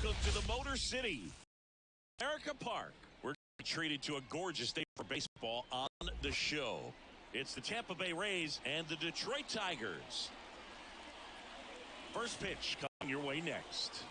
Welcome to the Motor City, America Park. We're treated to a gorgeous day for baseball on the show. It's the Tampa Bay Rays and the Detroit Tigers. First pitch coming your way next.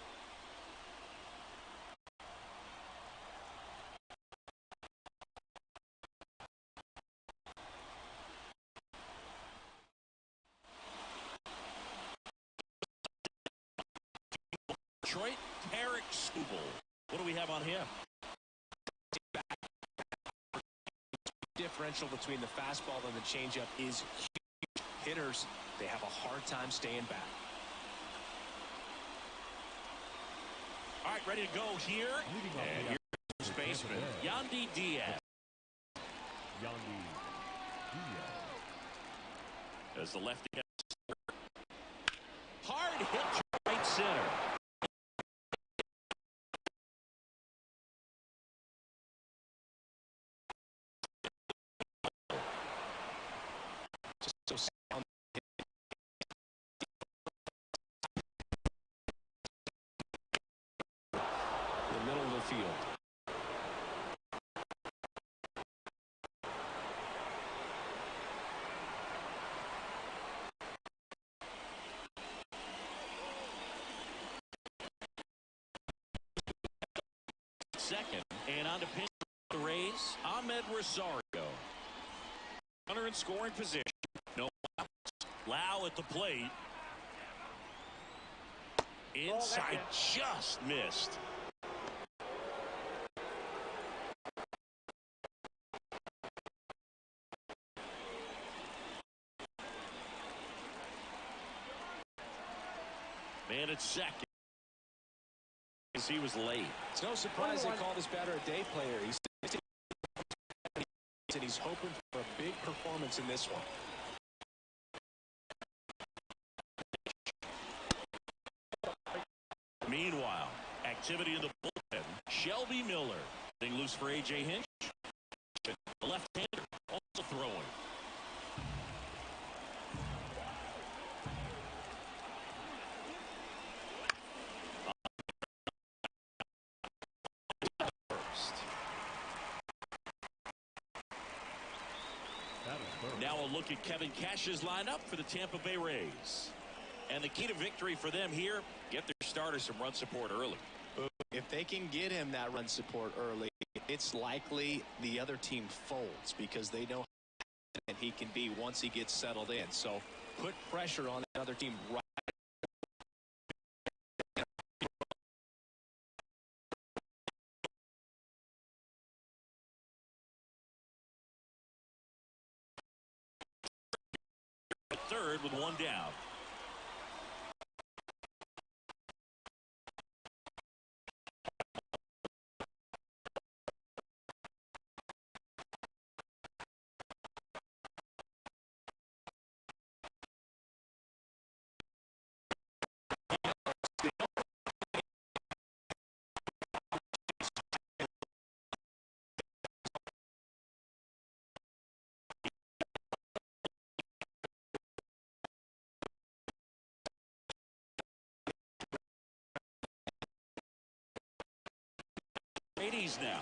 Detroit, Tarek Skubal. What do we have on him? Differential between the fastball and the changeup is huge. Hitters, they have a hard time staying back. All right, ready to go here. And here's the first baseman, Yandy Diaz. As the lefty gets hard hit to right center. So sound. The middle of the field. Second, and on to pitch the Rays, Ahmed Rosario. Runner in scoring position. No outs. Lau at the plate. Inside, just missed. Man at second. He was late. It's no surprise they call this batter a day player. He's hoping for a big performance in this one. Meanwhile, activity in the bullpen. Shelby Miller getting loose for A.J. Hinch. The left-hander also throwing. Now a look at Kevin Cash's lineup for the Tampa Bay Rays. And the key to victory for them here, get their starter some run support early. If they can get him that run support early, it's likely the other team folds because they know how he can be once he gets settled in. So put pressure on the other team right. Third with one down. Now.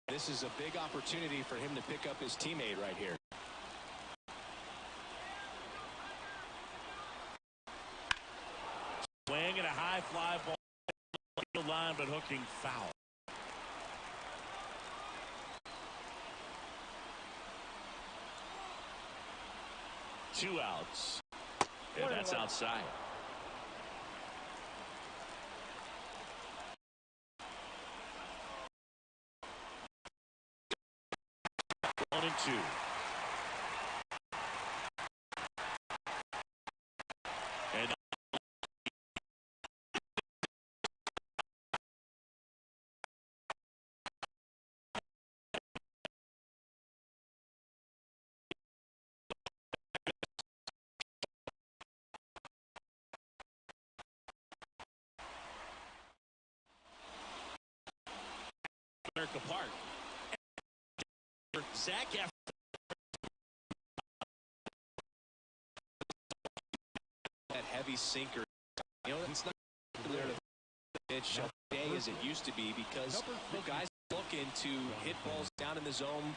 This is a big opportunity for him to pick up his teammate right here. Swing and a high fly ball field line, but hooking foul. Two outs. Yeah, that's outside. 1-2. And America Park. Zach F. That heavy sinker. You know, it's not there to pitch day as it used to be because the guys looking to hit balls down in the zone.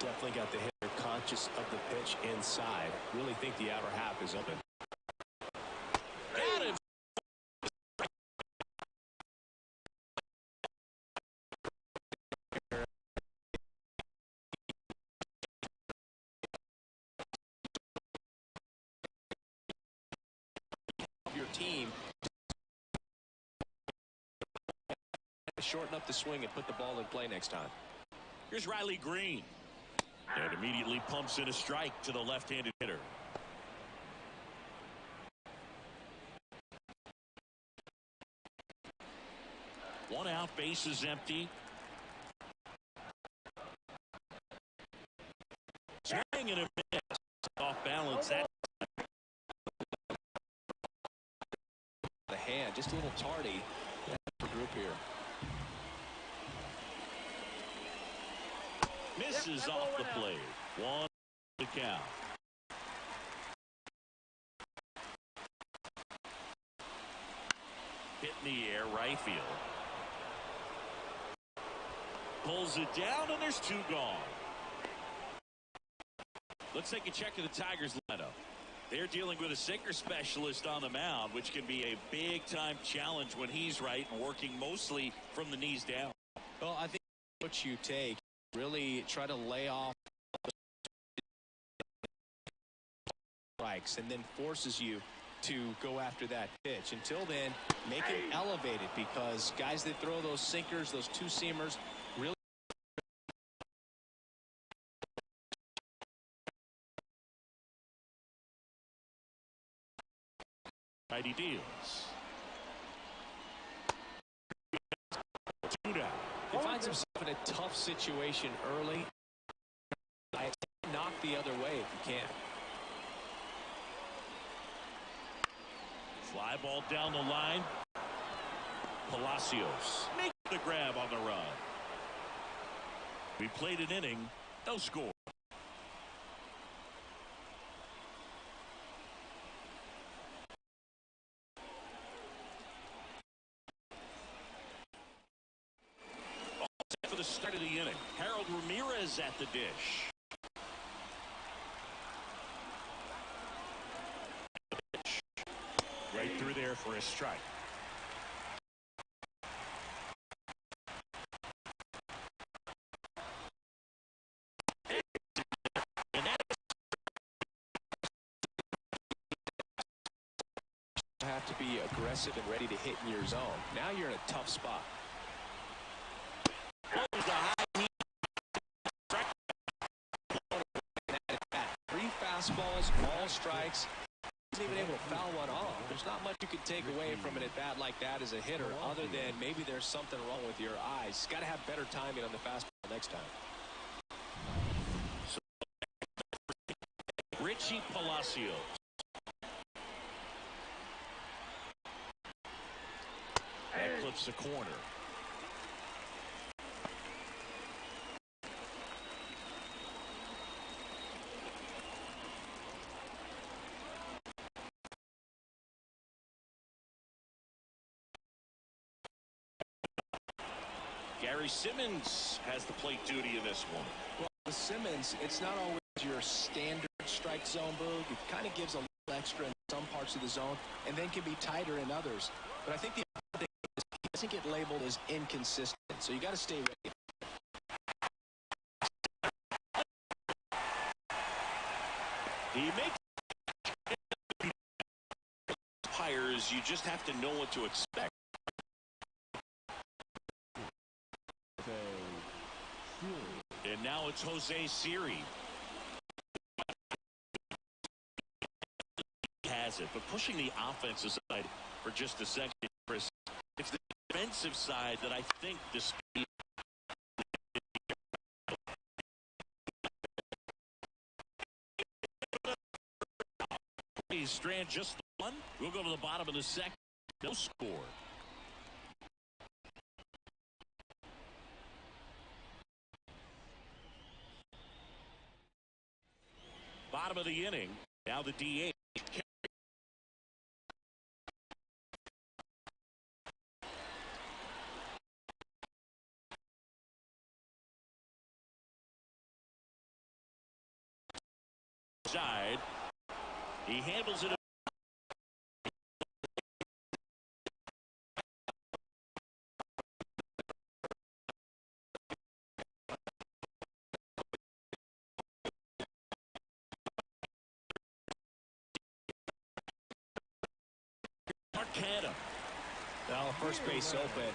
Definitely got the hitter conscious of the pitch inside. Really think the outer half is open. Got him. Your team shorten up the swing and put the ball in play next time. Here's Riley Green. And immediately pumps in a strike to the left-handed hitter. One out, base is empty. Swing and a miss. Off balance. That the hand just a little tardy. Group here. Misses off the plate. 1 to count. Hit in the air, right field. Pulls it down, and there's 2 gone. Let's take a check of the Tigers lineup. They're dealing with a sinker specialist on the mound, which can be a big-time challenge when he's right and working mostly from the knees down. Well, I think what you take, really try to lay off strikes and then forces you to go after that pitch. Until then, make it elevated because guys that throw those sinkers, those two-seamers, really righty deals. 2 down. He finds himself in a tough situation early. I knock the other way if you can. Fly ball down the line. Palacios makes the grab on the run. We played an inning, no score. For the start of the inning, Harold Ramirez at the dish. Right through there for a strike. Have to be aggressive and ready to hit in your zone. Now you're in a tough spot. Three fastballs, all strikes. He's even able to foul one off. There's not much you can take away from an at-bat like that as a hitter other than maybe there's something wrong with your eyes. Got to have better timing on the fastball next time. Richie Palacios. That clips the corner. Gary Simmons has the plate duty in this one. Well, with Simmons, it's not always your standard strike zone, Boog. It kind of gives a little extra in some parts of the zone and then can be tighter in others. But I think the other thing is he doesn't get labeled as inconsistent, so you got to stay ready. He makes umpires, you just have to know what to expect. And now it's Jose Siri. Has it. But pushing the offensive side for just a second, Chris, it's the defensive side that I think the speed. Strand just the one. We'll go to the bottom of the second. No score. Bottom of the inning. Now the DH. Side. He handles it. Well, first base open.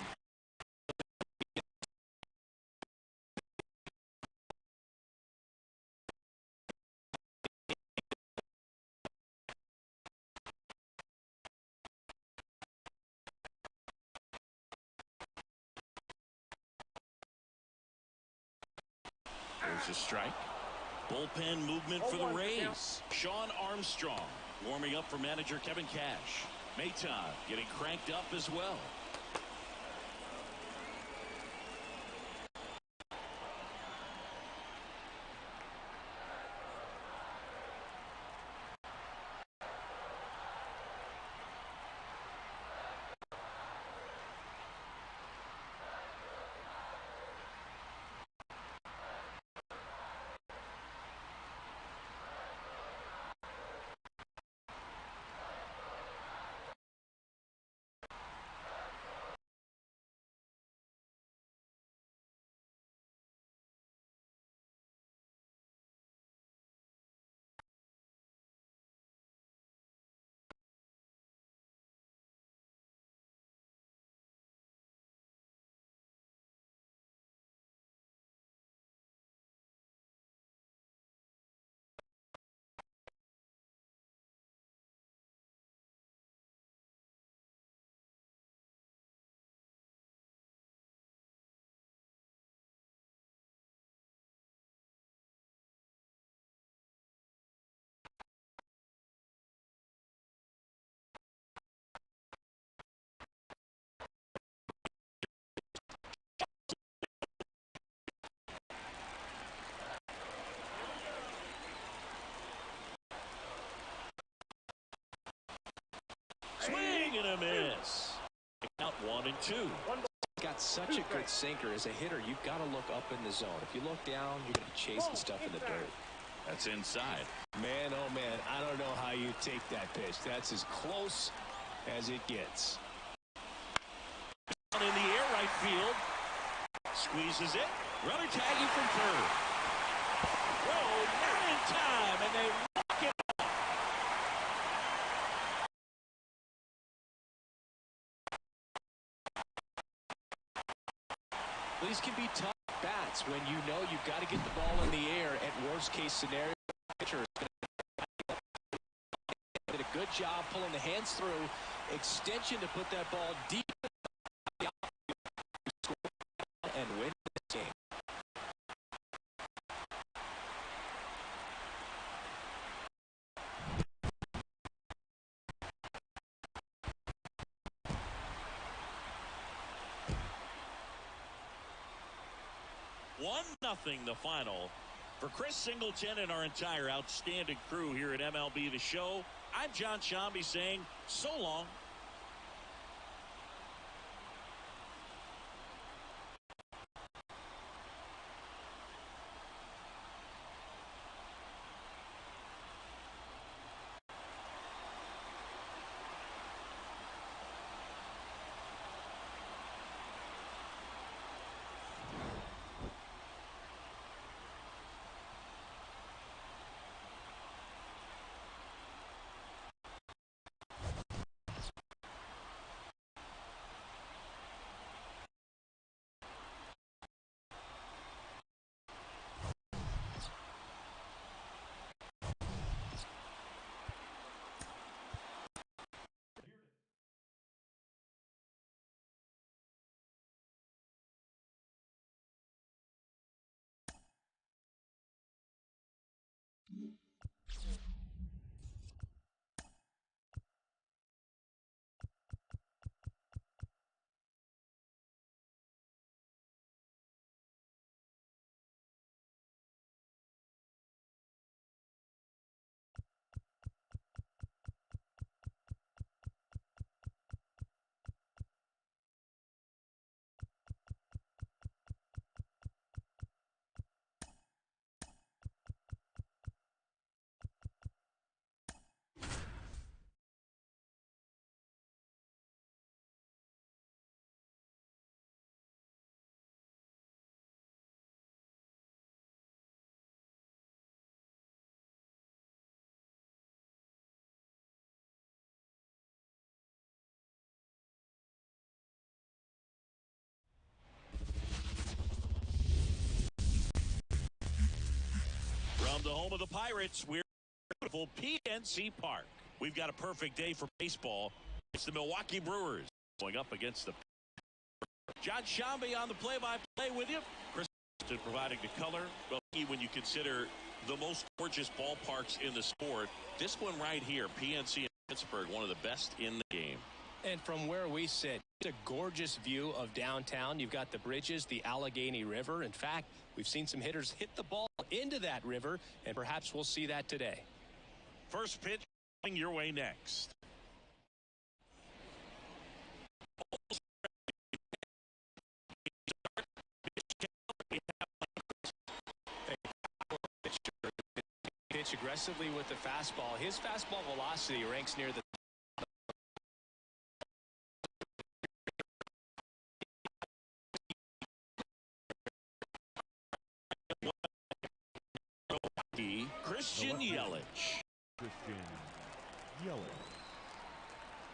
There's a strike. Bullpen movement for the Rays. Sean Armstrong warming up for manager Kevin Cash. Mayton getting cranked up as well. Swing and a miss. Out 1-2. Got such a good sinker. As a hitter, you've got to look up in the zone. If you look down, you're going to be chasing stuff in the dirt. That's inside. Man, oh man, I don't know how you take that pitch. That's as close as it gets. In the air, right field. Squeezes it. Runner tagging from third. Whoa, not in time, and they walk it. These can be tough bats when you know you've got to get the ball in the air. At worst case scenario, pitcher did a good job pulling the hands through. Extension to put that ball deep and win this game. Nothing the final. For Chris Singleton and our entire outstanding crew here at MLB The Show, I'm John Shambi saying so long. the home of the Pirates. We're at beautiful PNC Park. We've got a perfect day for baseball. It's the Milwaukee Brewers going up against the John Shambi on the play-by-play with you. Chris providing the color. Well, when you consider the most gorgeous ballparks in the sport, this one right here, PNC in Pittsburgh, one of the best in the game. And from where we sit, it's a gorgeous view of downtown. You've got the bridges, the Allegheny River. In fact, we've seen some hitters hit the ball into that river, and perhaps we'll see that today. First pitch coming your way next. Pitch aggressively with the fastball. His fastball velocity ranks near the Christian Yelich.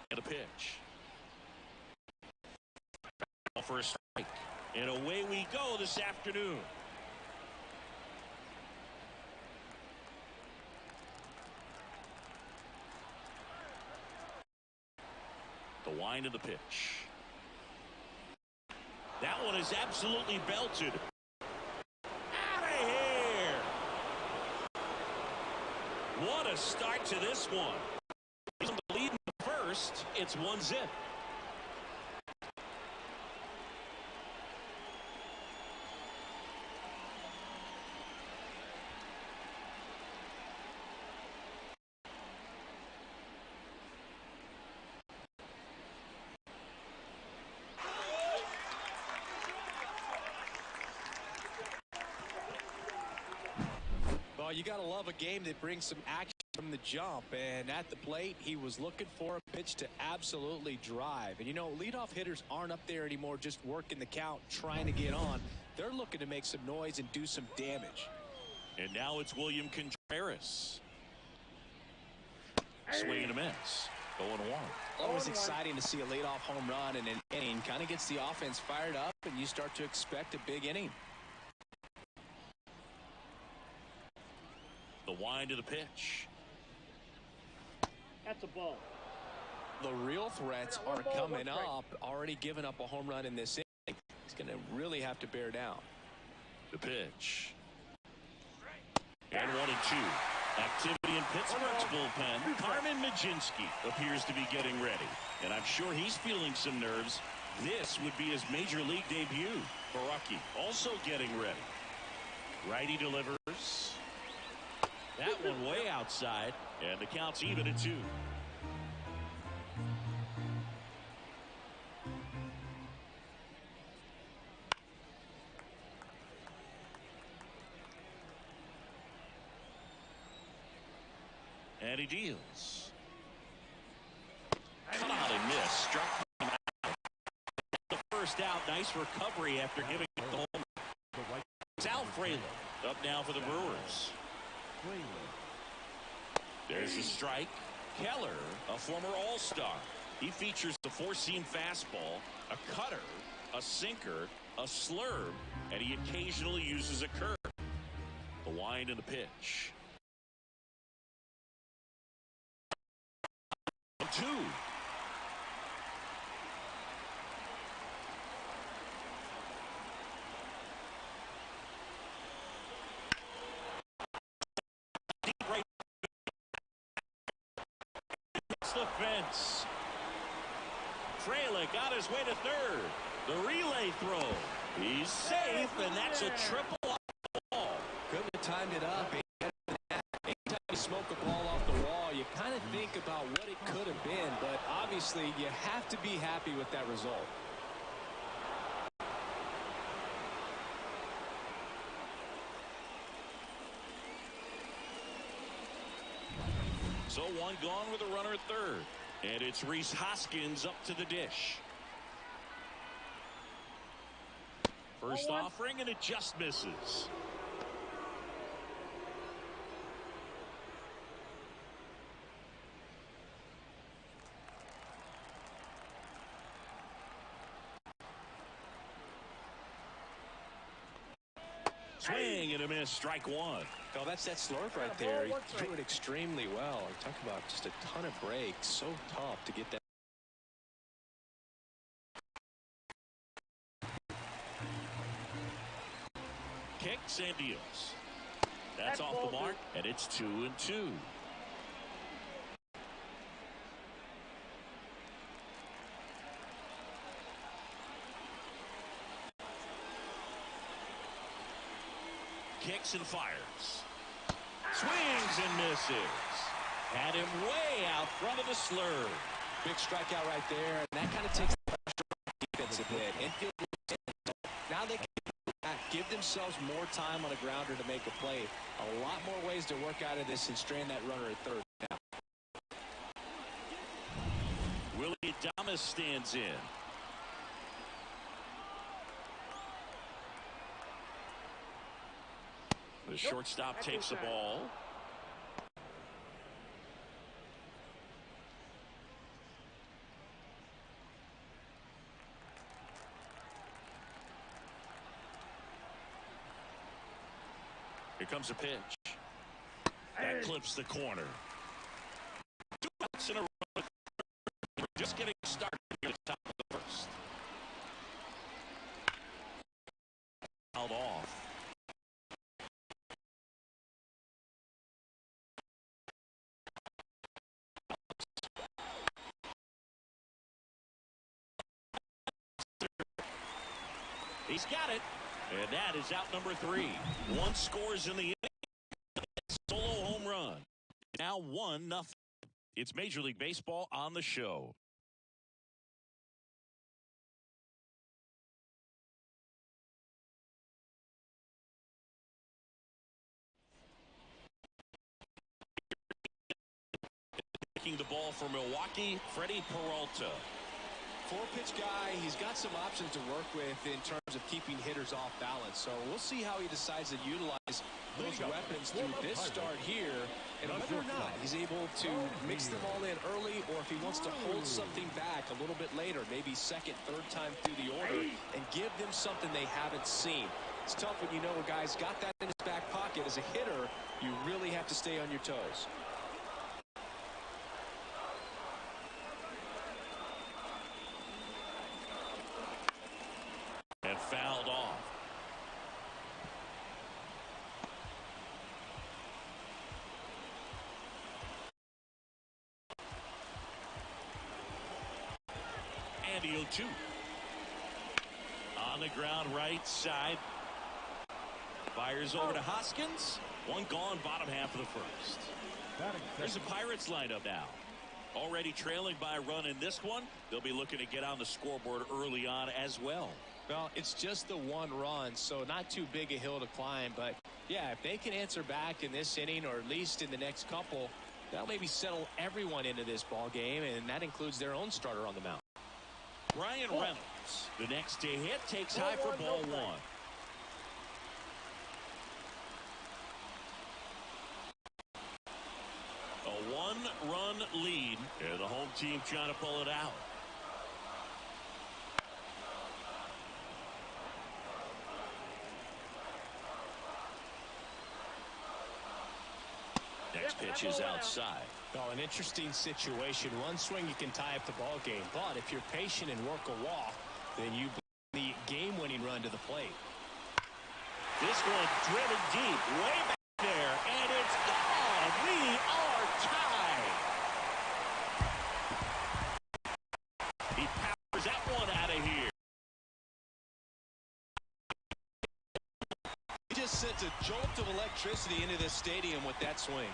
And a pitch. For a strike. And away we go this afternoon. The wind of the pitch. That one is absolutely belted. Out of here. What a start to this one. He's in the lead in the first. It's 1-0. Well, you got to love a game that brings some action from the jump, and at the plate he was looking for a pitch to absolutely drive. And you know, leadoff hitters aren't up there anymore just working the count, trying to get on. They're looking to make some noise and do some damage. And now it's William Contreras. Swing and a miss. 0-1. Always exciting to see a leadoff home run in an inning. Kind of gets the offense fired up, and you start to expect a big inning. The wind of the pitch. That's a ball. The real threats are coming up. Already given up a home run in this inning. He's going to really have to bear down. The pitch. And 1-2. Activity in Pittsburgh's bullpen. Carmen Mlodzinski appears to be getting ready. And I'm sure he's feeling some nerves. This would be his major league debut. Rocky also getting ready. Righty delivers. That one way outside, and the count's even at 2. And he deals. Cut out and miss. Struck him out. The first out. Nice recovery after giving it the home. It's Alfredo up now for the Brewers. There's a strike. Keller, a former All-Star. He features the four-seam fastball, a cutter, a sinker, a slurve, and he occasionally uses a curve. The wind and the pitch. 2. The fence. Frelick on his way to third. The relay throw. He's safe, and that's a triple off the ball. Couldn't have timed it up. Anytime you smoke a ball off the wall, you kind of think about what it could have been, but obviously you have to be happy with that result. So one gone with a runner at third. And it's Rhys Hoskins up to the dish. First offering, and it just misses. Swing and a miss, strike one. Well, that's that slurve right there. He threw it extremely well. We talked about just a ton of breaks. So tough to get that. Kicks and deals. That's off the mark, and it's 2-2. Kicks and fires. Swings and misses. Had him way out front of the slurve. Big strikeout right there. And that kind of takes the pressure off the defense a bit. Infield, now they can give themselves more time on a grounder to make a play. A lot more ways to work out of this and strand that runner at third now. Willie Adames stands in. The shortstop takes the ball. Here comes a pitch. That clips the corner. 2 outs in a row. We're just getting started here at the top of the first. Fouled off. He's got it. And that is out number 3. 1 scores in the inning. Solo home run. Now 1-0. It's Major League Baseball on the show. Taking the ball for Milwaukee, Freddie Peralta. 4-pitch guy. He's got some options to work with in terms of keeping hitters off balance. So we'll see how he decides to utilize those weapons through this start here, and whether or not he's able to mix them all in early, or if he wants to hold something back a little bit later, maybe second, third time through the order, and give them something they haven't seen. It's tough when you know a guy's got that in his back pocket. As a hitter, you really have to stay on your toes. And fouled off. And the 0-2. On the ground, right side. Fires over to Hoskins. 1 gone, bottom half of the first. There's a Pirates lineup now. Already trailing by a run in this one. They'll be looking to get on the scoreboard early on as well. Well, it's just the 1 run, so not too big a hill to climb. But, yeah, if they can answer back in this inning, or at least in the next couple, that'll maybe settle everyone into this ball game, and that includes their own starter on the mound. Ryan Reynolds, the next to hit, takes high for ball 1. A 1-run lead, and the home team trying to pull it out. Next pitch is outside. Well, an interesting situation. 1 swing, you can tie up the ball game. But if you're patient and work a walk, then you bring the game-winning run to the plate. This one driven deep, way back there, and it's gone. We are tied. He powers that one out of here. He just sent a jolt of electricity into this stadium with that swing.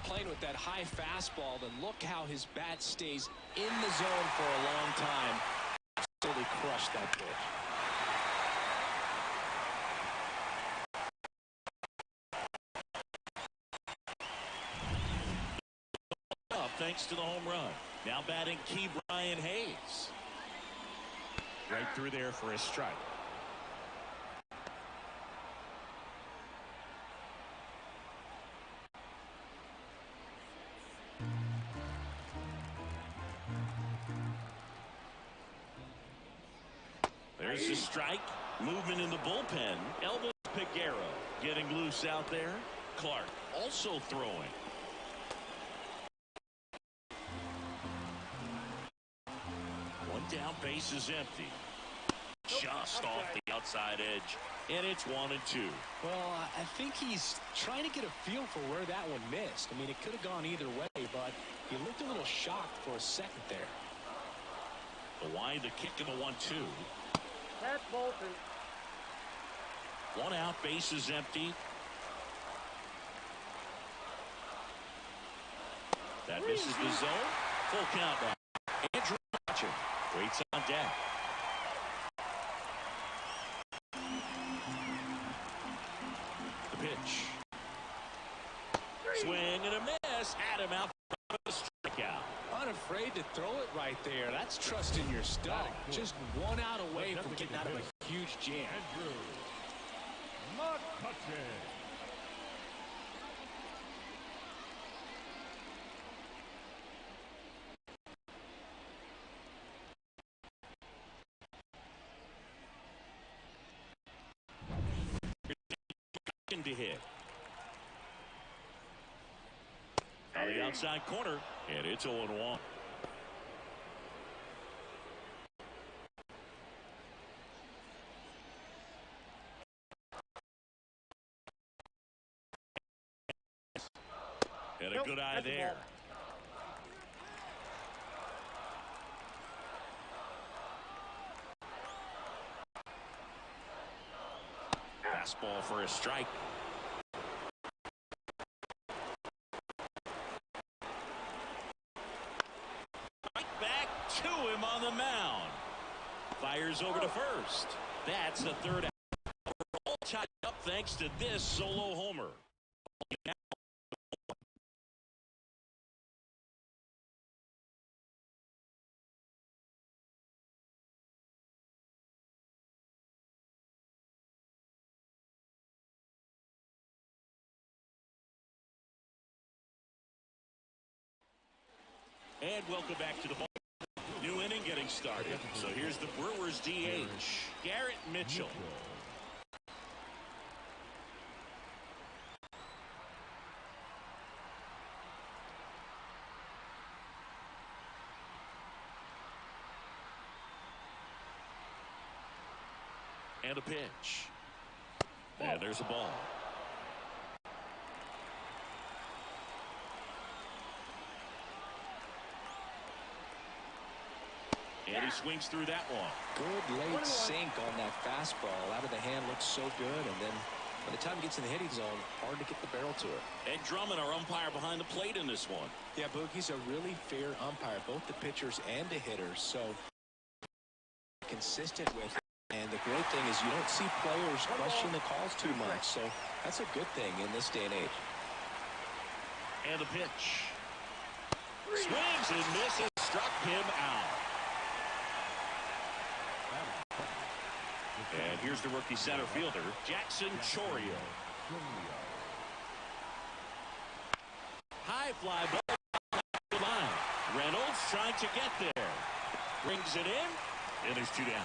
Playing with that high fastball, then look how his bat stays in the zone for a long time. Absolutely crushed that pitch. thanks to the home run. Now batting key Brian Hayes. Right through there for a strike. There's the strike. Movement in the bullpen. Elvis Peguero getting loose out there. Clark also throwing. One down, base is empty. Just off the outside edge. And it's 1-2. Well, I think he's trying to get a feel for where that one missed. I mean, it could have gone either way, but he looked a little shocked for a second there. Kwai, the kick in the 1-2. That's Bolton. One out, base is empty. That misses the zone. Full count now. Andrew watching. Waits on deck. The pitch. Swing and a miss. Had him out for a strikeout. Unafraid to throw it right there. That's trusting your stuff. Just one out away from getting out of a huge jam. Not touching. To hit. On the outside corner, and it's 0-1. And a good eye there. Fastball for a strike. Right back to him on the mound. Fires over to first. That's the third out. We're all tied up thanks to this solo homer. And welcome back to the ball. New inning getting started. So here's the Brewers DH, Garrett Mitchell. And a pitch. And there's a ball. And he swings through that one. Good late sink on that fastball. Out of the hand looks so good, and then by the time he gets in the hitting zone, hard to get the barrel to it. Ed Drummond, our umpire behind the plate in this one. Yeah, Boog, he's a really fair umpire, both the pitchers and the hitters, so consistent with it. And the great thing is you don't see players question the calls too much, so that's a good thing in this day and age. And a pitch. Swings and misses, struck him out. And here's the rookie center fielder, Jackson Chourio. High fly ball down the line. Reynolds trying to get there. Brings it in, and there's two down.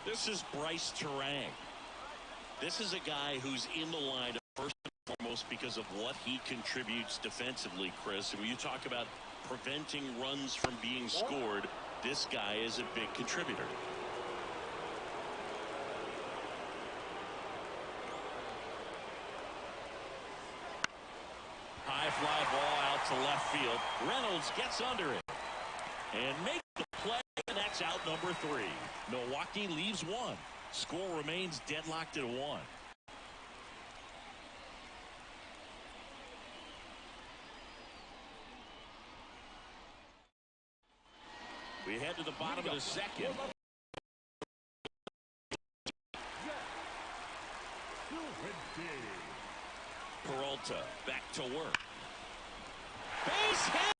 This is Bryce Terang. This is a guy who's in the line first and foremost because of what he contributes defensively, Chris. And when you talk about preventing runs from being scored, this guy is a big contributor. High fly ball out to left field. Reynolds gets under it and makes the play, and that's out number 3. Milwaukee leaves one. Score remains deadlocked at 1. We head to the bottom of the second. Peralta back to work. Base hit.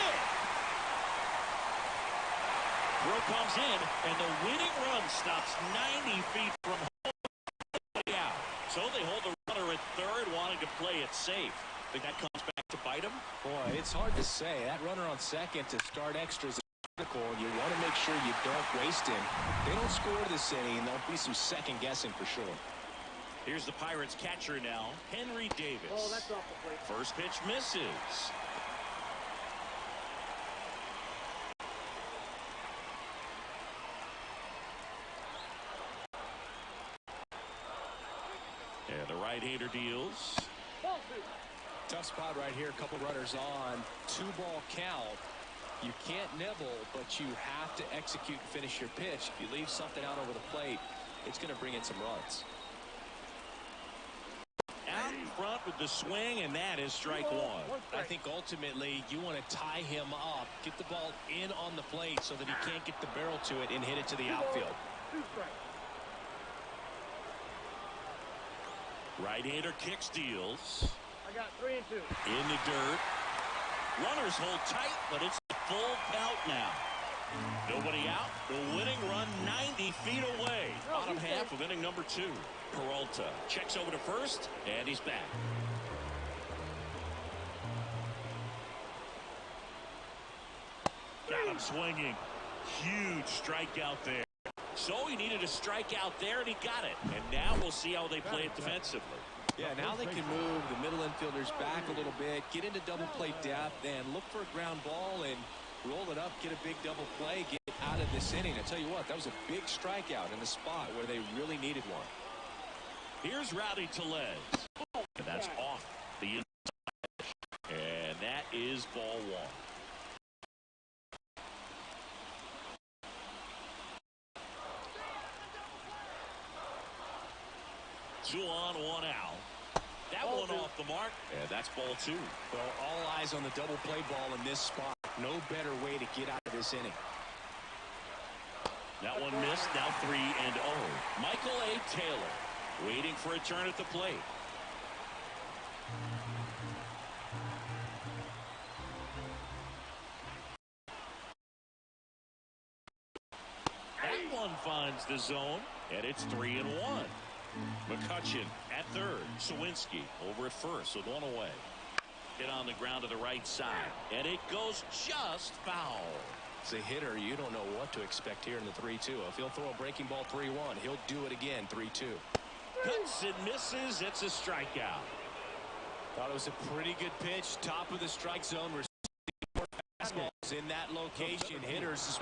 Throw comes in, and the winning run stops 90 feet from home out. So they hold the runner at third, wanting to play it safe. Think that comes back to bite him? Boy, it's hard to say. That runner on second to start extras is critical, and you want to make sure you don't waste him. They don't score this inning, and there'll be some second guessing for sure. Here's the Pirates catcher now, Henry Davis. Oh, that's off the plate. First pitch misses. And the right-hander deals. Ball two. Tough spot right here. A couple runners on. 2-ball count. You can't nibble, but you have to execute and finish your pitch. If you leave something out over the plate, it's going to bring in some runs. Out in front with the swing, and that is strike one. I think ultimately you want to tie him up, get the ball in on the plate so that he can't get the barrel to it and hit it to the outfield. 2 strikes. Right-hander kicks, deals. I got 3 and 2. In the dirt. Runners hold tight, but it's a full count now. Nobody out. The winning run 90 feet away. Bottom half of inning number 2. Peralta checks over to first, and he's back. Got him swinging. Huge strikeout there. So he needed a strikeout there, and he got it. And now we'll see how they play it defensively. Yeah, now they can move the middle infielders back a little bit, get into double play depth, and look for a ground ball and roll it up, get a big double play, get out of this inning. I tell you what, that was a big strikeout in a spot where they really needed one. Here's Rowdy Tellez. And that's off the inside. And that is ball 1. Two on, 1 out. That Ball one 2. off the mark. And that's ball 2. Well, all eyes on the double play ball in this spot. No better way to get out of this inning. That one missed. Now 3-0. Michael A. Taylor waiting for a turn at the plate. That one finds the zone, and it's 3-1. McCutchen at third. Sawinski over at first with 1 away. Hit on the ground to the right side, and it goes just foul. As a hitter, you don't know what to expect here in the 3-2. If he'll throw a breaking ball 3-1, he'll do it again 3-2. Cuts and misses. It's a strikeout. Thought it was a pretty good pitch. Top of the strike zone. More fastballs in that location. Hitters.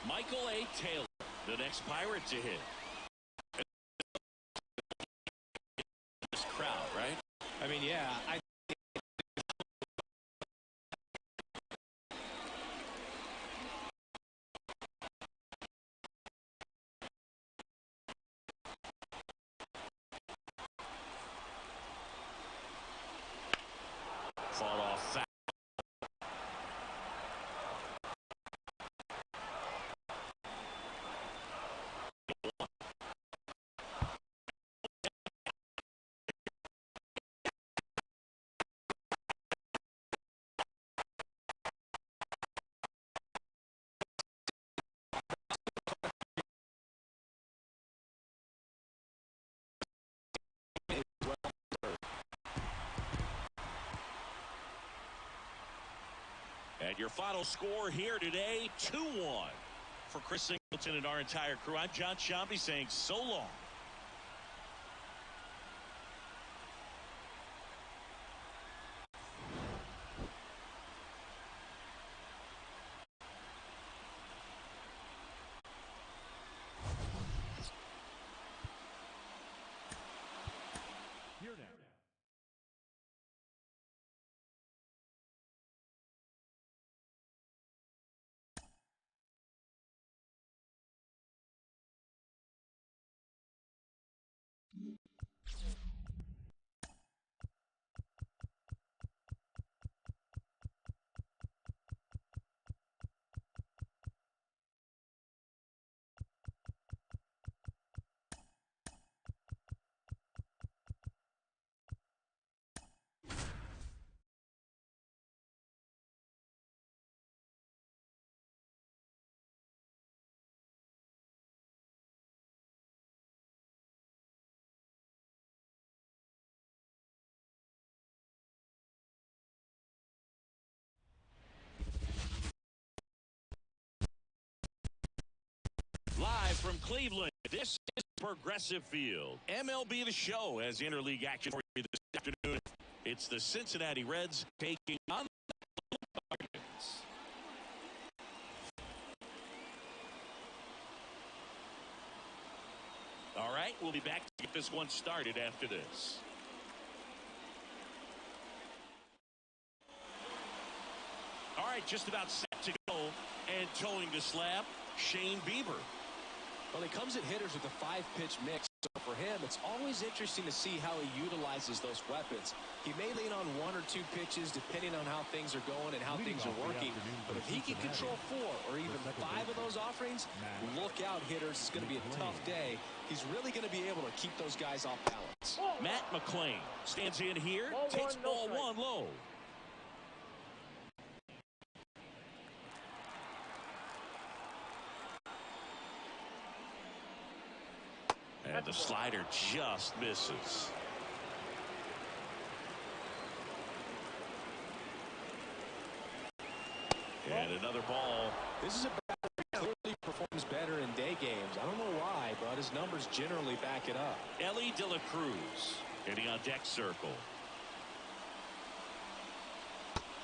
Michael A. Taylor, the next Pirate to hit. This crowd, right? I mean, yeah. Fought off foul. And your final score here today, 2-1. For Chris Singleton and our entire crew, I'm John Shambi saying so long. from Cleveland, this is Progressive Field. MLB The Show has interleague action for you this afternoon. It's the Cincinnati Reds taking on the Cardinals. All right, we'll be back to get this one started after this. All right, just about set to go, and towing the slab, Shane Bieber. Well, he comes at hitters with a 5-pitch mix. So for him, it's always interesting to see how he utilizes those weapons. He may lean on 1 or 2 pitches depending on how things are going and how things are working. But if he can control 4 or even 5 of those offerings, look out, hitters. It's going to be a tough day. He's really going to be able to keep those guys off balance. Matt McClain stands in here, takes ball 1 low. And the slider just misses. And another ball. This is a batter who clearly performs better in day games. I don't know why, but his numbers generally back it up. Ellie De La Cruz hitting on deck circle.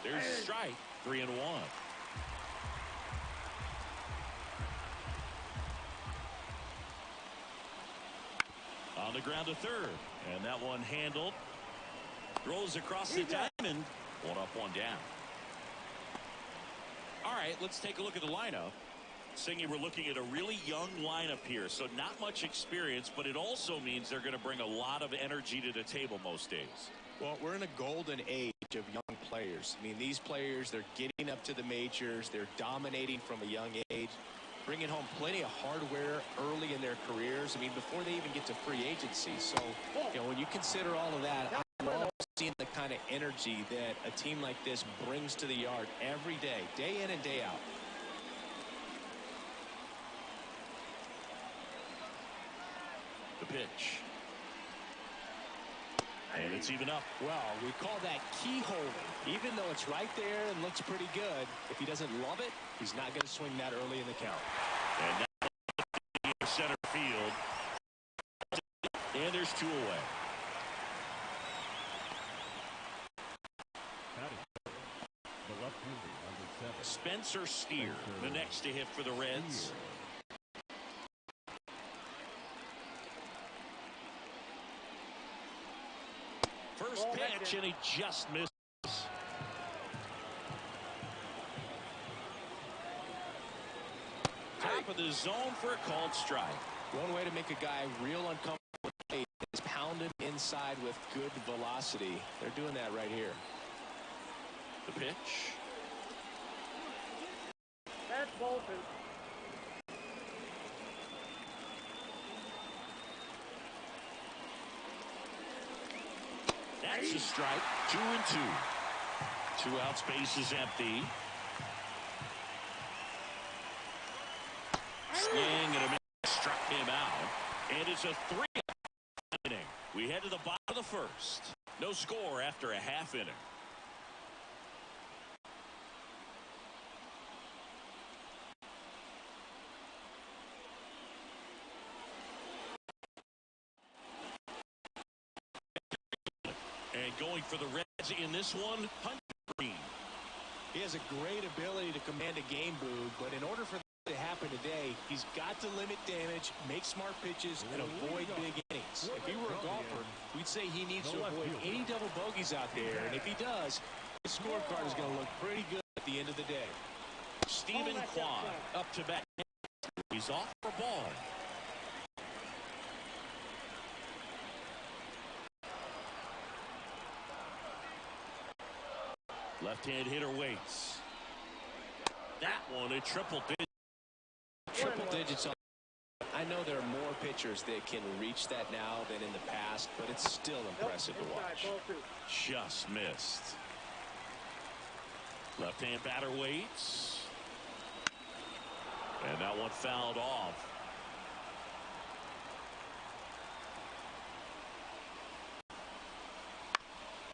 There's a strike. 3-1. On the ground to third, and that one handled. Throws across the diamond. 1 up, 1 down. All right, let's take a look at the lineup. Singy, we're looking at a really young lineup here, so not much experience, but it also means they're going to bring a lot of energy to the table most days. Well, we're in a golden age of young players. I mean, these players, they're getting up to the majors. They're dominating from a young age, bringing home plenty of hardware early in their careers. I mean, before they even get to free agency. So, you know, when you consider all of that, I love seeing the kind of energy that a team like this brings to the yard every day in and day out. The pitch. And it's even up. Well, we call that key holding. Even though it's right there and looks pretty good, if he doesn't love it, he's not going to swing that early in the count. And now center field. And there's 2 away. Spencer Steer, the next to hit for the Reds. First pitch, and he just missed. Top of the zone for a called strike. One way to make a guy real uncomfortable is pound him inside with good velocity. They're doing that right here. The pitch. That's Bolton. That's a strike. 2-2. 2 outs, base is empty. Swing and a miss, struck him out. And it's a 3 inning. We head to the bottom of the first. No score after a half inning. And going for the Reds in this one, Hunter Green. He has a great ability to command a game, Boog, but in order for that to happen today, he's got to limit damage, make smart pitches, and avoid big innings. If he were a golfer, we'd say he needs to avoid any double bogeys out there, and if he does, his scorecard is going to look pretty good at the end of the day. Stephen Kwai up to bat. He's off for ball. Left-hand hitter waits. That one a triple digit. Triple digits. I know there are more pitchers that can reach that now than in the past, but it's still impressive to watch. Just missed. Left-hand batter waits. And that one fouled off.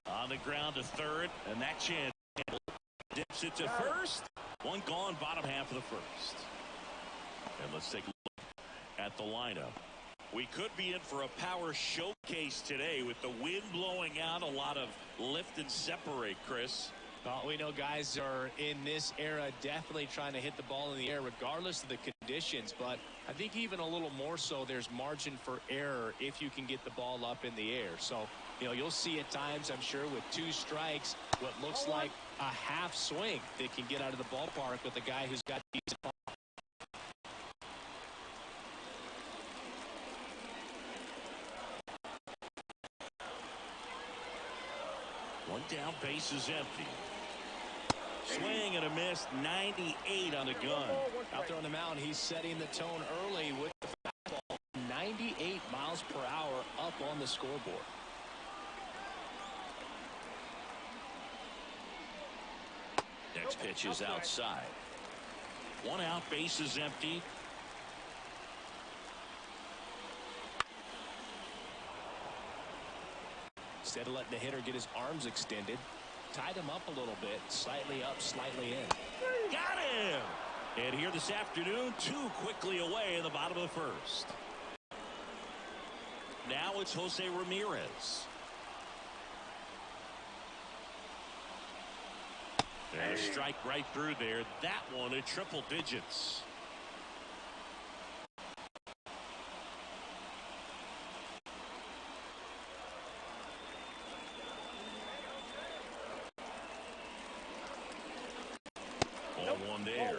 On the ground to third, and that chance dips it to first. One gone, bottom half of the first. And let's take a look at the lineup. We could be in for a power showcase today with the wind blowing out. A lot of lift and separate, Chris. Well, we know guys are in this era definitely trying to hit the ball in the air regardless of the conditions, but I think even a little more so there's margin for error if you can get the ball up in the air. So, you'll see at times, I'm sure, with 2 strikes, what looks like a half swing that can get out of the ballpark with a guy who's got these. One down, base is empty. Swing and a miss, 98 on the gun. Out there on the mound, he's setting the tone early with the fastball. 98 miles per hour up on the scoreboard. Next pitch is outside. 1 out, base is empty. Instead of letting the hitter get his arms extended, tied him up a little bit, slightly up, slightly in. Got him! And here this afternoon, 2 quickly away in the bottom of the first. Now it's Jose Ramirez. And a strike right through there. That one at triple digits. One there.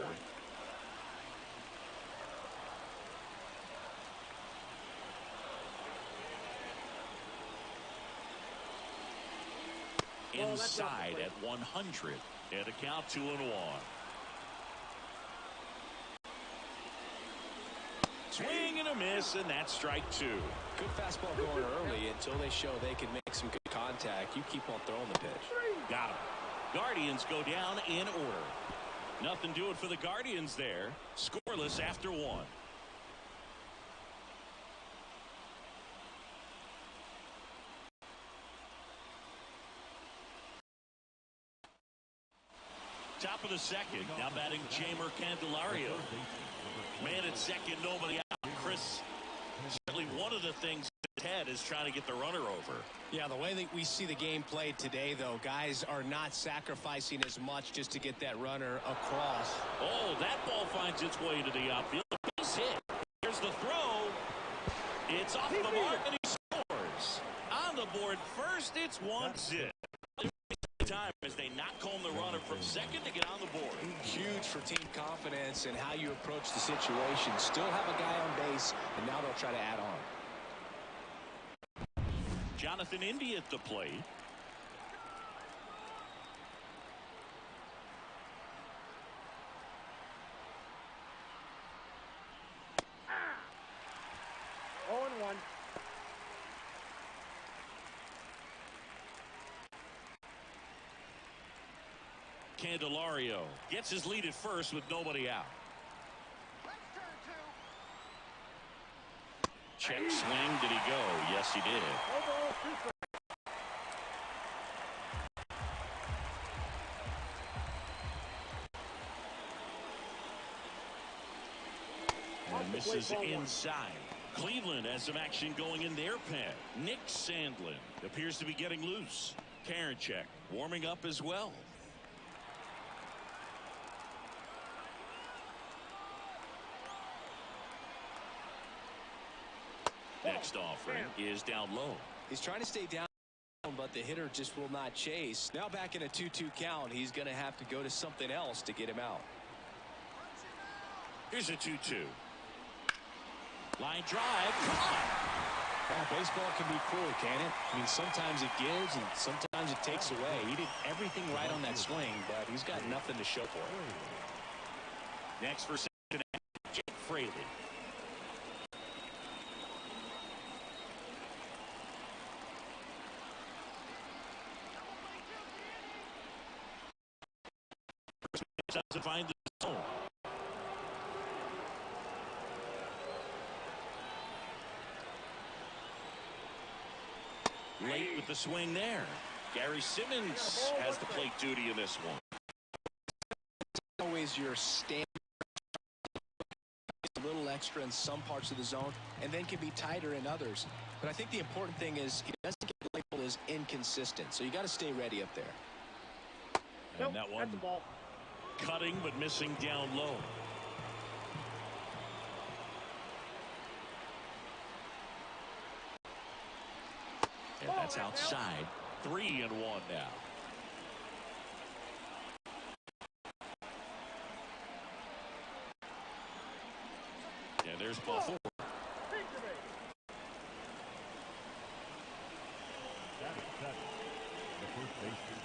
Inside at 100 and a count 2-1. Swing and a miss, and that's strike 2. Good fastball going early until they show they can make some good contact. You keep on throwing the pitch. Got him. Guardians go down in order. Nothing doing for the Guardians there. Scoreless after 1. Top of the second. Now batting Jamer Candelario. Man at second, nobody out. Chris, certainly one of the things head is trying to get the runner over. Yeah, the way that we see the game played today, though, guys are not sacrificing as much just to get that runner across. Oh, that ball finds its way to the outfield. Base hit. Here's the throw. It's off the mark, and he scores. On the board first, it's 1-0. Time as they knock home the runner from second to get on the board. Huge for team confidence and how you approach the situation. Still have a guy on base, and now they'll try to add on. Jonathan Indy at the plate. Oh, 1. Candelario gets his lead at first with nobody out. Check swing. Did he go? Yes, he did. And this is inside. Cleveland has some action going in their pen. Nick Sandlin appears to be getting loose. Karinchak warming up as well. Next offering is down low. He's trying to stay down, but the hitter just will not chase. Now back in a 2-2 count, he's going to have to go to something else to get him out. Here's a 2-2. Line drive. Come baseball can be cruel, can it? I mean, sometimes it gives and sometimes it takes away. He did everything right on that swing, but he's got nothing to show for it. Next for Cincinnati, Jake Fraley. To find the zone. Late with the swing there. Gary Simmons has the plate duty in this one. Always your standard, a little extra in some parts of the zone and then can be tighter in others. But I think the important thing is he doesn't get labeled as inconsistent. So you got to stay ready up there. And that one That's a ball. cutting but missing down low. And that's outside. 3-1 now. And there's ball 4.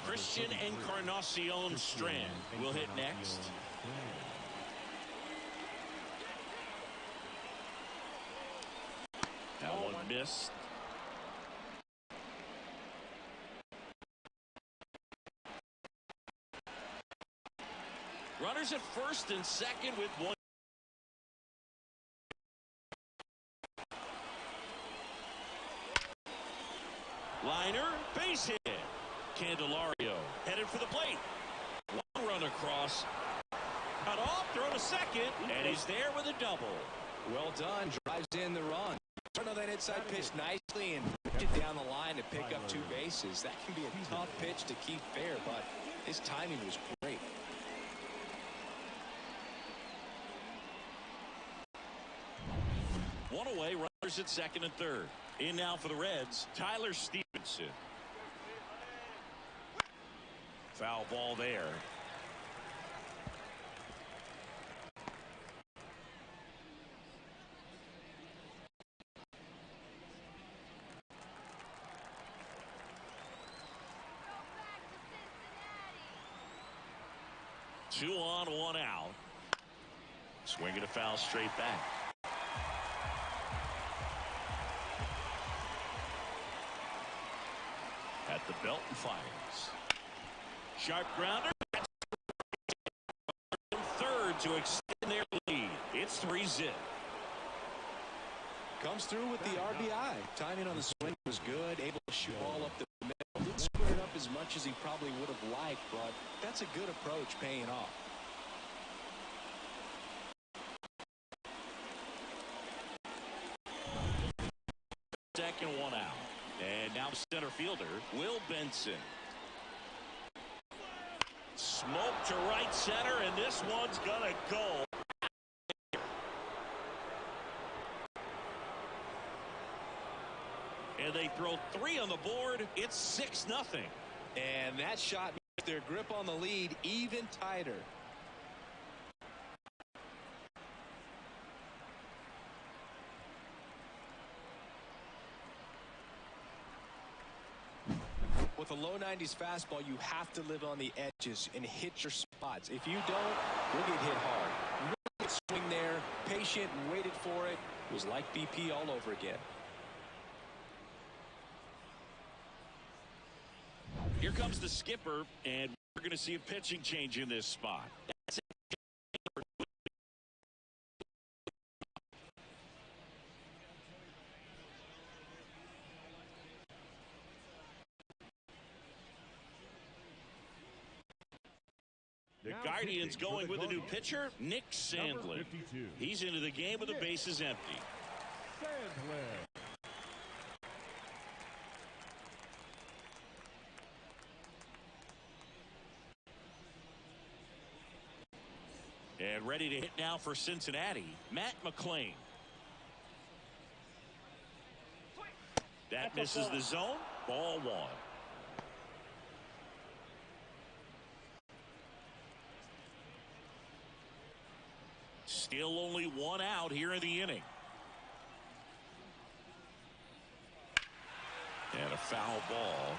Christian Encarnacion Strand will hit next. That one missed. Runners at first and second with 1. Liner, base hit. Candelario headed for the plate. One run across. Cut off, throw to second, and he's there with a double. Well done. Drives in the run. Turn on that inside pitch nicely and push it down the line to pick up 2 bases. That can be a tough pitch to keep fair, but his timing was great. One away, runners at second and third. In now for the Reds, Tyler Stevenson. Foul ball there. Two on, one out. Swinging a foul straight back. At the belt and fires. Sharp grounder. Third to extend their lead. It's 3-0. Comes through with the RBI. Timing on the swing was good. Able to shoot ball up the middle. Didn't square it up as much as he probably would have liked, but that's a good approach paying off. Second, one out. And now center fielder, Will Benson. Smoke to right center, and this one's gonna go. And they throw 3 on the board. It's 6-0. And that shot makes their grip on the lead even tighter. With a low 90s fastball, you have to live on the edges and hit your spots. If you don't, you'll get hit hard. Really good swing there, patient and waited for it. It was like BP all over again. Here comes the skipper, and we're going to see a pitching change in this spot. That's it. The Guardians going with a new pitcher, Nick Sandlin. He's into the game with the bases empty. And ready to hit now for Cincinnati, Matt McClain. That misses the zone. Ball 1. Still only 1 out here in the inning. And a foul ball.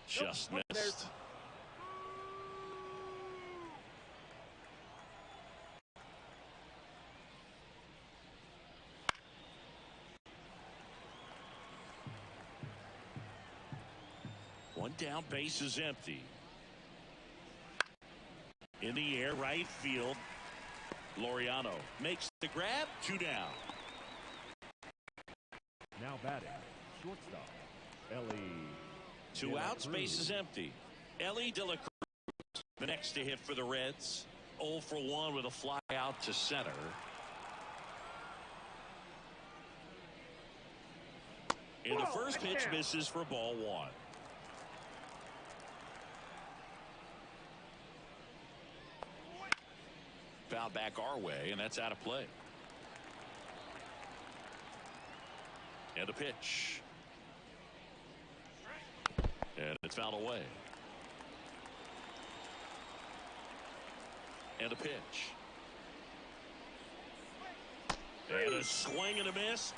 Just missed. One down, base is empty. In the air, right field. Laureano makes the grab. 2 down. Now batting, shortstop, Ellie. 2 outs, base is empty. Ellie De La Cruz, the next to hit for the Reds. 0 for 1 with a fly out to center. And the first pitch misses for ball 1. Foul back our way, and that's out of play. And a pitch. And it's fouled away. And a pitch. And a swing and a miss.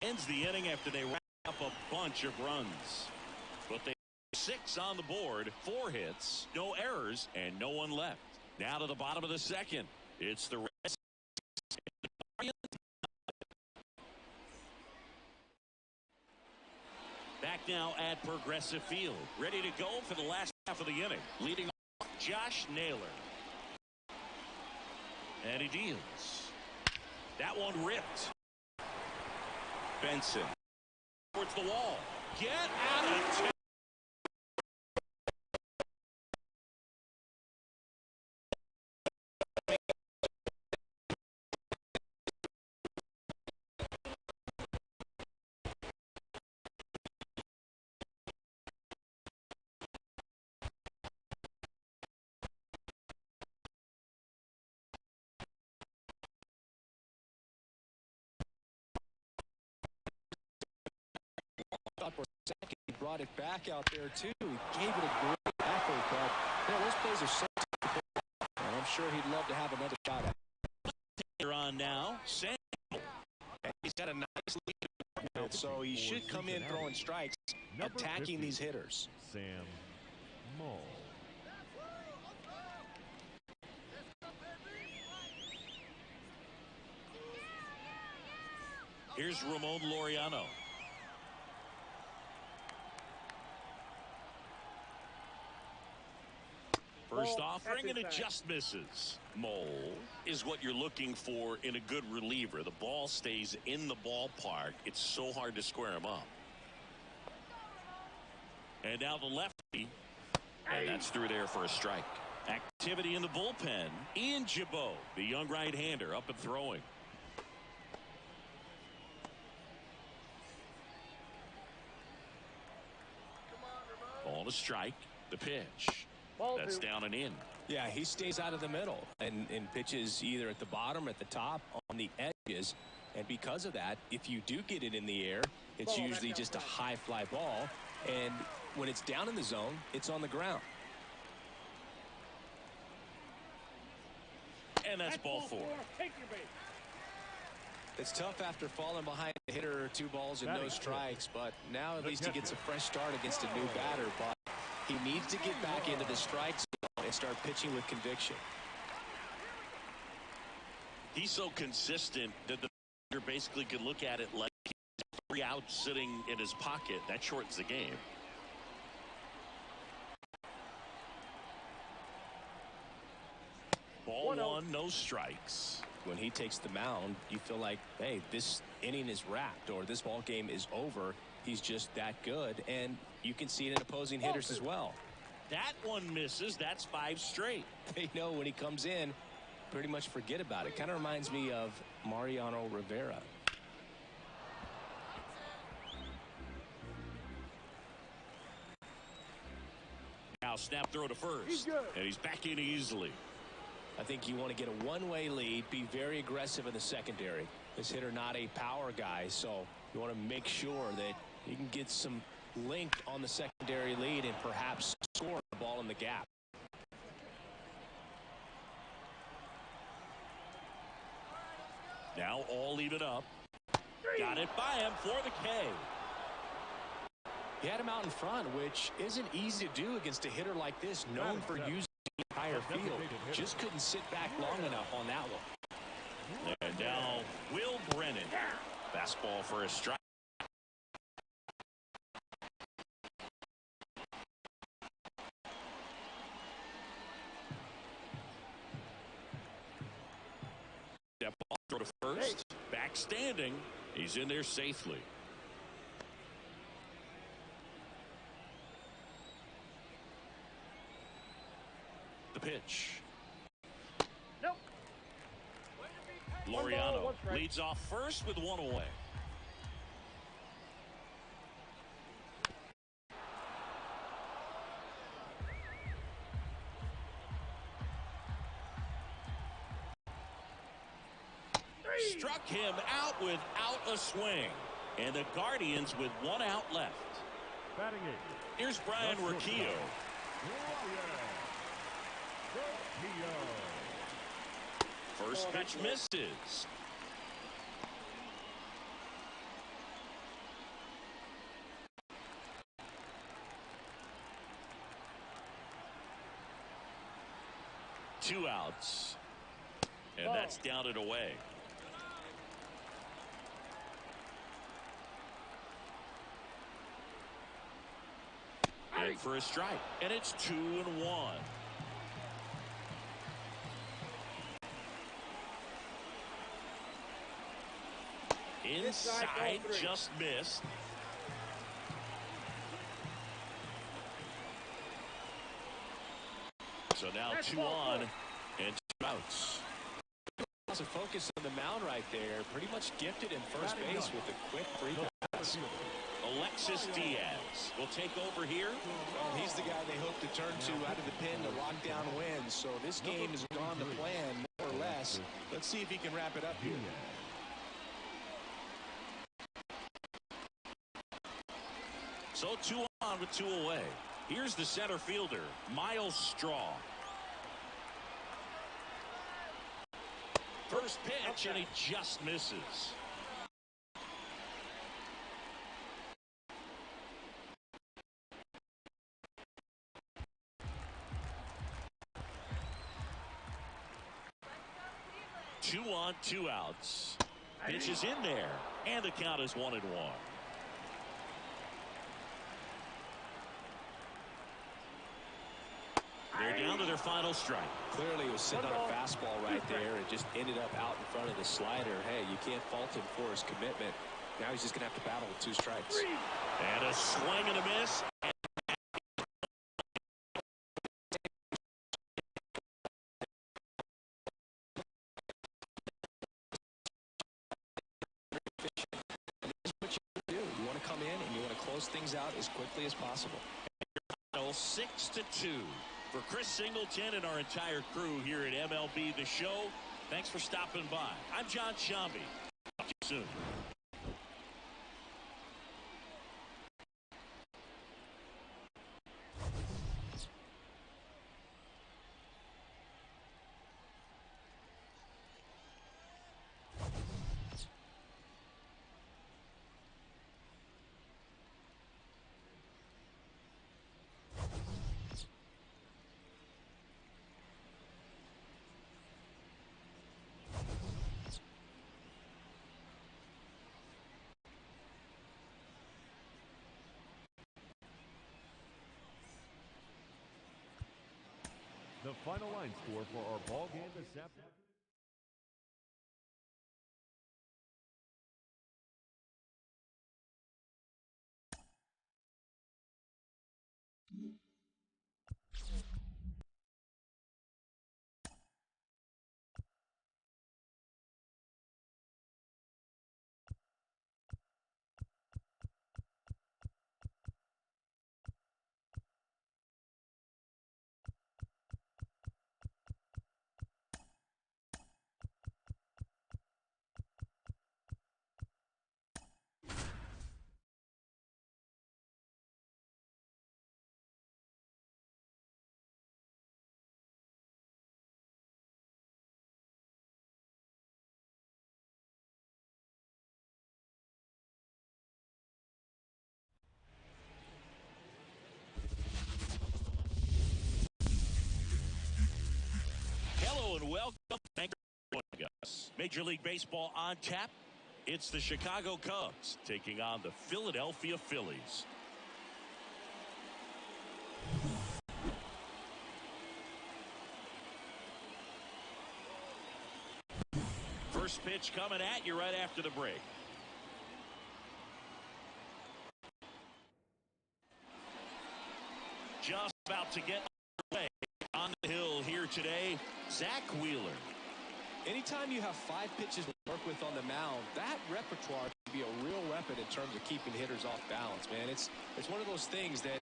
Ends the inning after they wrap up a bunch of runs. But they 6 on the board, 4 hits, no errors, and no one left. Now to the bottom of the second. It's the Reds. Back now at Progressive Field. Ready to go for the last half of the inning. Leading off Josh Naylor. And he deals. That one ripped. Benson. Towards the wall. Get out of town. For a second, he brought it back out there too. He gave it a great effort, but those plays are so difficult. And I'm sure he'd love to have another shot at it. They're on now. Sam. And he's got a nice lead, so he should come in throwing strikes, attacking these hitters. Sam Moll. Here's Ramon Laureano. First offering, and it just misses. Mole is what you're looking for in a good reliever. The ball stays in the ballpark. It's so hard to square him up. And now the lefty. And that's through there for a strike. Activity in the bullpen. Ian Jabot, the young right-hander, up and throwing. Ball to strike. The pitch. That's down and in. Yeah, he stays out of the middle and pitches either at the bottom or at the top on the edges. And because of that, if you do get it in the air, it's usually just a high fly ball. And when it's down in the zone, it's on the ground. And that's ball 4. It's tough after falling behind a hitter or 2 balls and no strikes, but now at least he gets a fresh start against a new batter. But he needs to get back into the strike zone and start pitching with conviction. He's so consistent that the hitter basically could look at it like 3 outs sitting in his pocket. That shortens the game. Ball 1, no strikes. When he takes the mound, you feel like, hey, this inning is wrapped or this ball game is over. He's just that good, and you can see it in opposing hitters as well. That one misses. That's 5 straight. They know when he comes in, pretty much forget about it. Kind of reminds me of Mariano Rivera. Now snap throw to first, and he's back in easily. I think you want to get a one-way lead, be very aggressive in the secondary. This hitter not a power guy, so you want to make sure that you can get some length on the secondary lead and perhaps score the ball in the gap. Now all even up. Got it by him for the K. He had him out in front, which isn't easy to do against a hitter like this, known for using the entire field. Just couldn't sit back long enough on that one. And now Will Brennan. Fastball for a strike. Step off, throw to first. Back standing. He's in there safely. pitch. Nope. Laureano leads off first with one away. Struck him out without a swing. And the Guardians with one out left. Batting it. Here's Brian Rocchio. First pitch misses. Two outs. And that's down and away. And for a strike. And it's 2-1. Inside, just missed. So now 2 on and 2 outs. Lots of focus on the mound right there. Pretty much gifted in first base with a quick free pass. Alexis Diaz will take over here. Well, he's the guy they hope to turn to out of the pen to lock down wins. So this game has gone to plan, more or less. Let's see if he can wrap it up here. So 2 on with 2 away. Here's the center fielder, Miles Straw. First pitch, and he just misses. Two on, 2 outs. Pitch is in there, and the count is 1-1. They're down to their final strike. Clearly, it was sitting on a fastball right there and just ended up out in front of the slider. Hey, you can't fault him for his commitment. Now he's just going to have to battle with 2 strikes. And a swing and a miss. You want to come in and you want to close things out as quickly as possible. 6-2 for Chris Singleton and our entire crew here at MLB The Show. Thanks for stopping by. I'm John Shambi. Talk to you soon. The final line score for our ball game this afternoon. Hello and welcome. Thank you for joining us. Major League Baseball on tap. It's the Chicago Cubs taking on the Philadelphia Phillies. First pitch coming at you right after the break. Just about to get away on the hill here. today, Zach Wheeler. Anytime you have 5 pitches to work with on the mound, that repertoire can be a real weapon in terms of keeping hitters off balance, man. It's one of those things that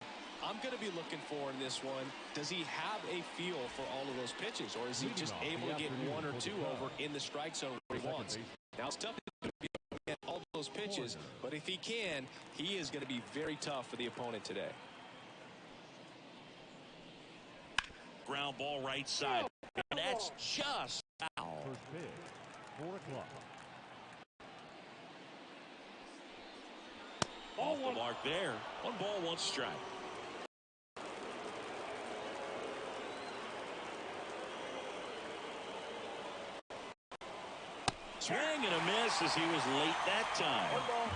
I'm going to be looking for in this one. Does he have a feel for all of those pitches, or is he just able to get 1 or 2 over in the strike zone where he wants? Now, it's tough to be able to get all those pitches, but if he can, he is going to be very tough for the opponent today. Ground ball right side. And that's just foul. First pitch, 4 o'clock. Off the mark there. 1 ball, 1 strike. Swing and a miss as he was late that time. 1 ball,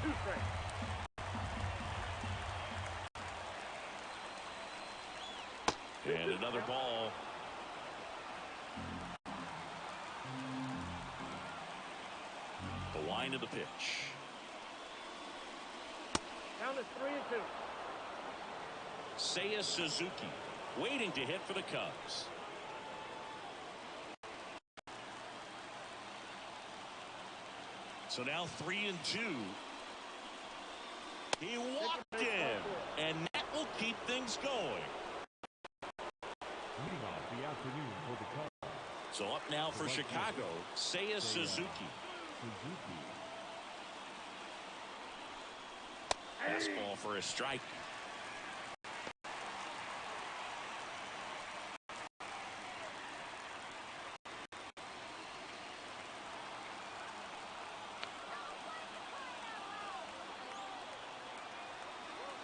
2 strikes. And another ball. The line of the pitch. Count is 3-2. Seiya Suzuki waiting to hit for the Cubs. So now 3-2. He walked in, and that will keep things going. Leading off the afternoon for the Cubs. So up now for Chicago, Seiya Suzuki. Fastball for a strike.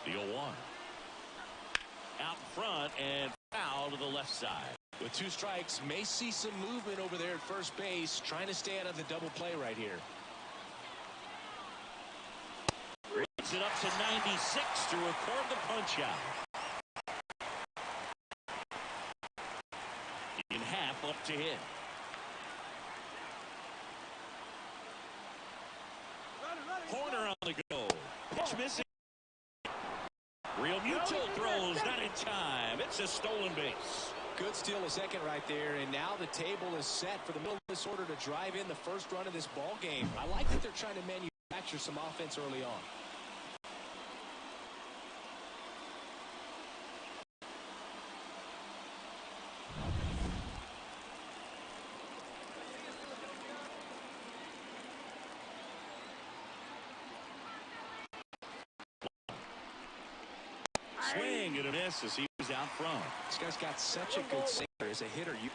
The 0-1. Out front and foul to the left side. With 2 strikes, may see some movement over there at first base, trying to stay out of the double play right here. Brings it up to 96 to record the punch out. In half up to hit. Corner on the go. Pitch missing. Real Muto throws not in time. It's a stolen base. Good steal a second right there, and now the table is set for the middle of this order to drive in the first run of this ball game. I like that they're trying to manufacture some offense early on. Swing and a miss as he was out front. This guy's got such a good sinker as a hitter. You're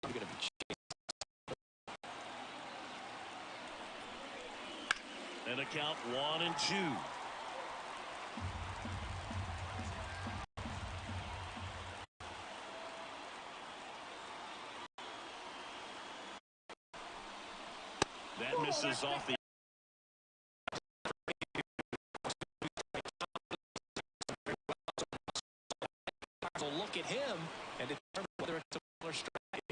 going to be chasing. And a count 1-2. That misses off the. Look at him and determine whether it's a ball or strike.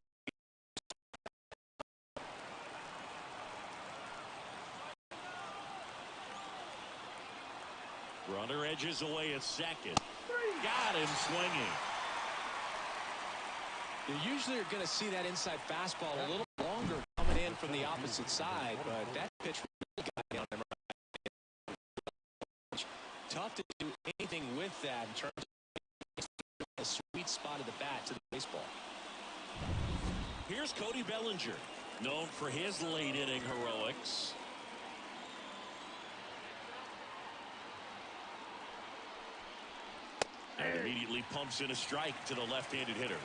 Runner edges away at second. Got him swinging. You usually are going to see that inside fastball a little longer coming in from the opposite side, but that pitch really got down him. Tough to do anything with that in terms of a sweet spot of the bat to the baseball. Here's Cody Bellinger, known for his late inning heroics. And immediately pumps in a strike to the left-handed hitter.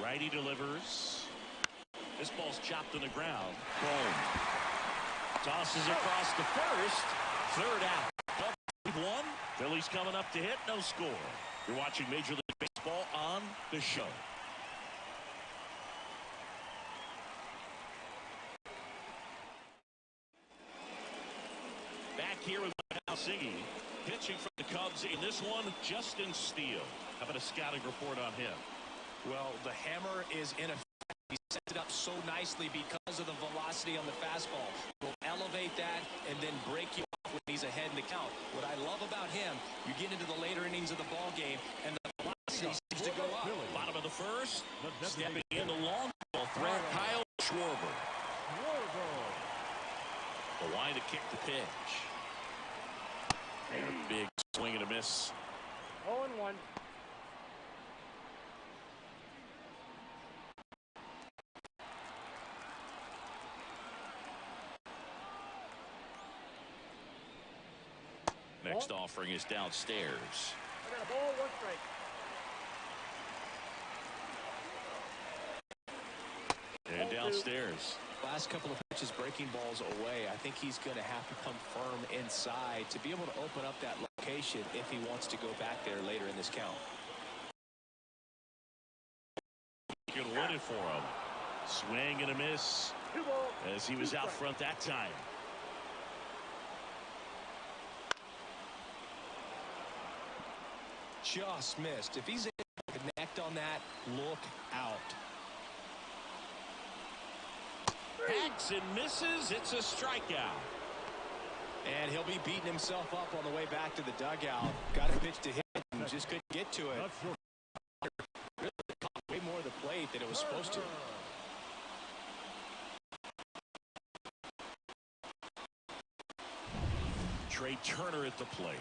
Righty delivers. This ball's chopped to the ground. Boom. Tosses across the first. Third out. One. Phillies coming up to hit. No score. You're watching Major League Baseball on the show. Back here with Siggy. Pitching for the Cubs in this one, Justin Steele. How about a scouting report on him? Well, the hammer is in effect. He sets it up so nicely because of the velocity on the fastball. He'll elevate that and then break you off when he's ahead in the count. What I love about him, you get into the later innings of the ball game, and the velocity seems to go up. Bottom of the first, stepping in the long ball throw, Kyle Schwarber. Kwai to kick the pitch. And a big swing and a miss. 0-1. Next offering is downstairs. I got a ball, 1 strike. And downstairs. Last couple of pitches breaking balls away. I think he's going to have to come firm inside to be able to open up that location if he wants to go back there later in this count. You can win it for him. Swing and a miss 2 balls, as he was out front that time. Just missed. If he's able to connect on that, look out. Hacks and misses. It's a strikeout. And he'll be beating himself up on the way back to the dugout. Got a pitch to hit and just couldn't get to it. Really caught way more of the plate than it was supposed to. Trey Turner at the plate.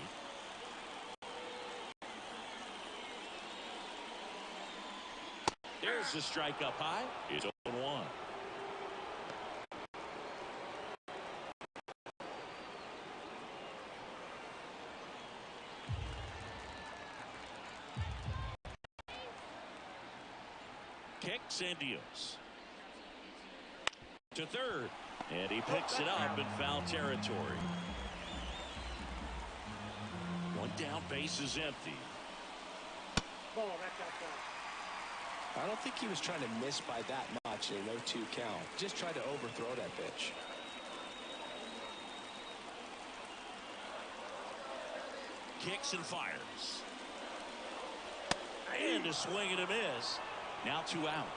There's the strike up high. It's 0-1. Kicks and deals. To third. And he picks it up in foul territory. One down, base is empty. Ball, that's outside. I don't think he was trying to miss by that much in a 0-2 count. Just tried to overthrow that pitch. Kicks and fires. And a swing and a miss. Now 2 out.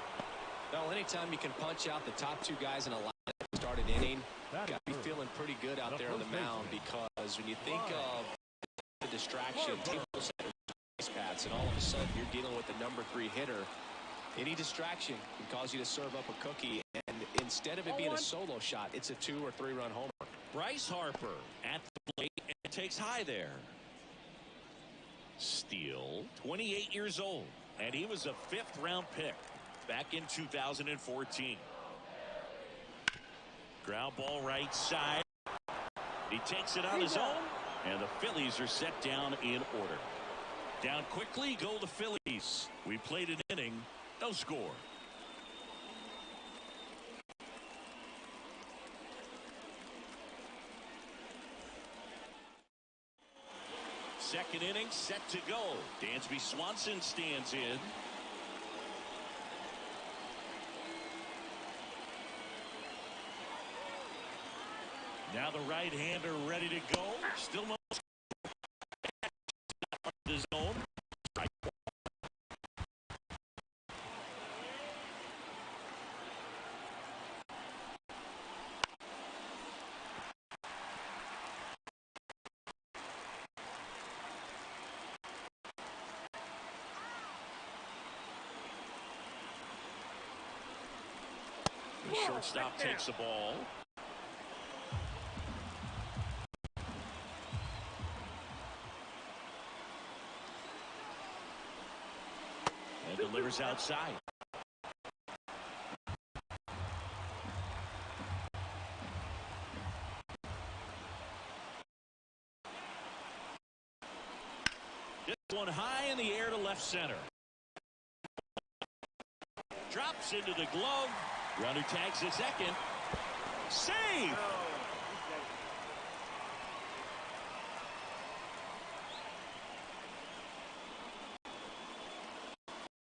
Well, anytime you can punch out the top 2 guys in a line at the start of the inning, got to be feeling pretty good out there on the mound, because when you think of the distraction, table setters, bats, and all of a sudden you're dealing with the number 3 hitter, any distraction can cause you to serve up a cookie, and instead of it being a solo shot, it's a 2 or 3 run homer. Bryce Harper at the plate and takes high there. Steele, 28 years old, and he was a 5th round pick back in 2014. Ground ball right side. He takes it on his own, and the Phillies are set down in order. Down quickly go the Phillies. We played an inning, no score. Second inning set to go. Dansby Swanson stands in. Now the right-hander ready to go. Still no the zone. The shortstop takes the ball. And delivers outside. This one high in the air to left center. Drops into the glove. Runner tags at second. Save!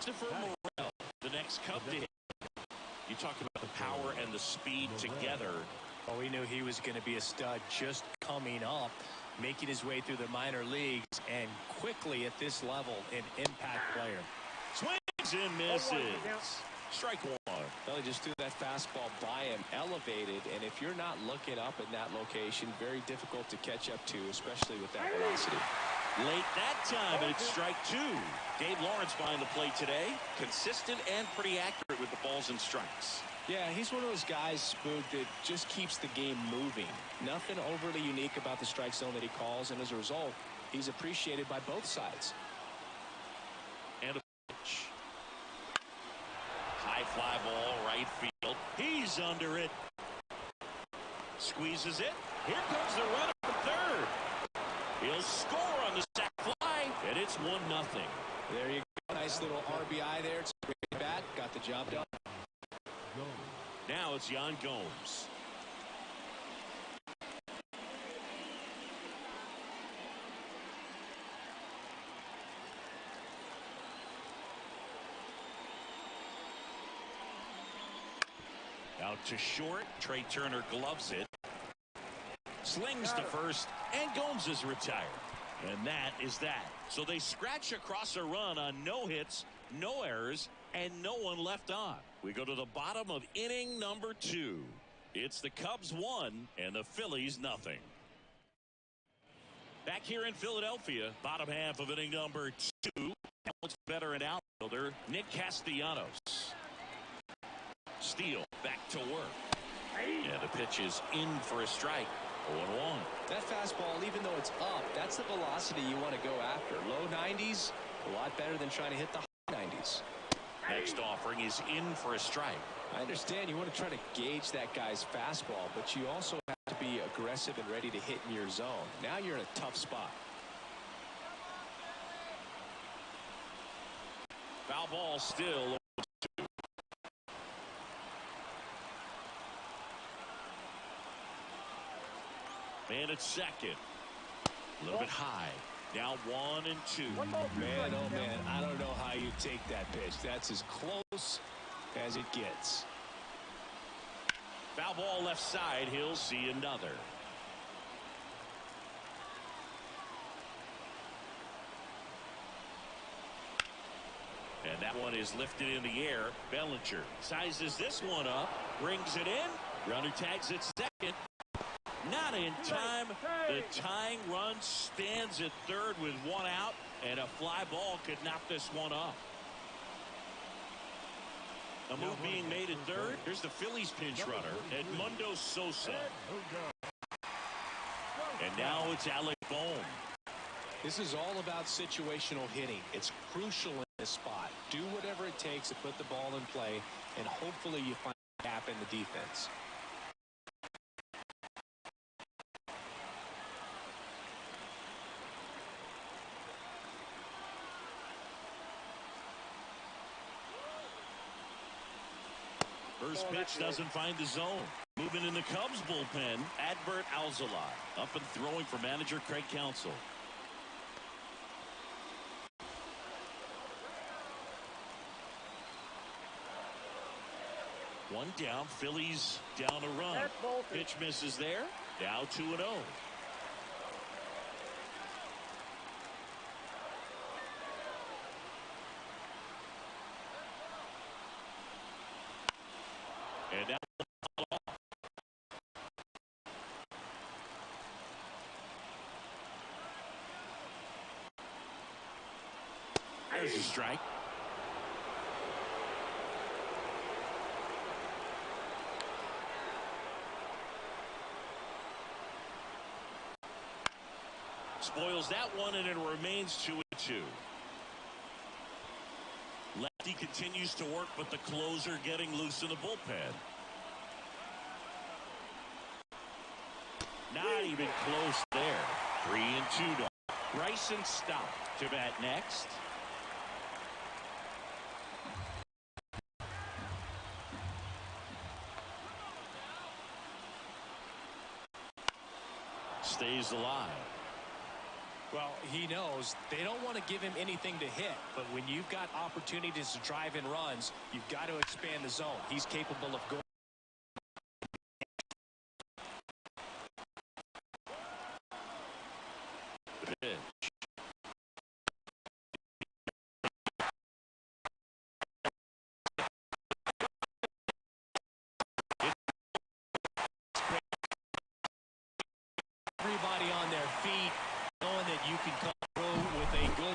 Christopher Morel, the next Cub to hit. You talk about the power and the speed together. Oh, we knew he was going to be a stud just coming up, making his way through the minor leagues, and quickly at this level, an impact player. Swings and misses. Strike one. Well, he just threw that fastball by him, elevated, and if you're not looking up in that location, very difficult to catch up to, especially with that velocity. Late that time, and it's strike two. Dave Lawrence behind the plate today. Consistent and pretty accurate with the balls and strikes. Yeah, he's one of those guys, Spook, that just keeps the game moving. Nothing overly unique about the strike zone that he calls, and as a result, he's appreciated by both sides. And a pitch. High fly ball, right field. He's under it. Squeezes it. Here comes the runner from third. He'll score on the sac fly, and it's 1-0. There you go. Nice little RBI there. It's a great bat. Got the job done. Now it's Yan Gomes. Out to short. Trey Turner gloves it. Slings to first, and Gomes is retired. And that is that. So they scratch across a run on no hits, no errors, and no one left on. We go to the bottom of inning number 2. It's the Cubs 1 and the Phillies nothing. Back here in Philadelphia, bottom half of inning number 2. Alex veteran outfielder Nick Castellanos. Steele back to work. And the pitch is in for a strike. 0-1. That fastball, even though it's up, that's the velocity you want to go after. Low 90s, a lot better than trying to hit the high 90s. Next offering is in for a strike. I understand you want to try to gauge that guy's fastball, but you also have to be aggressive and ready to hit in your zone. Now you're in a tough spot. Foul ball still. Man at second. A little bit high. Now 1-2. Man, oh man, I don't know how you take that pitch. That's as close as it gets. Foul ball left side. He'll see another. And that one is lifted in the air. Bellinger sizes this one up. Brings it in. Runner tags it second. Not in time. The tying run stands at third with one out, and a fly ball could knock this one off. A move being made at third. Here's the Phillies pinch runner, Edmundo Sosa. And now it's Alec Bohm. This is all about situational hitting. It's crucial in this spot. Do whatever it takes to put the ball in play, and hopefully you find a gap in the defense. First pitch doesn't find the zone. Moving in the Cubs bullpen, Adbert Alzolay. Up and throwing for manager Craig Counsell. One down, Phillies down a run. Pitch misses there. Now 2-0. And now there's a strike. Spoils that one, and it remains 2-2. Lefty continues to work, but the closer getting loose in the bullpen. Not even close there. 3-2 to Bryson Stott to bat next. Stays alive. Well, he knows they don't want to give him anything to hit, but when you've got opportunities to drive in runs, you've got to expand the zone. He's capable of going. Pitch.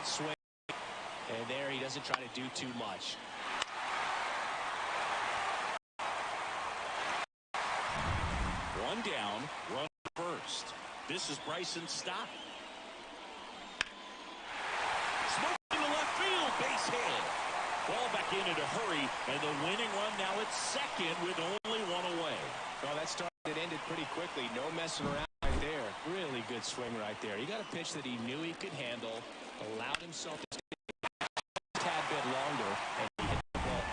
swing. And there he doesn't try to do too much. One down, run first. This is Bryson Stott. Smoking to left field, base hit. Ball back in a hurry, and the winning run now at second with only one away. Well, that start that ended pretty quickly. No messing around right there. Really good swing right there. He got a pitch that he knew he could handle, allowed himself to stay a tad bit longer, and he hit the ball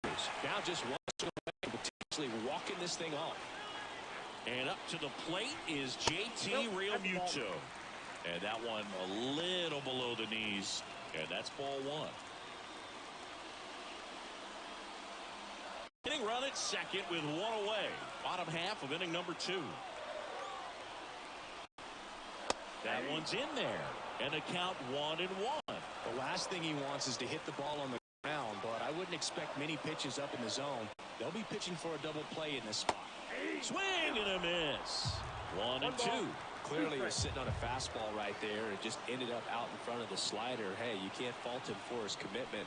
almost. Now just one swing away, potentially walking this thing off. And up to the plate is JT Realmuto. And that one a little below the knees. And that's ball one. Hitting run at second with one away. Bottom half of inning number 2. That one's in there. And a count 1-1. The last thing he wants is to hit the ball on the ground, but I wouldn't expect many pitches up in the zone. They'll be pitching for a double play in this spot. Swing and a miss. 1-2. Clearly he was sitting on a fastball right there. It just ended up out in front of the slider. Hey, you can't fault him for his commitment.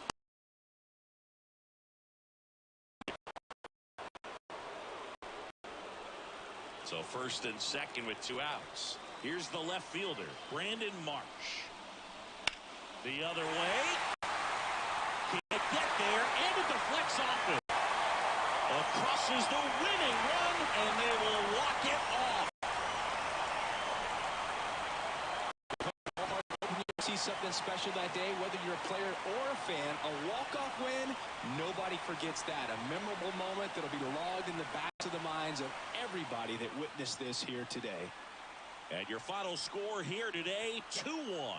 So first and second with 2 outs. Here's the left fielder, Brandon Marsh. The other way. Can't get there, and it deflects off it. Crosses the winning run, and they will walk it off. You see something special that day, whether you're a player or a fan, a walk-off win, nobody forgets that. A memorable moment that'll be logged in the backs of the minds of everybody that witnessed this here today. And your final score here today, 2-1.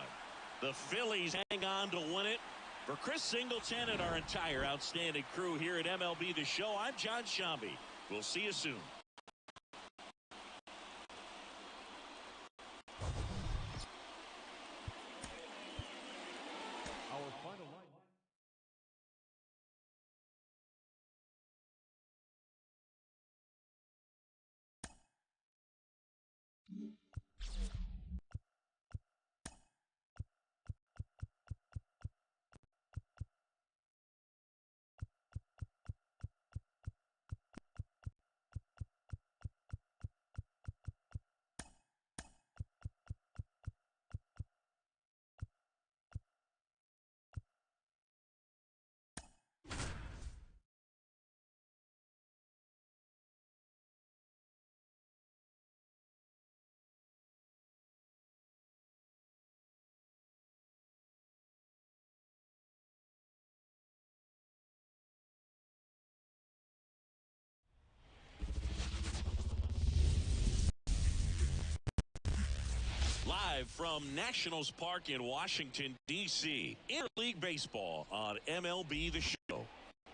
The Phillies hang on to win it. For Chris Singleton and our entire outstanding crew here at MLB The Show, I'm John Shambi. We'll see you soon. Our final line. Live from Nationals Park in Washington, D.C. Interleague Baseball on MLB The Show.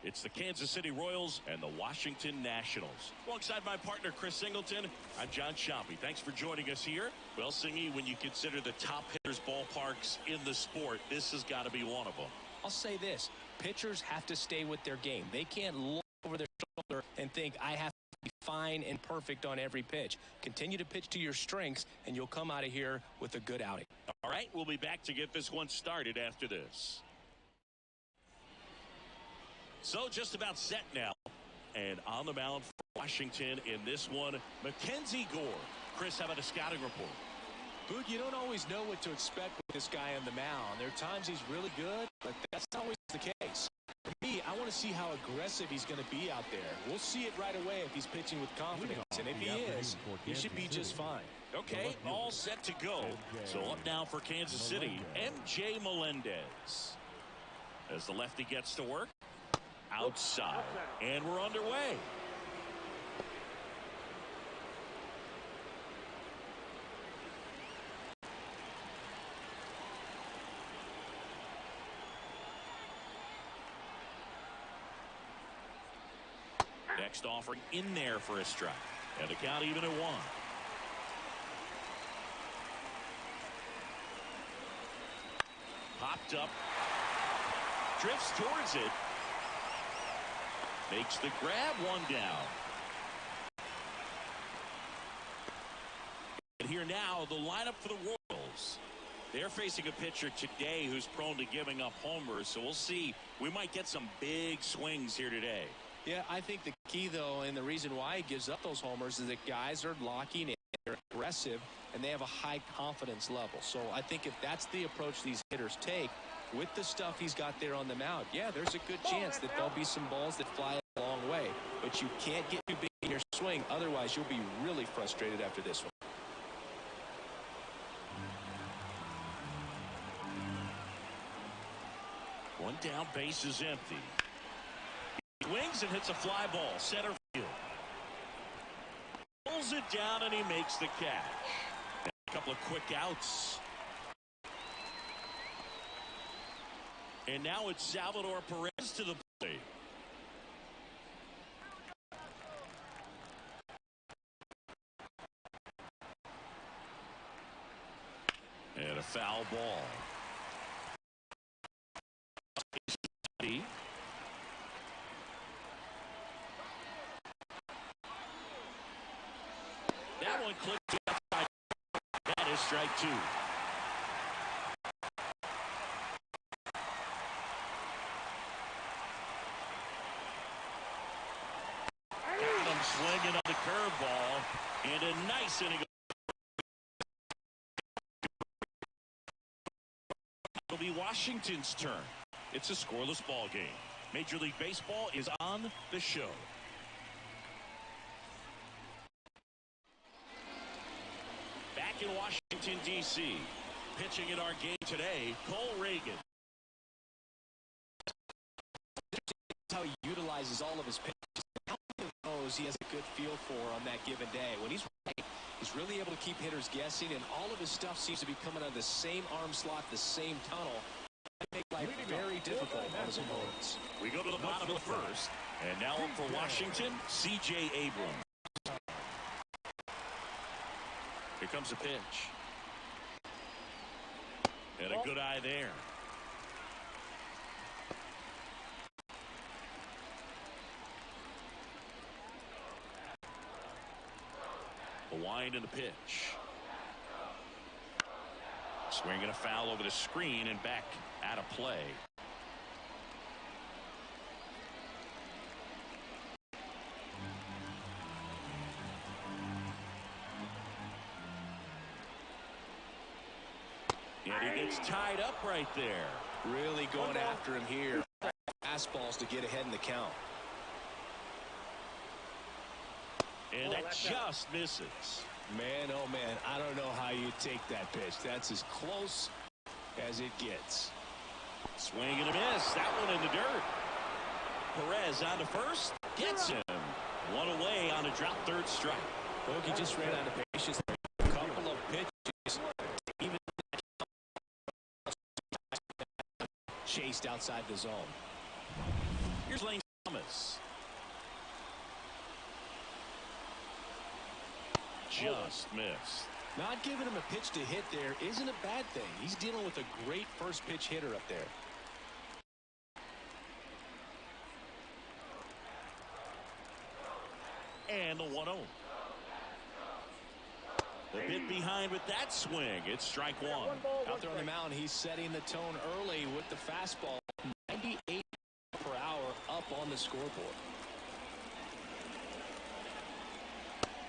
It's the Kansas City Royals and the Washington Nationals. Alongside my partner, Chris Singleton, I'm John Shambi. Thanks for joining us here. Well, Singy, when you consider the top hitters ballparks in the sport, this has got to be one of them. I'll say this. Pitchers have to stay with their game. They can't look over their shoulder and think, I have to be fine and perfect on every pitch. Continue to pitch to your strengths, and you'll come out of here with a good outing. All right, we'll be back to get this one started after this. So just about set now. And on the mound for Washington in this one, Mackenzie Gore. Chris, how about a scouting report? Boog, you don't always know what to expect with this guy on the mound. There are times he's really good, but that's not always the case. For me, I want to see how aggressive he's going to be out there. We'll see it right away if he's pitching with confidence. And if he is, he should be just fine. Okay, all set to go. So up now for Kansas City, MJ Melendez. As the lefty gets to work. Outside. And we're underway. Next offering in there for a strike. And the count even at 1. Popped up. Drifts towards it. Makes the grab, 1 down. And here now, the lineup for the Royals. They're facing a pitcher today who's prone to giving up homers, so we'll see. We might get some big swings here today. Yeah, I think the key, though, and the reason why he gives up those homers is that guys are locking in, they're aggressive, and they have a high confidence level. So I think if that's the approach these hitters take, with the stuff he's got there on the mound, yeah, there's a good chance that there'll be some balls that fly a long way. But you can't get too big in your swing, otherwise you'll be really frustrated after this one. One down, base is empty. He swings and hits a fly ball, center field. Pulls it down and he makes the catch. A couple of quick outs. And now it's Salvador Perez to the plate. And a foul ball. That one clipped outside. That is strike two. Got him swinging on the curveball. And a nice inning. It'll be Washington's turn. It's a scoreless ball game. Major League Baseball is on the show. Back in Washington, D.C., pitching in our game today, Cole Reagan. How he utilizes all of his pitches. How he knows he has a good feel for on that given day. When he's right, he's really able to keep hitters guessing, and all of his stuff seems to be coming out of the same arm slot, the same tunnel. Make life very difficult on his opponents. We go to the bottom of the first, and now up for Washington, C.J. Abrams. Here comes a pitch. And a good eye there. The wind and the pitch. Swinging a foul over the screen and back out of play. And he gets tied up right there. Really going after him here. Fastballs to get ahead in the count. And that just misses. Man, oh man, I don't know how you take that pitch. That's as close as it gets. Swing and a miss. That one in the dirt. Perez on to first. Gets him. One away on a drop third strike. Look, he just ran out of patience. A couple of pitches. Even chased outside the zone. Here's Lane Thomas. Just missed. Not giving him a pitch to hit there isn't a bad thing. He's dealing with a great first pitch hitter up there. And the 1-0. The bit behind with that swing. It's strike one. Out there on the mound, he's setting the tone early with the fastball. 98 per hour up on the scoreboard.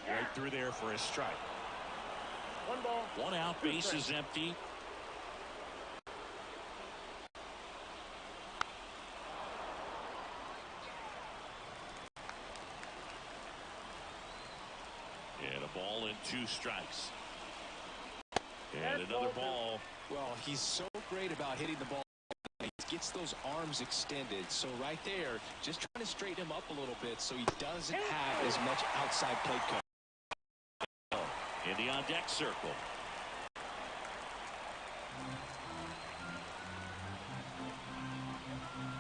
Right through there for a strike. One ball. One out, base is empty. And a ball and two strikes. And another ball. Well, he's so great about hitting the ball. He gets those arms extended. So right there, just trying to straighten him up a little bit so he doesn't have as much outside plate coverage. In the on-deck circle.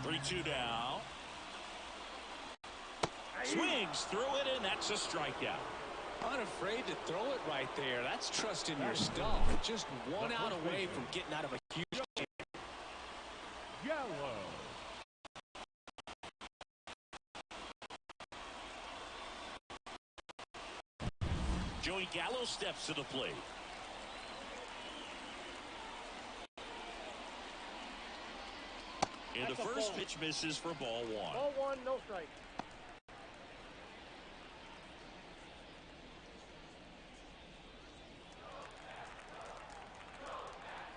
Three-two down. Swings through it, and that's a strikeout. Unafraid to throw it right there. That's trusting your stuff. Just one out away from getting out of a huge chance. Yellow. Joey Gallo steps to the plate. And the first pitch misses for ball one. Ball one, no strike.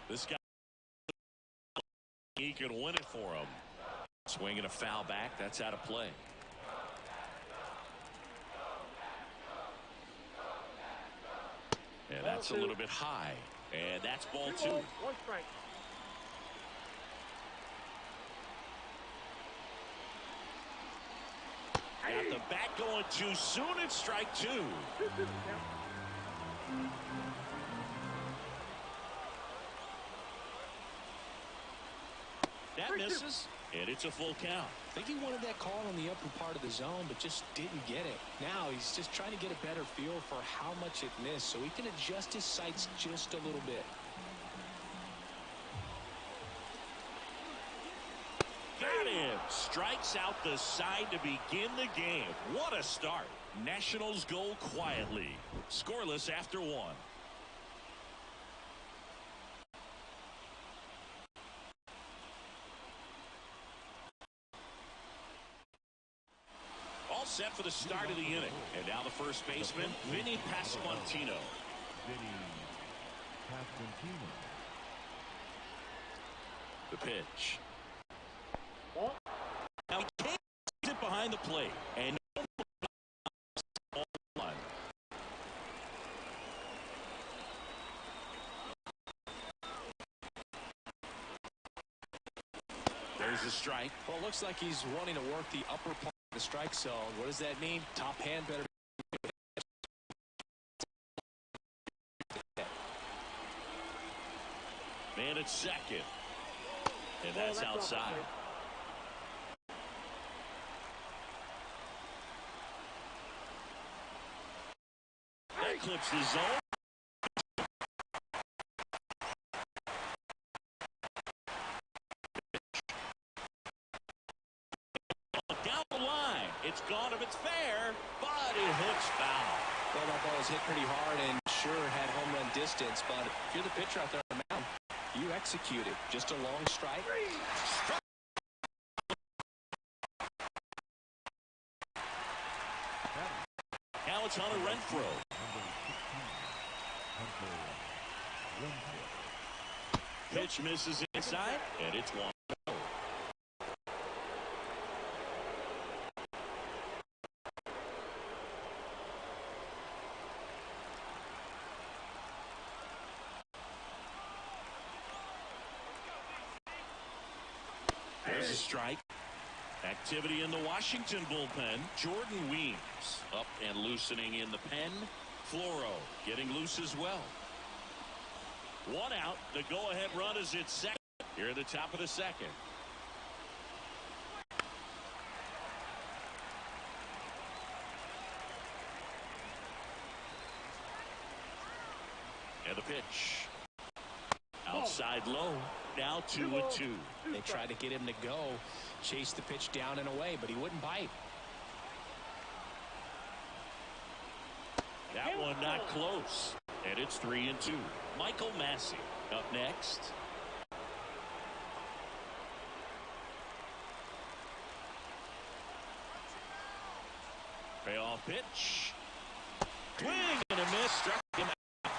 This guy, he can win it for him. Swinging a foul back. That's out of play. And that's a little bit high. And that's ball two. One strike. Got the bat going too soon. It's strike two. That misses, and it's a full count. I think he wanted that call on the upper part of the zone, but just didn't get it. Now he's just trying to get a better feel for how much it missed so he can adjust his sights just a little bit. Got him. Strikes out the side to begin the game. What a start. Nationals go quietly. Scoreless after one. All set for the start of the inning. And now the first baseman, Vinny Pasquantino. The pitch. Now he can't sit behind the plate. And there's a strike. Well, it looks like he's wanting to work the upper part of the strike zone. What does that mean? Top hand better. Man at second. And that's outside. That clips the zone. Down the line. It's gone if it's fair, but it hooks foul. Well, that ball was hit pretty hard and sure had home run distance, but if you're the pitcher out there on the mound, you execute it. Just a long strike. Now it's Hunter Renfroe. Pitch misses inside, and it's 1-0. There's a strike. Activity in the Washington bullpen. Jordan Weems up and loosening in the pen. Floro getting loose as well. One out. The go-ahead run is at second. Here at the top of the second. And the pitch. Outside low. Now 2-2. They tried to get him to go. Chase the pitch down and away, but he wouldn't bite. That one not close. And it's 3-2. Michael Massey up next. Payoff pitch. Swing and a miss. Struck him out.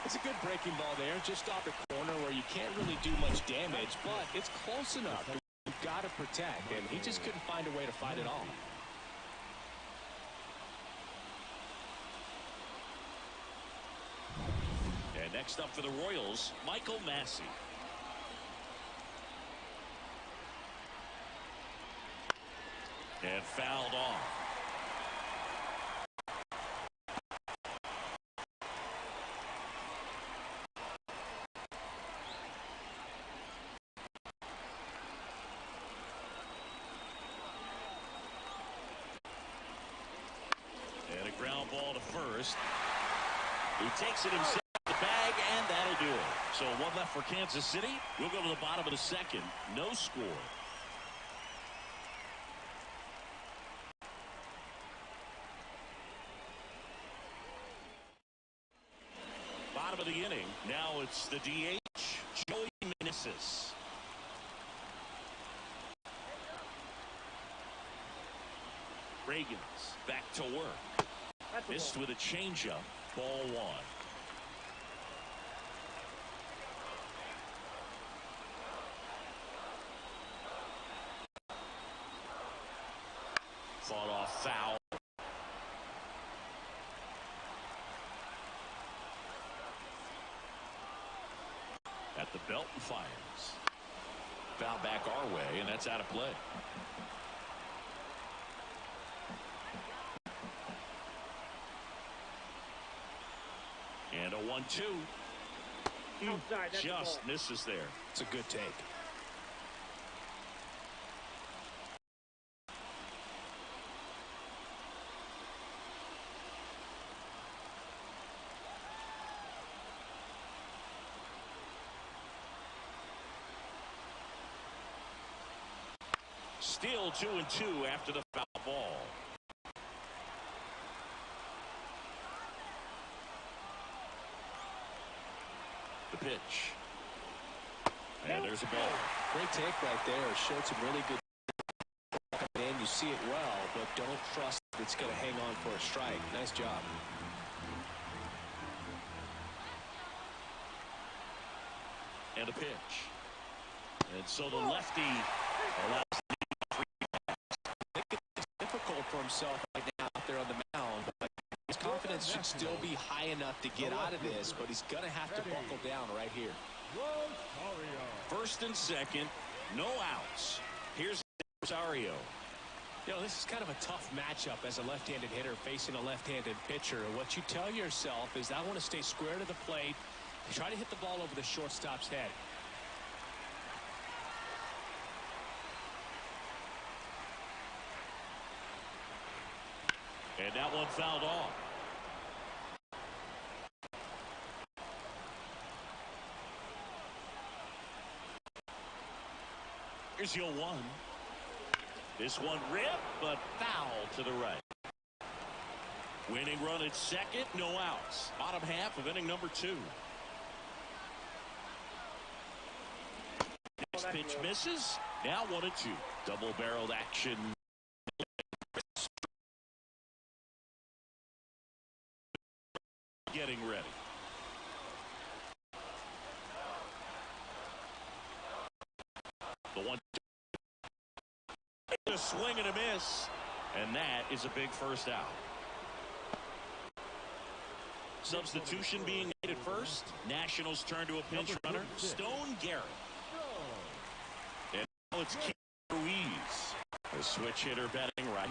It's a good breaking ball there, just off the corner where you can't really do much damage, but it's close enough. You've got to protect, and he just couldn't find a way to fight it off. And next up for the Royals, Michael Massey. And fouled off. And a ground ball to first. He takes it himself to the bag, and that'll do it. So one left for Kansas City. We'll go to the bottom of the second. No score. Bottom of the inning. Now it's the DH, Joey Meneses. Reagans back to work. Missed with a changeup. Ball one. Fought off foul. At the belt and fires. Foul back our way, and that's out of play. And a 1-2. Outside, that's Just misses there. It's a good take. Still 2-2 after the foul ball. The pitch. And there's a ball. Great take right there. Showed some really good. And you see it well, but don't trust it's going to hang on for a strike. Nice job. And a pitch. And so the lefty allows. It's difficult for himself right now out there on the mound. But his confidence should still be high enough to get out of this, but he's going to have to buckle down right here. First and second, no outs. Here's Rosario. You know, this is kind of a tough matchup as a left-handed hitter facing a left-handed pitcher. What you tell yourself is, I want to stay square to the plate, try to hit the ball over the shortstop's head. And that one fouled off. Here's your one. This one ripped, but foul to the right. Winning run at second, no outs. Bottom half of inning number 2. Next pitch misses. Now 1-2. Double-barreled action. Getting ready. The one. A swing and a miss. And that is a big first out. Substitution being made at first. Nationals turn to a pinch runner. Stone Garrett. And now it's Keith Ruiz. A switch hitter batting right.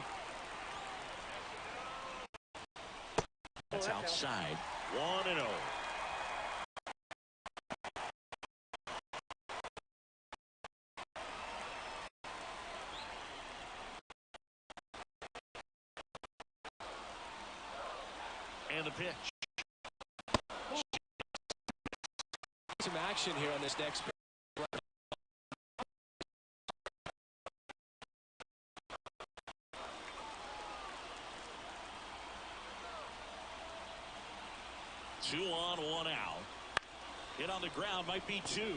That's outside. 1-0. And the pitch. Some action here on this next pitch. 2 on, 1 out. Hit on the ground might be 2.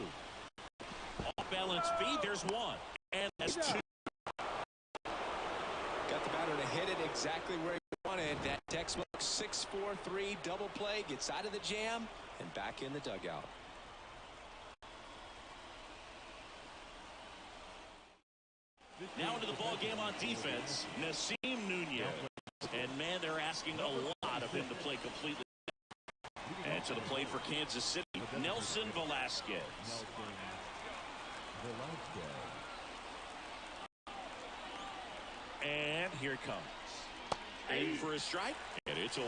Off balance feet. There's 1. And that's 2. Got the batter to hit it exactly where he wanted. That textbook 6-4-3 double play, gets out of the jam and back in the dugout. Now into the ball game on defense, Nasim Nunez. And man, they're asking a lot of him to play completely. And to the plate for Kansas City, Nelson Velasquez. And here it comes. In for a strike, and it's 0-1.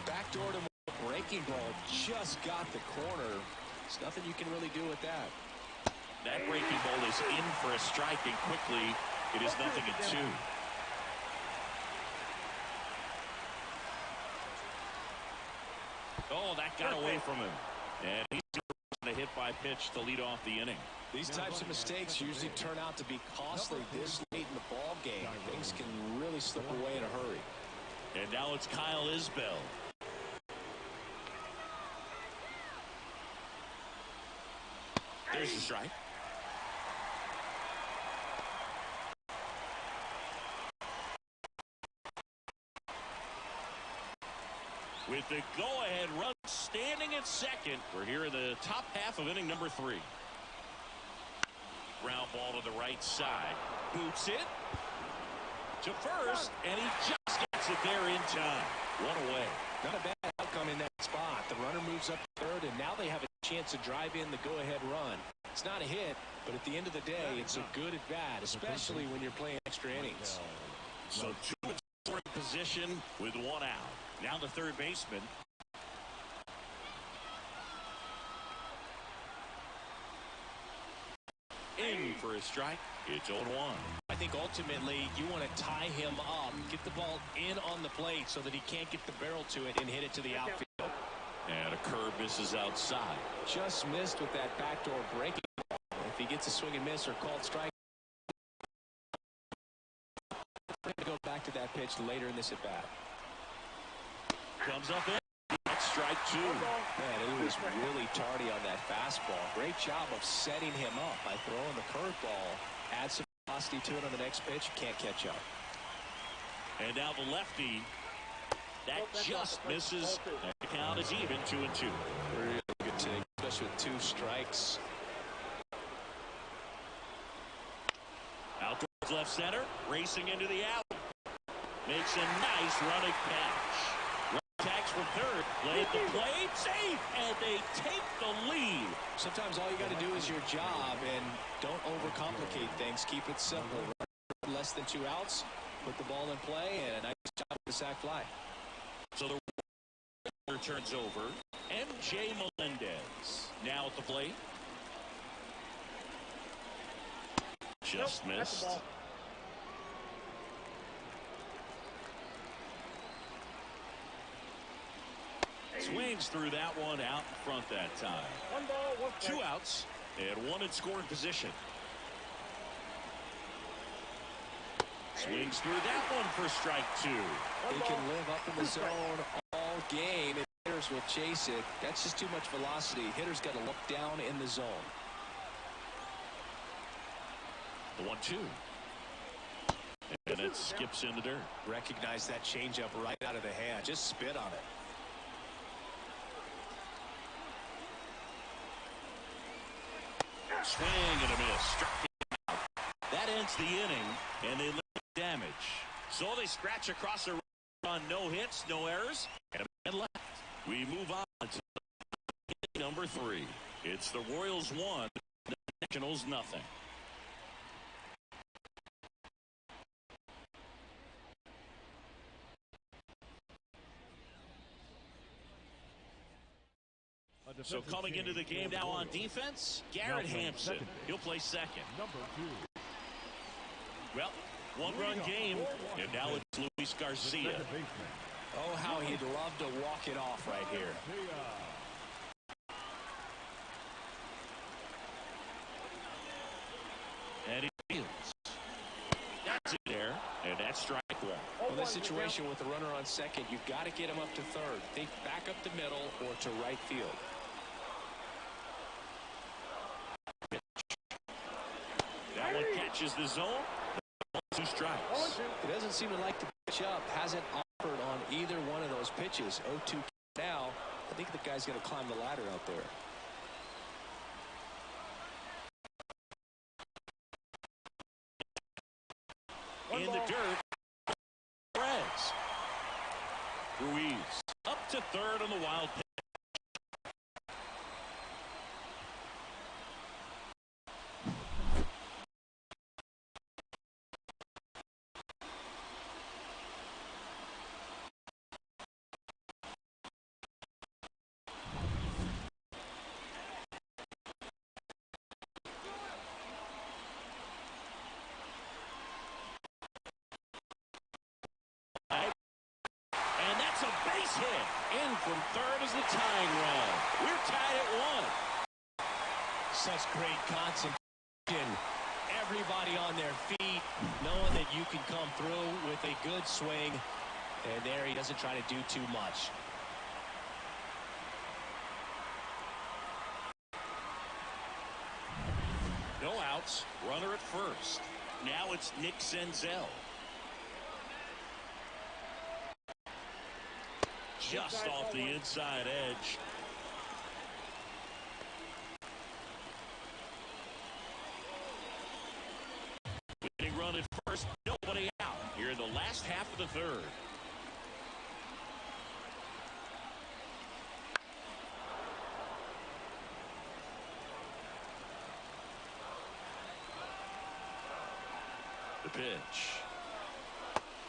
Backdoor to breaking ball, just got the corner. There's nothing you can really do with that. That breaking ball is in for a strike, and quickly it is 0-2. Oh, that got away from him. And he's a hit by pitch to lead off the inning. These types of mistakes usually turn out to be costly this late in the ball game. Things can really slip away in a hurry. And now it's Kyle Isbell. There's the strike. with the go-ahead run standing at second. We're here in the top half of inning number 3. Ground ball to the right side. Boots it to first, and he just gets it there in time. One away. Not a bad outcome in that spot. The runner moves up third, and now they have a chance to drive in the go-ahead run. It's not a hit, but at the end of the day, it's a good at-bat, especially when you're playing extra innings. So 2 in scoring position with 1 out. Now the third baseman. In for a strike. It's 0-1. I think ultimately you want to tie him up, get the ball in on the plate so that he can't get the barrel to it and hit it to the outfield. And a curve misses outside. Just missed with that backdoor breaking. If he gets a swing and miss or called strike, we're going to go back to that pitch later in this at-bat. Comes up in. That's strike 2. Man, it was really tardy on that fastball. Great job of setting him up by throwing the curveball. Add some velocity to it on the next pitch. Can't catch up. And now the lefty. That just misses. The count is even, 2-2. Really good take, especially with 2 strikes. Out towards left center. Racing into the alley. Makes a nice running catch. Tags from third, play at the plate, safe, and they take the lead. Sometimes all you got to do is your job, and don't overcomplicate things. Keep it simple. Less than 2 outs, put the ball in play, and a nice job with the sac fly. So the runner turns over. M.J. Melendez now at the plate. Just missed. Swings through that one out in front that time. 1 ball, 1 strike. 2 outs and 1 in scoring position. Swings through that one for strike 2. They can live up in the zone all game, and hitters will chase it. That's just too much velocity. Hitters got to look down in the zone. The 1-2. And it skips in the dirt. Recognize that changeup right out of the hand. Just spit on it. Swing and a miss. Struck him out. That ends the inning, and they limit damage. So they scratch across the on no hits, no errors, and a man left. We move on to number 3. It's the Royals 1, the Nationals nothing. So coming into the game now on defense, Garrett Hampson. He'll play second. Number 2. Well, 1-run game, and now it's Luis Garcia. Oh, how he'd love to walk it off right here. And he fields. That's it there, and that's strike 1. Well, this situation with the runner on second, you've got to get him up to third. Think back up the middle or to right field. That one catches the zone. 2 strikes. He doesn't seem to like to pitch up. Hasn't offered on either one of those pitches. 0-2 now. I think the guy's going to climb the ladder out there. In the dirt. Perez. Ruiz up to third on the wild pitch. Hit in from third is the tying run. We're tied at 1. Such great concentration. Everybody on their feet, knowing that you can come through with a good swing. And there he doesn't try to do too much. No outs. Runner at first. Now it's Nick Senzel. Just off the inside edge. Winning run at first, nobody out here in the last half of the third. The pitch.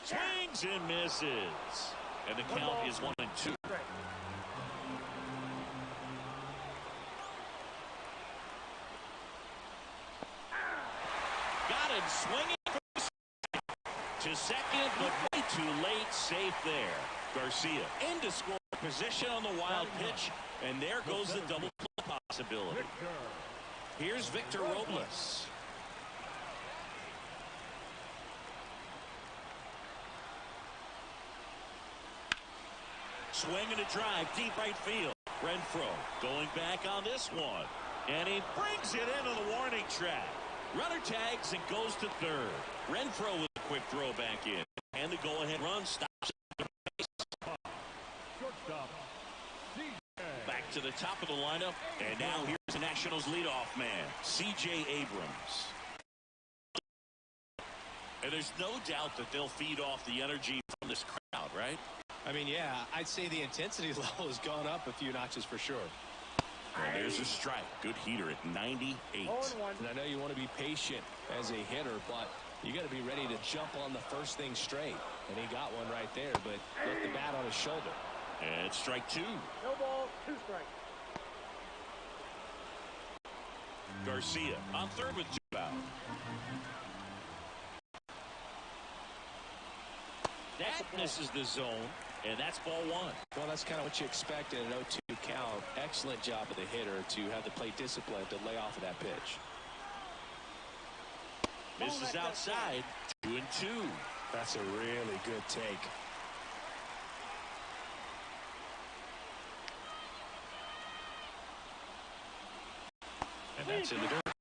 Swings and misses. And the count is 1-2. Got him swinging to second, but way too late. Safe there. Garcia into score position on the wild pitch, and there goes the double play possibility. Here's Victor Robles. Swing and a drive, deep right field. Renfroe going back on this one. And he brings it into the warning track. Runner tags and goes to third. Renfroe with a quick throw back in. And the go-ahead run stops at the base. Shortstop. Back to the top of the lineup. And now here's the Nationals leadoff man, C.J. Abrams. And there's no doubt that they'll feed off the energy from this crowd, right? I mean, yeah, I'd say the intensity level has gone up a few notches for sure. And there's a strike. Good heater at 98. And I know you want to be patient as a hitter, but you got to be ready to jump on the first thing straight. And he got one right there, but left the bat on his shoulder. And strike two. No ball, 2 strikes. Garcia on third with 2 out. That misses the zone, and that's ball 1. Well, that's kind of what you expect in an 0-2 count. Excellent job of the hitter to have the plate discipline to lay off of that pitch. Misses outside, 2-2. That's a really good take. And that's in the dirt.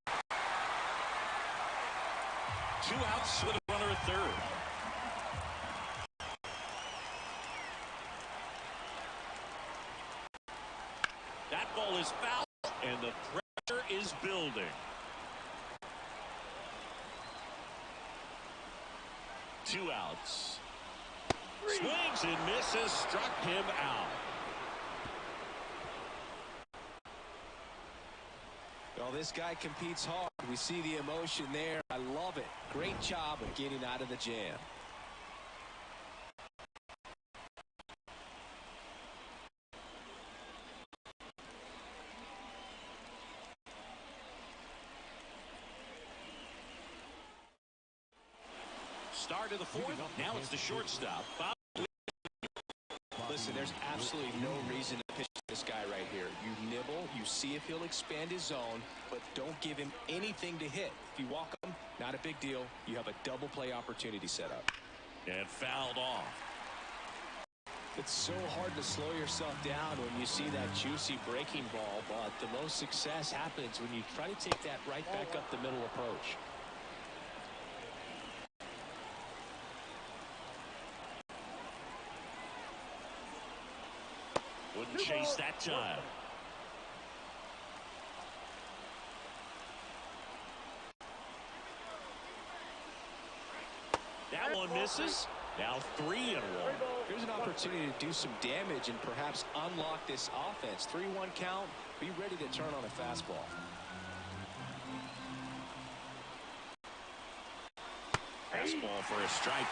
2 outs with a runner at third. That ball is foul, and the pressure is building. 2 outs. Swings and misses, struck him out. Well, this guy competes hard. We see the emotion there. I love it. Great job of getting out of the jam. Start of the 4th. Now it's the shortstop. Listen, there's absolutely no reason to pitch this guy right here. You nibble, you see if he'll expand his zone, but don't give him anything to hit. If you walk him, not a big deal. You have a double play opportunity set up. And fouled off. It's so hard to slow yourself down when you see that juicy breaking ball, but the most success happens when you try to take that right back up the middle approach. Wouldn't chase that time. That one misses. Now 3-1. Here's an opportunity to do some damage and perhaps unlock this offense. 3-1 count. Be ready to turn on a fastball. Fastball for a strike.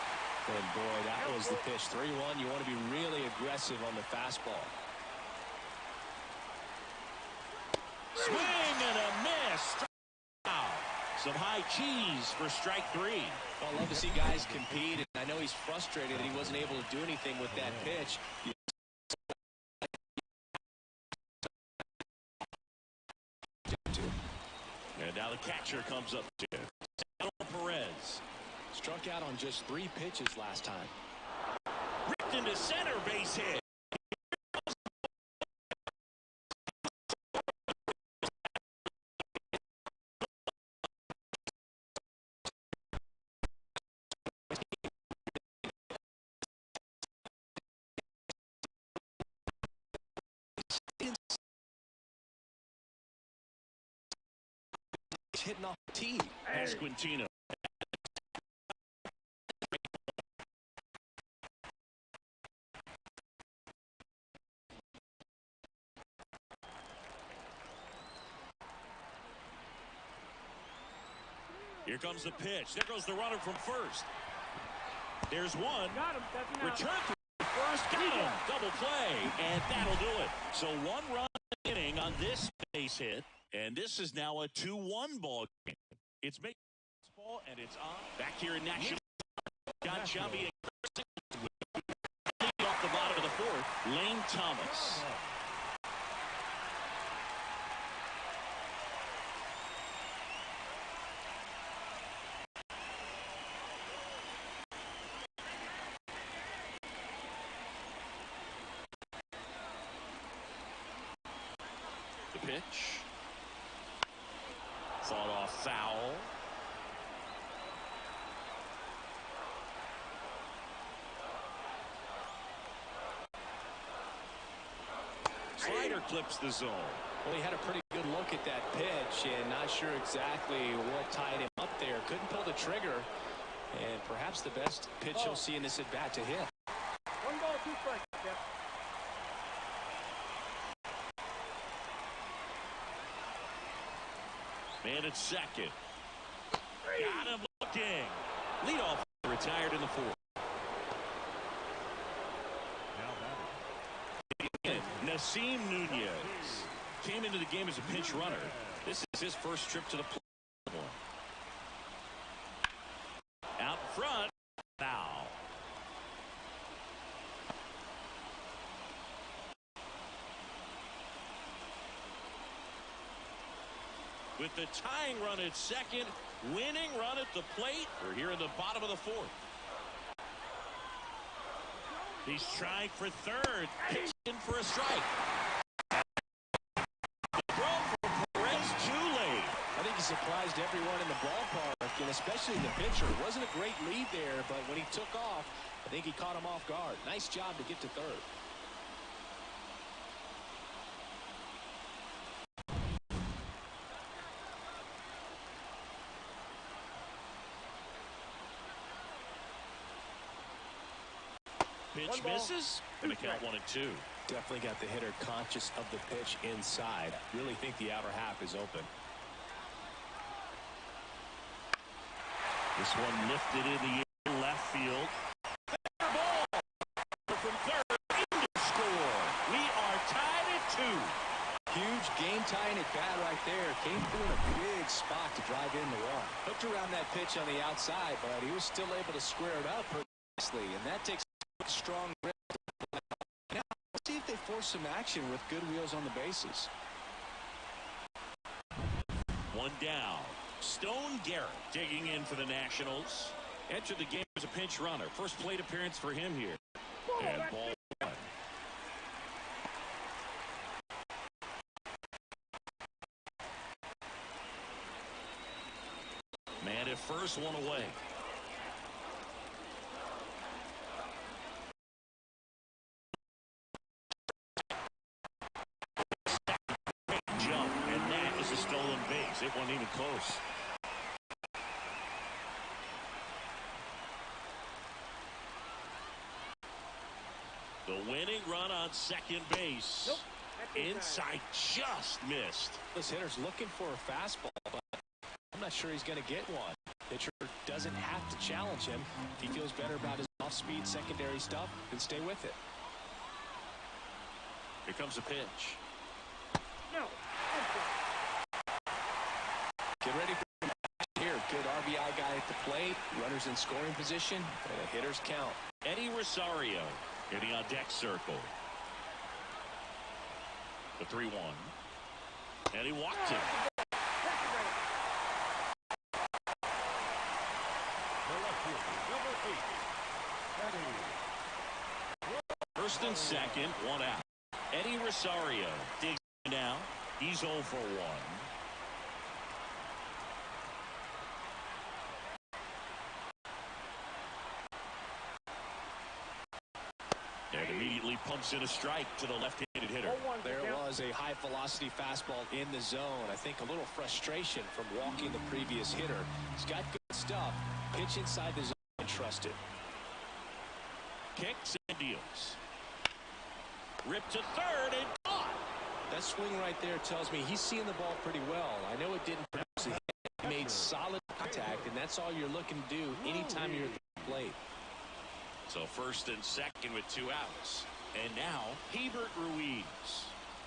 And boy, that was the pitch. 3-1. You want to be really aggressive on the fastball. Swing and a miss. Strike out. Some high cheese for strike 3. Well, I love to see guys compete, and I know he's frustrated that he wasn't able to do anything with that pitch. And now the catcher comes up to Perez. Struck out on just 3 pitches last time. Ripped into center, base hit. hitting off the tee. Pasquantino. Here comes the pitch. There goes the runner from first. There's one. Got him. That's an out. Return to first. Got him. Double play. And that'll do it. So 1 run inning on this base hit. And this is now a 2-1 ball game. It's making ball and it's on. Back here in Nashville. Got Chubby off the bottom of the 4th. Lane Thomas. The pitch. Fought off foul. Slider clips the zone. Well, he had a pretty good look at that pitch and not sure exactly what tied him up there. Couldn't pull the trigger. And perhaps the best pitch you'll see in this at bat to hit. 1 ball, 2 strikes. Yep. Man at second. Got him looking. Leadoff retired in the 4th. Nasim Nunez came into the game as a pinch runner. This is his first trip to the plate. Out front. Foul. With the tying run at second, winning run at the plate. We're here in the bottom of the 4th. He's trying for third. Kicks in for a strike. Throw for Perez too late. I think he surprised everyone in the ballpark, and especially the pitcher. It wasn't a great lead there, but when he took off, I think he caught him off guard. Nice job to get to third. Pitch misses. Going to count 1 and 2. Definitely got the hitter conscious of the pitch inside. Really think the outer half is open. This one lifted in the air, left field. Fair ball from third. Into score. We are tied at 2. Huge game-tying at bat right there. Came through in a big spot to drive in the run. Hooked around that pitch on the outside, but he was still able to square it up pretty nicely, and that takes a strong grip. Now, let's see if they force some action with good wheels on the bases. 1 down. Stone Garrett digging in for the Nationals. Entered the game as a pinch runner. First plate appearance for him here. And ball 1. Man at first, 1 away. Jump, and that is a stolen base. It wasn't even close. The winning run on second base. Nope. Inside, just missed. This hitter's looking for a fastball, but I'm not sure he's going to get one. Pitcher doesn't have to challenge him. If he feels better about his off-speed secondary stuff, then stay with it. Here comes the pitch. No. Get ready for the match here. Good RBI guy at the plate. Runners in scoring position. And a hitter's count. Eddie Rosario hitting on deck circle. The 3-1. And he walked him. First and second, 1 out. Eddie Rosario digs now. He's 0 for 1. And immediately pumps in a strike to the left-handed hitter. There it was a high-velocity fastball in the zone. I think a little frustration from walking the previous hitter. He's got good stuff. Pitch inside the zone and trust it. Kicks and deals. Ripped to third and caught. That swing right there tells me he's seeing the ball pretty well. I know it didn't produce a hit. He made solid contact, and that's all you're looking to do anytime you're at the plate. So first and second with 2 outs. And now Hebert Ruiz.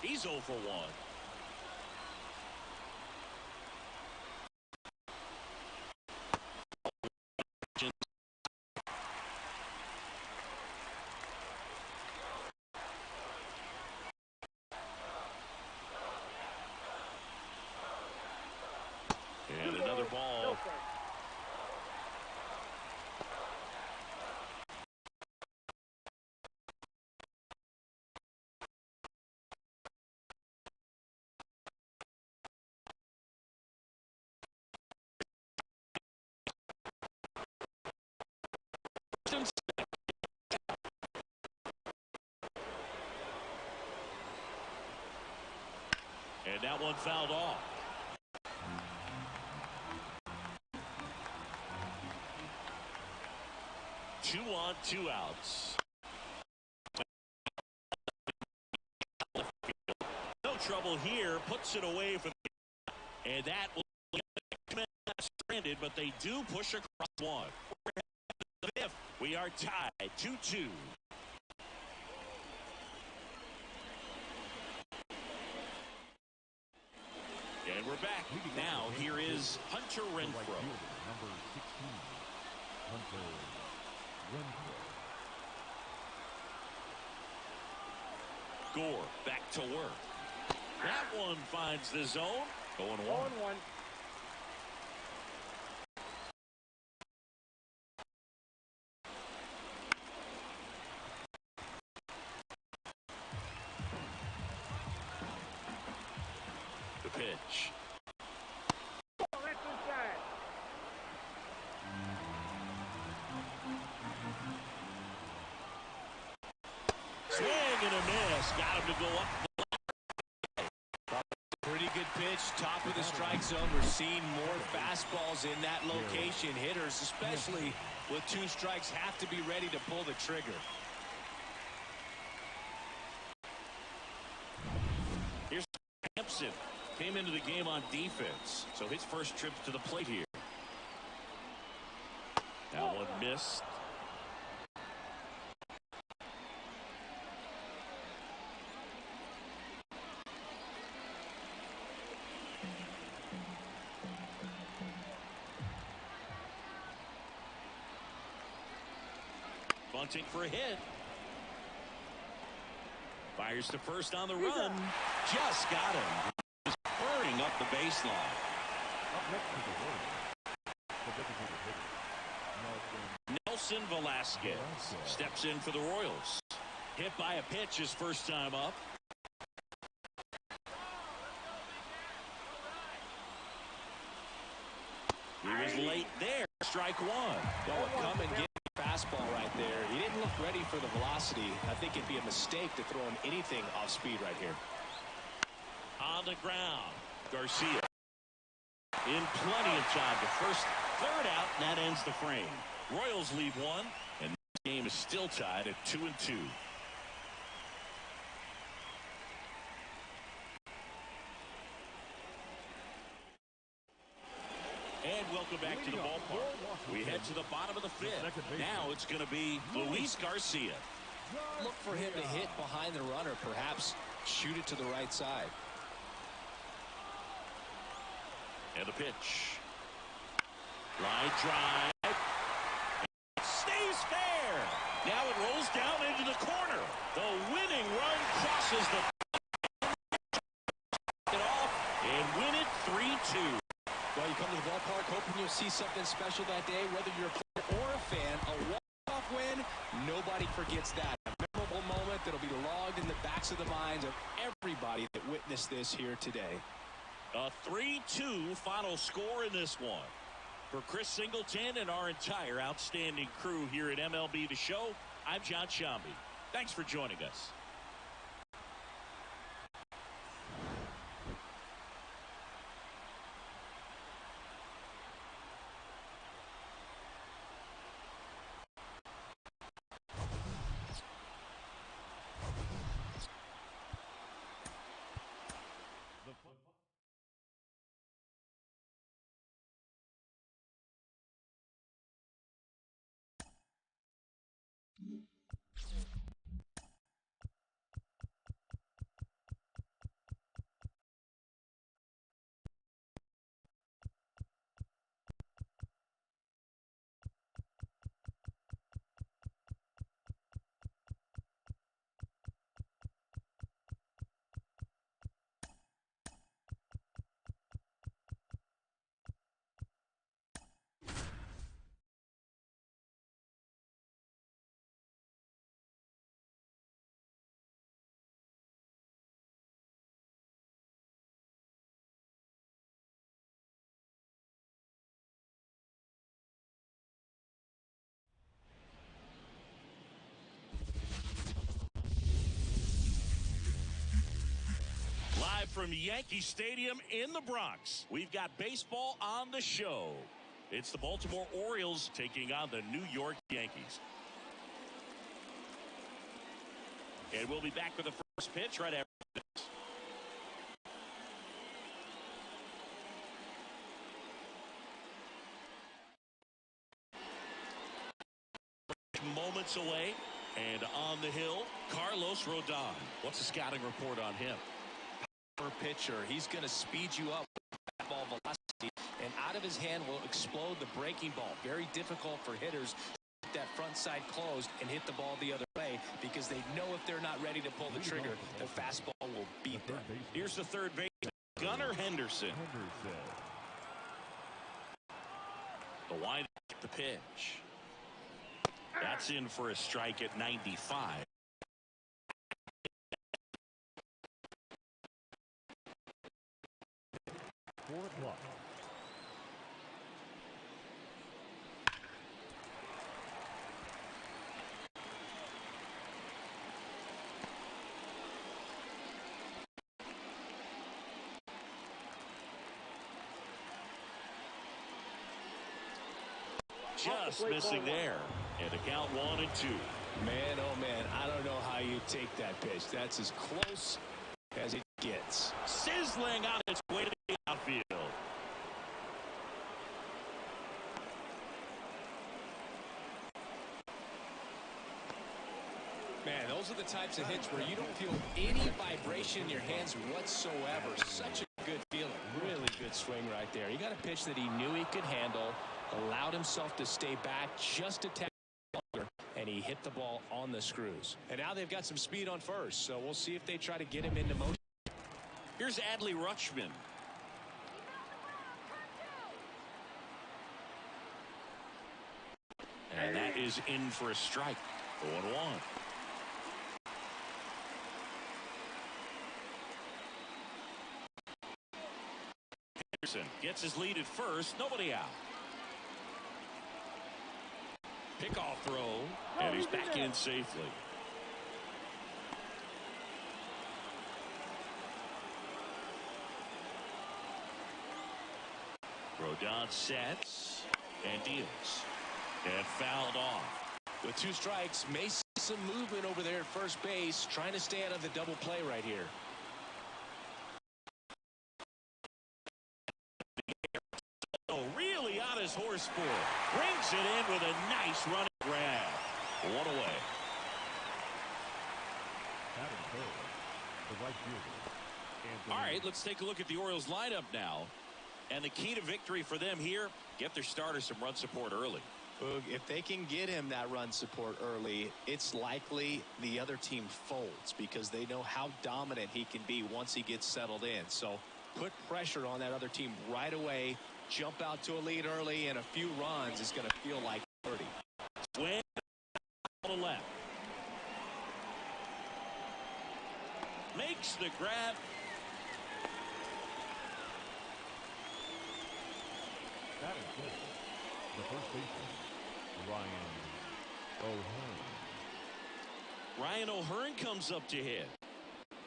He's 0 for 1. And another ball. And that one fouled off. Two on, 2 outs. No trouble here. Puts it away for the... And that will get stranded, but they do push across one. The fifth. We are tied 2-2. And we're back. Now here is Hunter Renfroe. Number 16, Hunter Renfroe. Gore back to work. That one finds the zone. 0-1. 1-1. The pitch. Oh, that's inside. Swing and a miss. Got him to go up. Pretty good pitch, top of the strike zone. We're seeing more fastballs in that location. Hitters, especially with 2 strikes, have to be ready to pull the trigger. Here's Hampson. Came into the game on defense, so his first trip to the plate here. That one missed. Bunting for a hit. Fires to first on the run. Just got him. He's burning up the baseline. Up next to the Orioles, the designated hitter, Nelson Velasquez steps in for the Royals. Hit by a pitch his first time up. He was late there. Strike 1. Well, come and get the fastball right there. He didn't look ready for the velocity. I think it'd be a mistake to throw him anything off speed right here. On the ground, Garcia. In plenty of time. The first, third out, and that ends the frame. Royals lead 1, and the game is still tied at 2-2. And welcome back to the ballpark. We head to the bottom of the 5th. Now it's going to be Luis Garcia. Look for him to hit behind the runner, perhaps shoot it to the right side. And the pitch. Line drive. Stays fair. Now it rolls down into the corner. The winning run crosses the it off and win it 3-2. Well, you come to the ballpark hoping you'll see something special that day, whether you're a player or a fan. A walk-off win, nobody forgets that. A memorable moment that'll be logged in the backs of the minds of everybody that witnessed this here today. A 3-2 final score in this one. For Chris Singleton and our entire outstanding crew here at MLB The Show, I'm John Shambi. Thanks for joining us. from Yankee Stadium in the Bronx, we've got baseball on the show. It's the Baltimore Orioles taking on the New York Yankees. And we'll be back with the first pitch right after this. Moments away, and on the hill, Carlos Rodon. What's the scouting report on him? Power pitcher. He's going to speed you up with ball velocity, and out of his hand will explode the breaking ball. Very difficult for hitters to get that front side closed and hit the ball the other way, because they know if they're not ready to pull the trigger, the fastball will beat them. Here's the third baseman, Gunnar Henderson. The wind, the pitch. That's in for a strike at 95. Just missing there. And the count 1-2. Man, oh man, I don't know how you take that pitch. That's as close as it gets. Sizzling on its way to the outfield. Man, those are the types of hits where you don't feel any vibration in your hands whatsoever. Such a good feeling. Really good swing right there. He got a pitch that he knew he could handle, allowed himself to stay back just a tad longer, and he hit the ball on the screws. And now they've got some speed on first, so we'll see if they try to get him into motion. Here's Adley Rutschman. And that is in for a strike. 0-1. Henderson gets his lead at first. Nobody out. Pickoff throw. And he's back in safely. Rodon sets and deals. And fouled off. With 2 strikes, may see some movement over there at first base, trying to stay out of the double play right here. Oh, really on his horse for it. Brings it in with a nice running grab. 1 away. All right, let's take a look at the Orioles lineup now. And the key to victory for them here, get their starter some run support early. If they can get him that run support early, it's likely the other team folds, because they know how dominant he can be once he gets settled in. So put pressure on that other team right away. Jump out to a lead early, and a few runs is going to feel like 30. Swing on the left. Makes the grab. That is good. The first baseman, Ryan O'Hearn comes up to hit.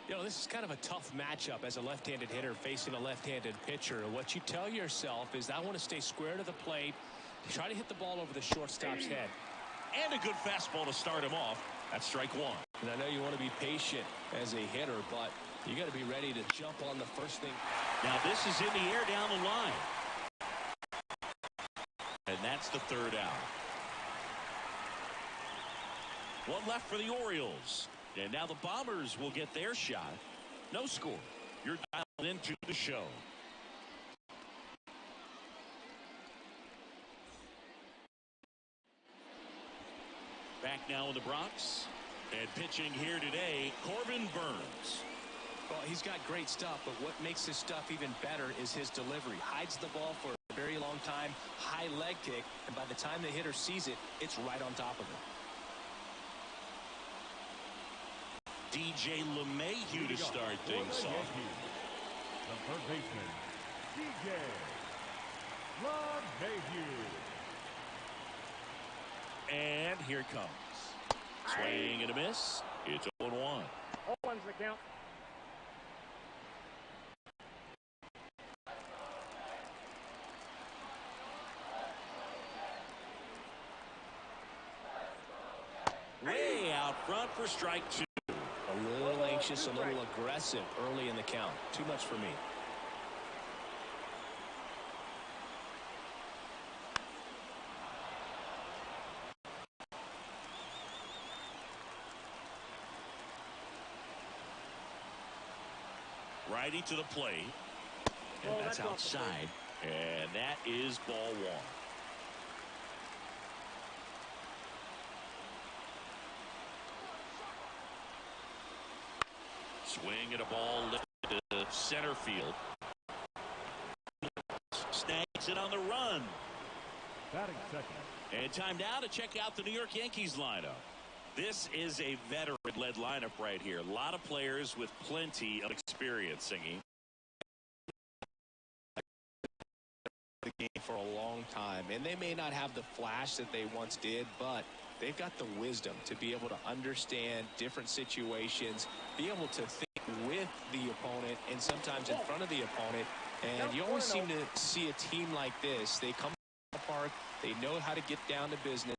You know, this is kind of a tough matchup as a left-handed hitter facing a left-handed pitcher. What you tell yourself is, I want to stay square to the plate, try to hit the ball over the shortstop's head. And a good fastball to start him off. That's strike 1. And I know you want to be patient as a hitter, but you got to be ready to jump on the first thing. Now this is in the air down the line. And that's the 3rd out. 1 left for the Orioles. And now the Bombers will get their shot. No score. You're dialed into the show. Back now in the Bronx. And pitching here today, Corbin Burns. Well, he's got great stuff, but what makes his stuff even better is his delivery. Hides the ball for a very long time, high leg kick, and by the time the hitter sees it, it's right on top of him. DJ LeMahieu to start things off. The third baseman, DJ LeMahieu. And here it comes. Swing and a miss. It's 0-1. 0-1's the count. Front for strike 2. A little anxious, a little aggressive early in the count. Too much for me. Righty to the plate. And that's outside. And that is ball 1. Swing at a ball lifted to center field. Snags it on the run. Batting second. And time now to check out the New York Yankees lineup. This is a veteran-led lineup right here. A lot of players with plenty of experience singing. The game for a long time, and they may not have the flash that they once did, but they've got the wisdom to be able to understand different situations, be able to think with the opponent and sometimes in front of the opponent. And you always seem to see a team like this. They come apart. They know how to get down to business.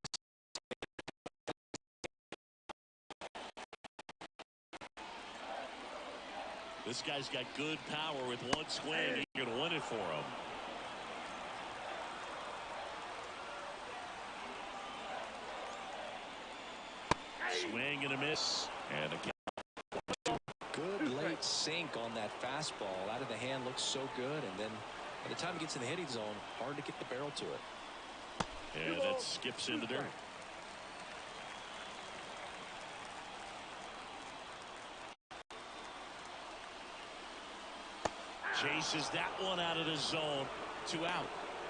This guy's got good power with one swing. He can win it for him. Swing and a miss. And a good late sink on that fastball. Out of the hand, looks so good. And then by the time it gets in the hitting zone, hard to get the barrel to it. And that skips in the dirt. Chases that one out of the zone. 2 out.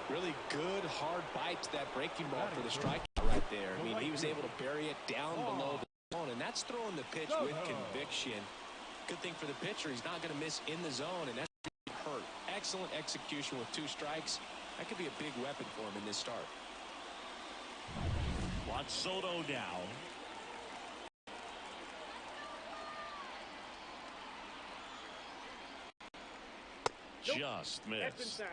Really good hard bite to that breaking ball for the strikeout right there. I mean, he was able to bury it down below the zone, and that's throwing the pitch with conviction. Good thing for the pitcher, he's not going to miss in the zone, and that's hurt. Excellent execution with 2 strikes. That could be a big weapon for him in this start. Juan Soto now. Just missed.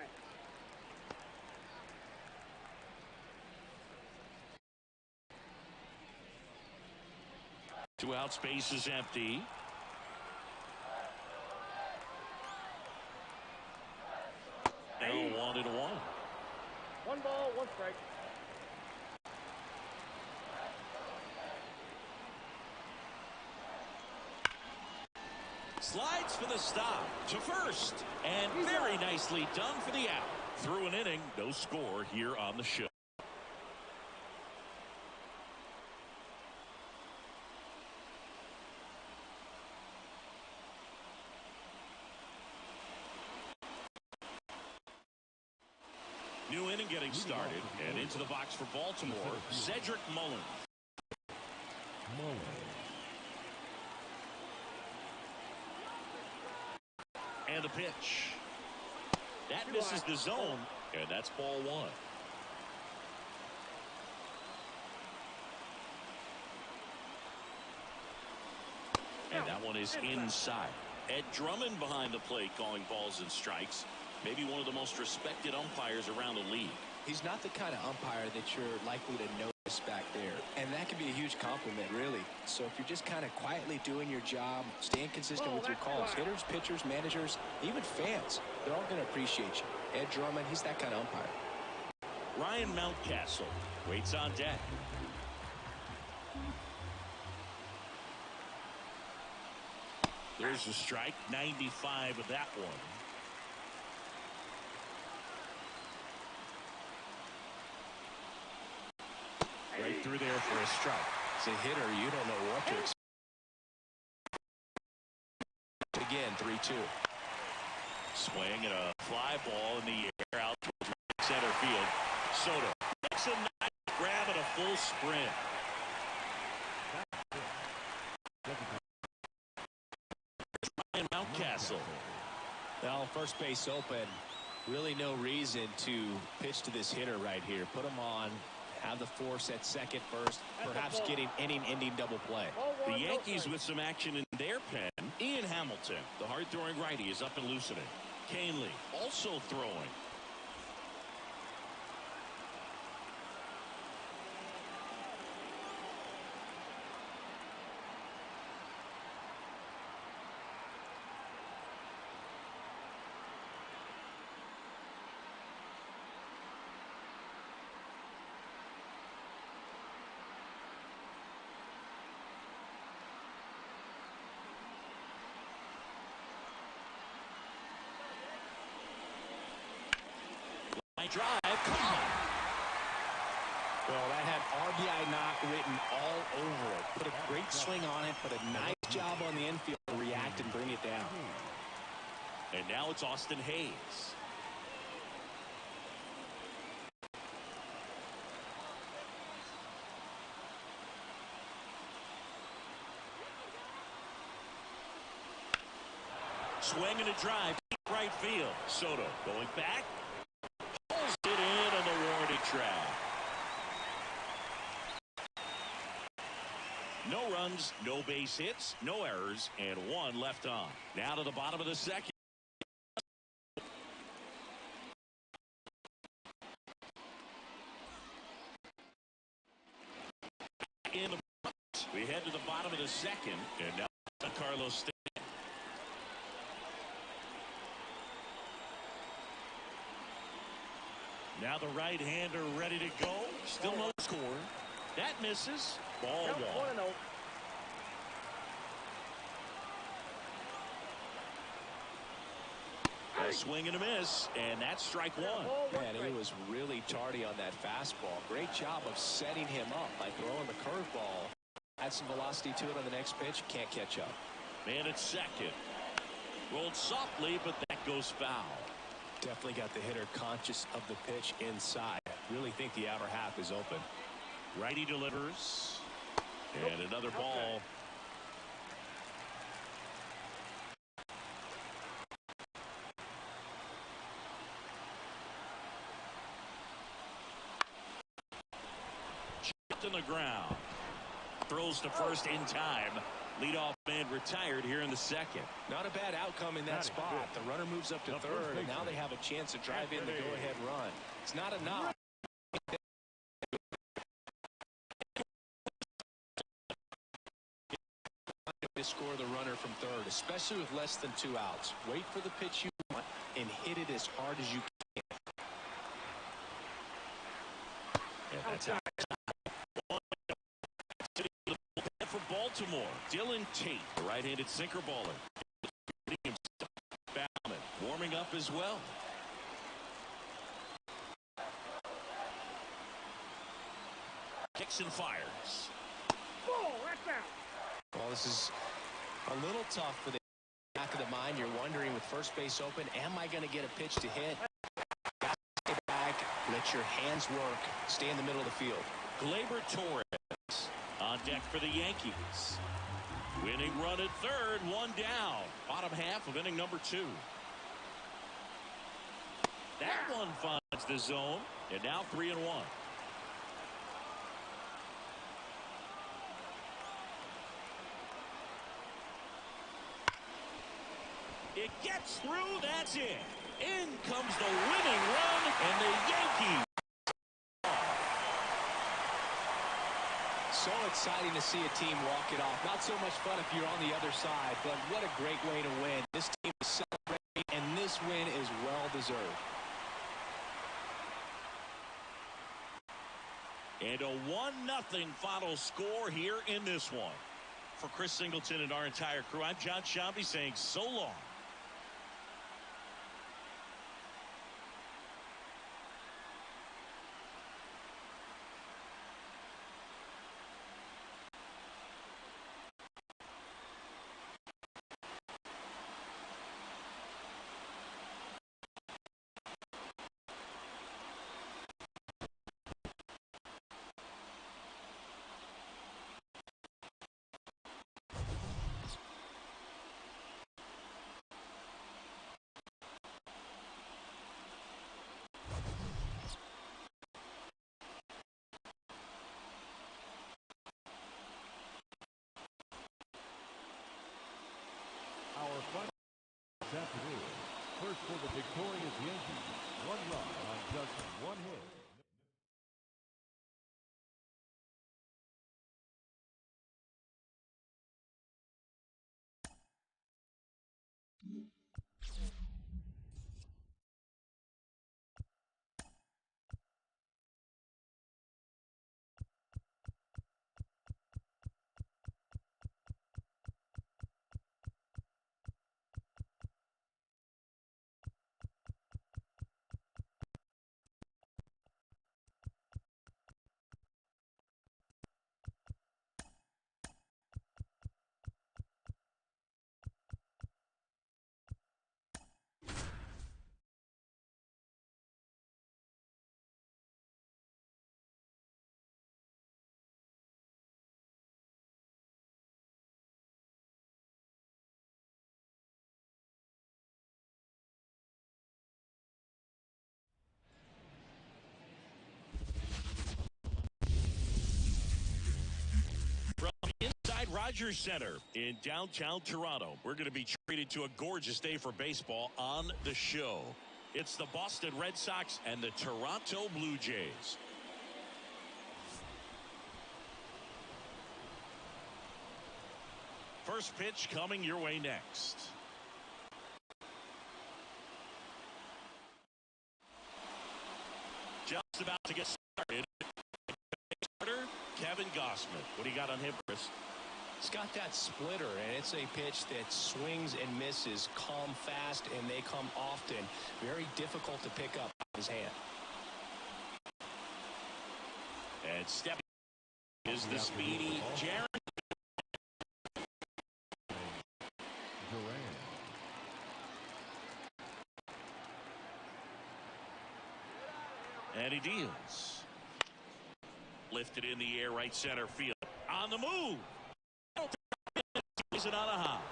2 out, space is empty. Now 1-1. 1 ball, 1 strike. Slides for the stop to first, and very nicely done for the out. Through an inning, no score here on the show. New inning getting started, and into the box for Baltimore, Cedric Mullins. And the pitch. That misses the zone, and that's ball 1. And that one is inside. Ed Drummond behind the plate calling balls and strikes. Maybe one of the most respected umpires around the league. He's not the kind of umpire that you're likely to notice back there. And that can be a huge compliment, really. So if you're just kind of quietly doing your job, staying consistent with your calls, hitters, pitchers, managers, even fans, they're all going to appreciate you. Ed Drummond, he's that kind of umpire. Ryan Mountcastle waits on deck. There's a strike, 95 of that one. Right through there for a strike. As a hitter, you don't know what to expect. Again, 3-2. Swing and a fly ball in the air out towards center field. Soto makes a nice grab and a full sprint. Ryan Mountcastle. Well, first base open. Really no reason to pitch to this hitter right here. Put him on. Have the force at second first, perhaps getting inning-ending double play. The Yankees with some action in their pen. Ian Hamilton, the hard-throwing righty, is up and loosening. Canely also throwing. Drive, come on. Well, that had RBI knock written all over it. Put a great swing on it, but a nice job on the infield to react and bring it down. And now it's Austin Hayes. Swing and a drive, right field. Soto going back. Pulls it in on the warning track. No runs, no base hits, no errors, and one left on. Now to the bottom of the second. In the we head to the bottom of the second, and now Carlos. Now the right-hander ready to go. Still no score. That misses. Ball one. A swing and a miss, and that's strike one. Man, he was really tardy on that fastball. Great job of setting him up by throwing the curveball. Had some velocity to it on the next pitch. Can't catch up. Man at second. Rolled softly, but that goes foul. Definitely got the hitter conscious of the pitch inside. Really think the outer half is open. Righty delivers. And another ball. Chipped in the ground. Throws to first in time. Leadoff man retired here in the second. Not a bad outcome in that spot. The runner moves up to third, and now they have a chance to drive in the go-ahead run. It's not enough to score the runner from third, especially with less than 2 outs. Wait for the pitch you want and hit it as hard as you can. And that's out. For Baltimore, Dylan Tate, the right-handed sinker baller. Bauman warming up as well. Kicks and fires. Well, this is a little tough for the back of the mind. You're wondering with first base open, am I going to get a pitch to hit? Stay back, let your hands work, stay in the middle of the field. Gleyber Torres on deck for the Yankees. Winning run at third, one down. Bottom half of inning number 2. That one finds the zone, and now 3-1. It gets through, that's it. In comes the winning run, and the Yankees. So exciting to see a team walk it off. Not so much fun if you're on the other side, but what a great way to win. This team is celebrating, and this win is well deserved. And a 1-0 final score here in this one. For Chris Singleton and our entire crew, I'm John Shambi saying so long. This afternoon, first for the victorious Yankees, 1 run on just 1 hit. Rogers Center in downtown Toronto. We're going to be treated to a gorgeous day for baseball on the show. It's the Boston Red Sox and the Toronto Blue Jays. First pitch coming your way next. Just about to get started. Kevin Gossman. What do you got on him, Chris? He's got that splitter, and it's a pitch that swings and misses, come fast, and they come often. Very difficult to pick up his hand. And stepping is the speedy Jaron. And he deals. Lifted in the air, right center field. On the move. He's it on a hop.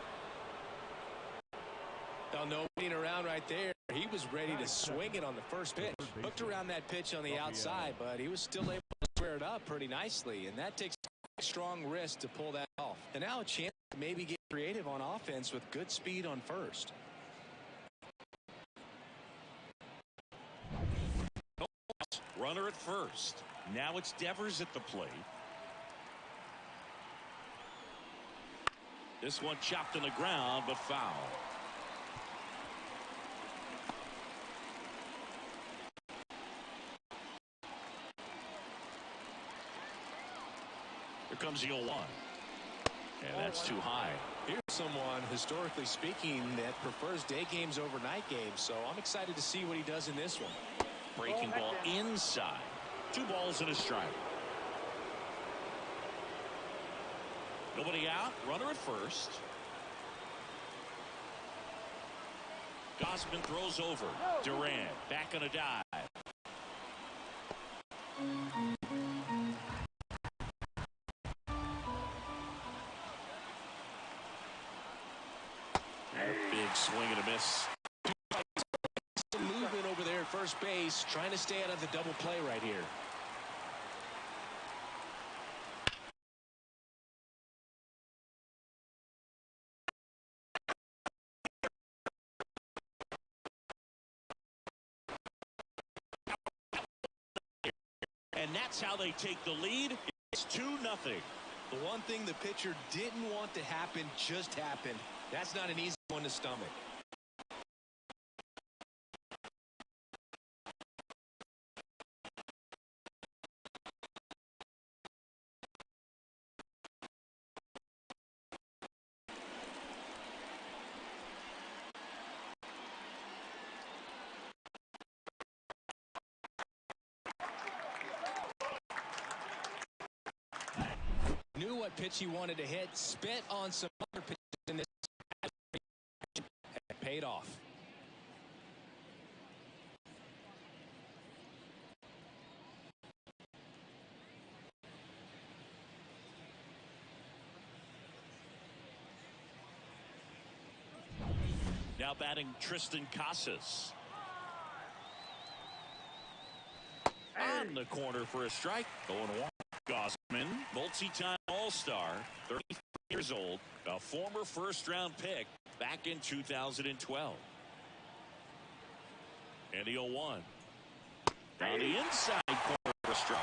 Now, no waiting around right there. He was ready to swing it on the first pitch. Hooked around that pitch on the outside, but he was still able to square it up pretty nicely. And that takes a strong risk to pull that off. And now a chance to maybe get creative on offense with good speed on first. Runner at first. Now it's Devers at the plate. This one chopped on the ground, but foul. Here comes the 0-1. And that's too high. Here's someone, historically speaking, that prefers day games over night games. So I'm excited to see what he does in this one. Breaking ball inside. 2 balls and a strike. Nobody out. Runner at first. Gossman throws over. Durant back on a dive. Big swing and a miss. Some movement over there at first base, trying to stay out of the double play right here. And that's how they take the lead. It's 2-0. The one thing the pitcher didn't want to happen just happened. That's not an easy one to stomach. Knew what pitch he wanted to hit, spent on some other pitches in this, and paid off. Now batting Tristan Casas. On the corner for a strike. Going one. Gossman, multi-time All-Star, 33 years old, a former first-round pick back in 2012. And the 0-1. Down the inside corner for a strike.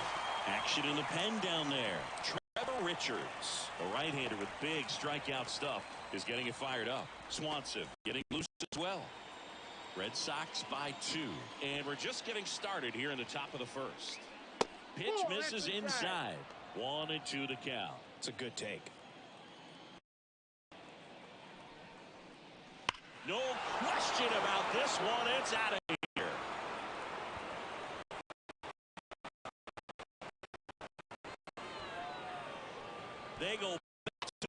Action in the pen down there. Trevor Richards, a right-hander with big strikeout stuff, is getting it fired up. Swanson getting loose as well. Red Sox by 2. And we're just getting started here in the top of the first. Pitch misses inside. 1-2 the count. It's a good take. No question about this one. It's out of here. They go back to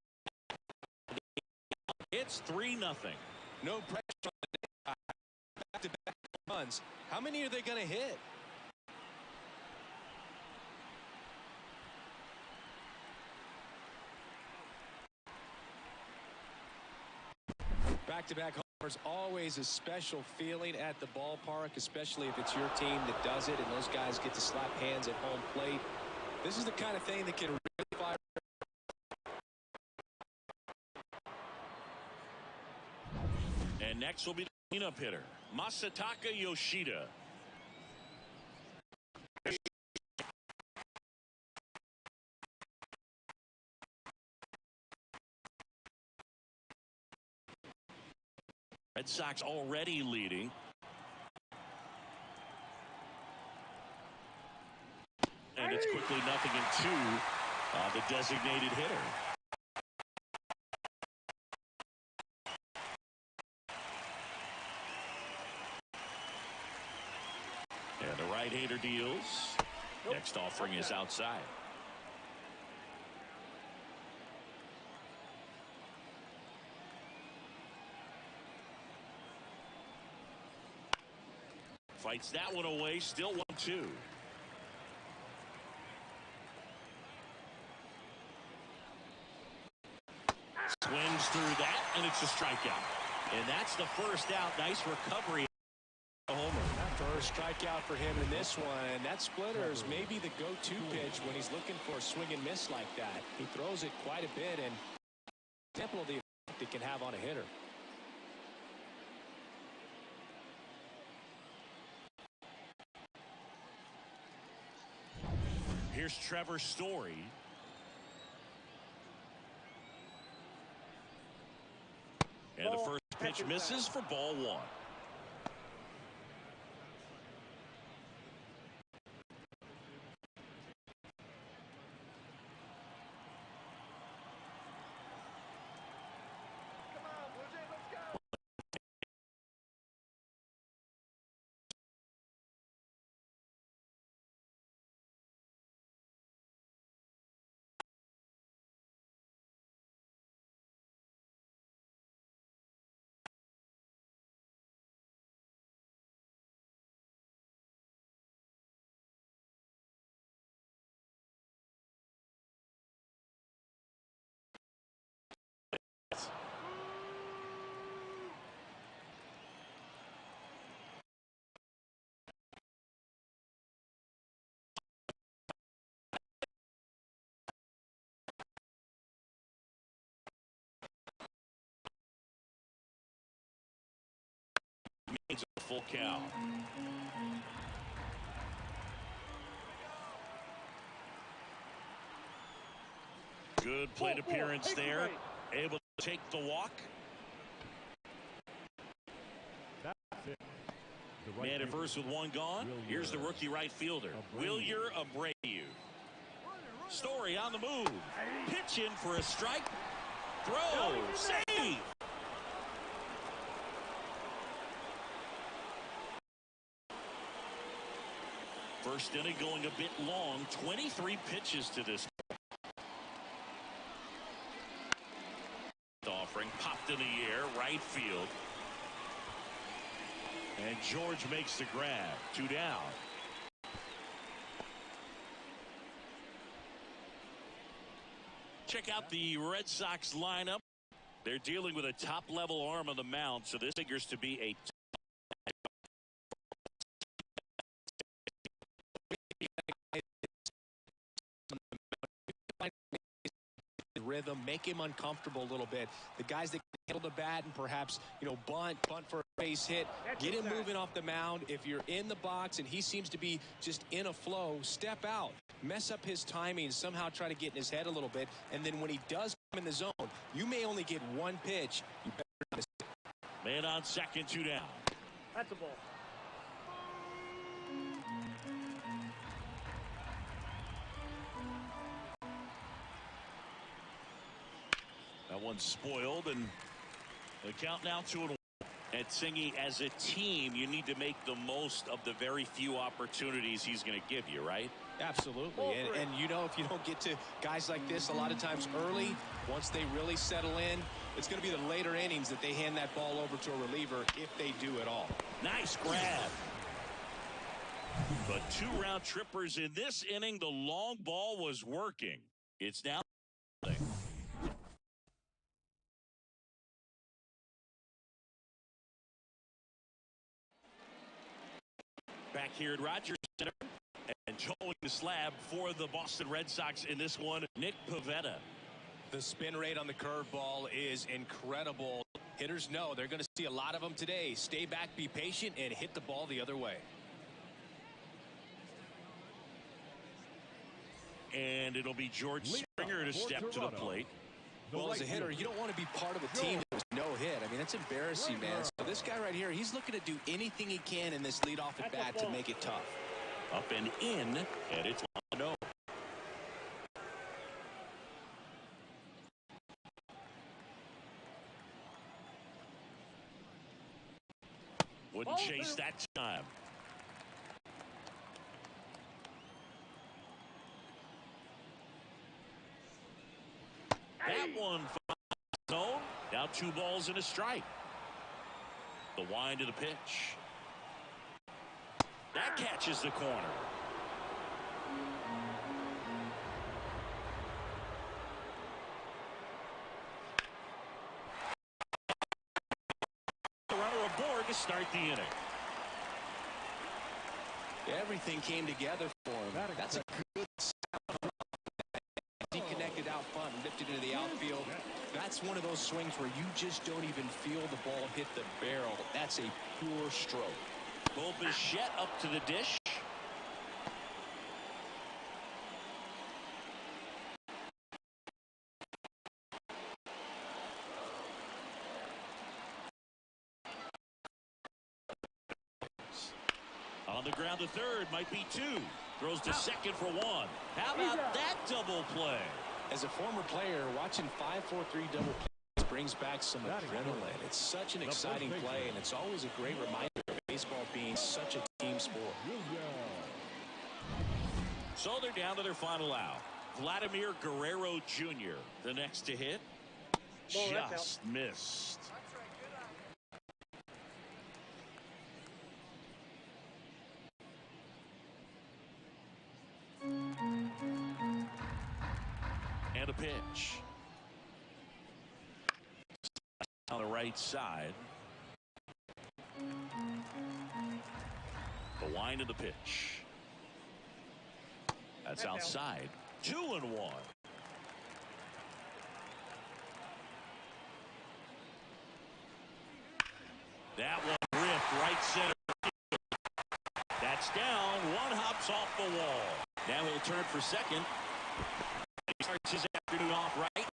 it's 3-0. No pressure on the back-to-back runs. How many are they going to hit? Back-to-back homers, always a special feeling at the ballpark, especially if it's your team that does it and those guys get to slap hands at home plate. This is the kind of thing that can really fire And next will be the cleanup hitter, Masataka Yoshida. Red Sox already leading. And it's quickly 0-2 on the designated hitter. And the right-hander deals. Next offering is outside. Fights that one away, still 1-2. Swings through that, and it's a strikeout. And that's the first out. Nice recovery. Homer. That first strikeout for him in this one. That splitter is maybe the go-to pitch when he's looking for a swing and miss like that. He throws it quite a bit, and example of the effect it can have on a hitter. Here's Trevor Story. And the first pitch misses for ball one. It's a full count. Good plate appearance there. Able to take the walk. Man at first with one gone. Here's the rookie right fielder, Wilyer Abreu. Story on the move. Pitch in for a strike. Throw. Save. First inning going a bit long. 23 pitches to this. Offering popped in the air, right field. And George makes the grab. 2 down. Check out the Red Sox lineup. They're dealing with a top-level arm on the mound, so this figures to be a rhythm, make him uncomfortable a little bit. The guys that can handle the bat and perhaps, bunt for a base hit, get him moving off the mound. If you're in the box and he seems to be just in a flow, step out, mess up his timing, somehow try to get in his head a little bit, and then when he does come in the zone, you may only get one pitch. You better not miss it. Man on second, 2 down. That's a ball. That one's spoiled, and the count now 2-1. At Singy, as a team, you need to make the most of the very few opportunities he's going to give you, right? Absolutely. And if you don't get to guys like this a lot of times early, once they really settle in, it's going to be the later innings that they hand that ball over to a reliever if they do at all. Nice grab. But 2 round trippers in this inning. The long ball was working. It's now. Back here at Rogers Center, and towing the slab for the Boston Red Sox in this one, Nick Pivetta. The spin rate on the curveball is incredible. Hitters know they're going to see a lot of them today. Stay back, be patient, and hit the ball the other way. And it'll be George Springer to step to the plate. Well, as a hitter, you don't want to be part of a team that was no hit. I mean, that's embarrassing, man. So this guy right here, he's looking to do anything he can in this leadoff at bat to make it tough. Up and in, and it's 1-0. Wouldn't chase that time. That one zone. Now 2 balls and a strike. The wind of the pitch. That catches the corner. The runner aboard to start the inning. Everything came together for him. That's a good sound. He connected out front and lifted into the outfield. That's one of those swings where you just don't even feel the ball hit the barrel. That's a pure stroke. Bo Bichette up to the dish. On the ground, the third might be 2. Throws to second for 1. How about that double play? As a former player, watching 5-4-3 double plays brings back some adrenaline. It's such an exciting play, and it's always a great reminder of baseball being such a team sport. So they're down to their final out. Vladimir Guerrero Jr., the next to hit. Just missed. And a pitch. On the right side. The wind of the pitch. That's outside. 2-1. That one ripped right center. That's down. One hops off the wall. Now he'll turn for second. He starts his afternoon off right.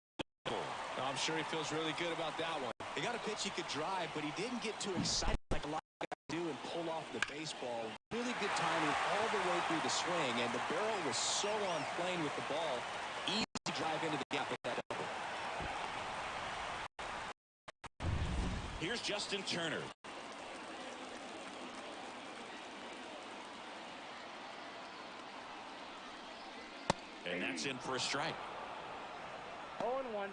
I'm sure he feels really good about that one. He got a pitch he could drive, but he didn't get too excited like a lot of guys do and pull off the baseball. Really good timing all the way through the swing, and the barrel was so on plane with the ball. Easy to drive into the gap with that double. Here's Justin Turner. And that's in for a strike. 0-1.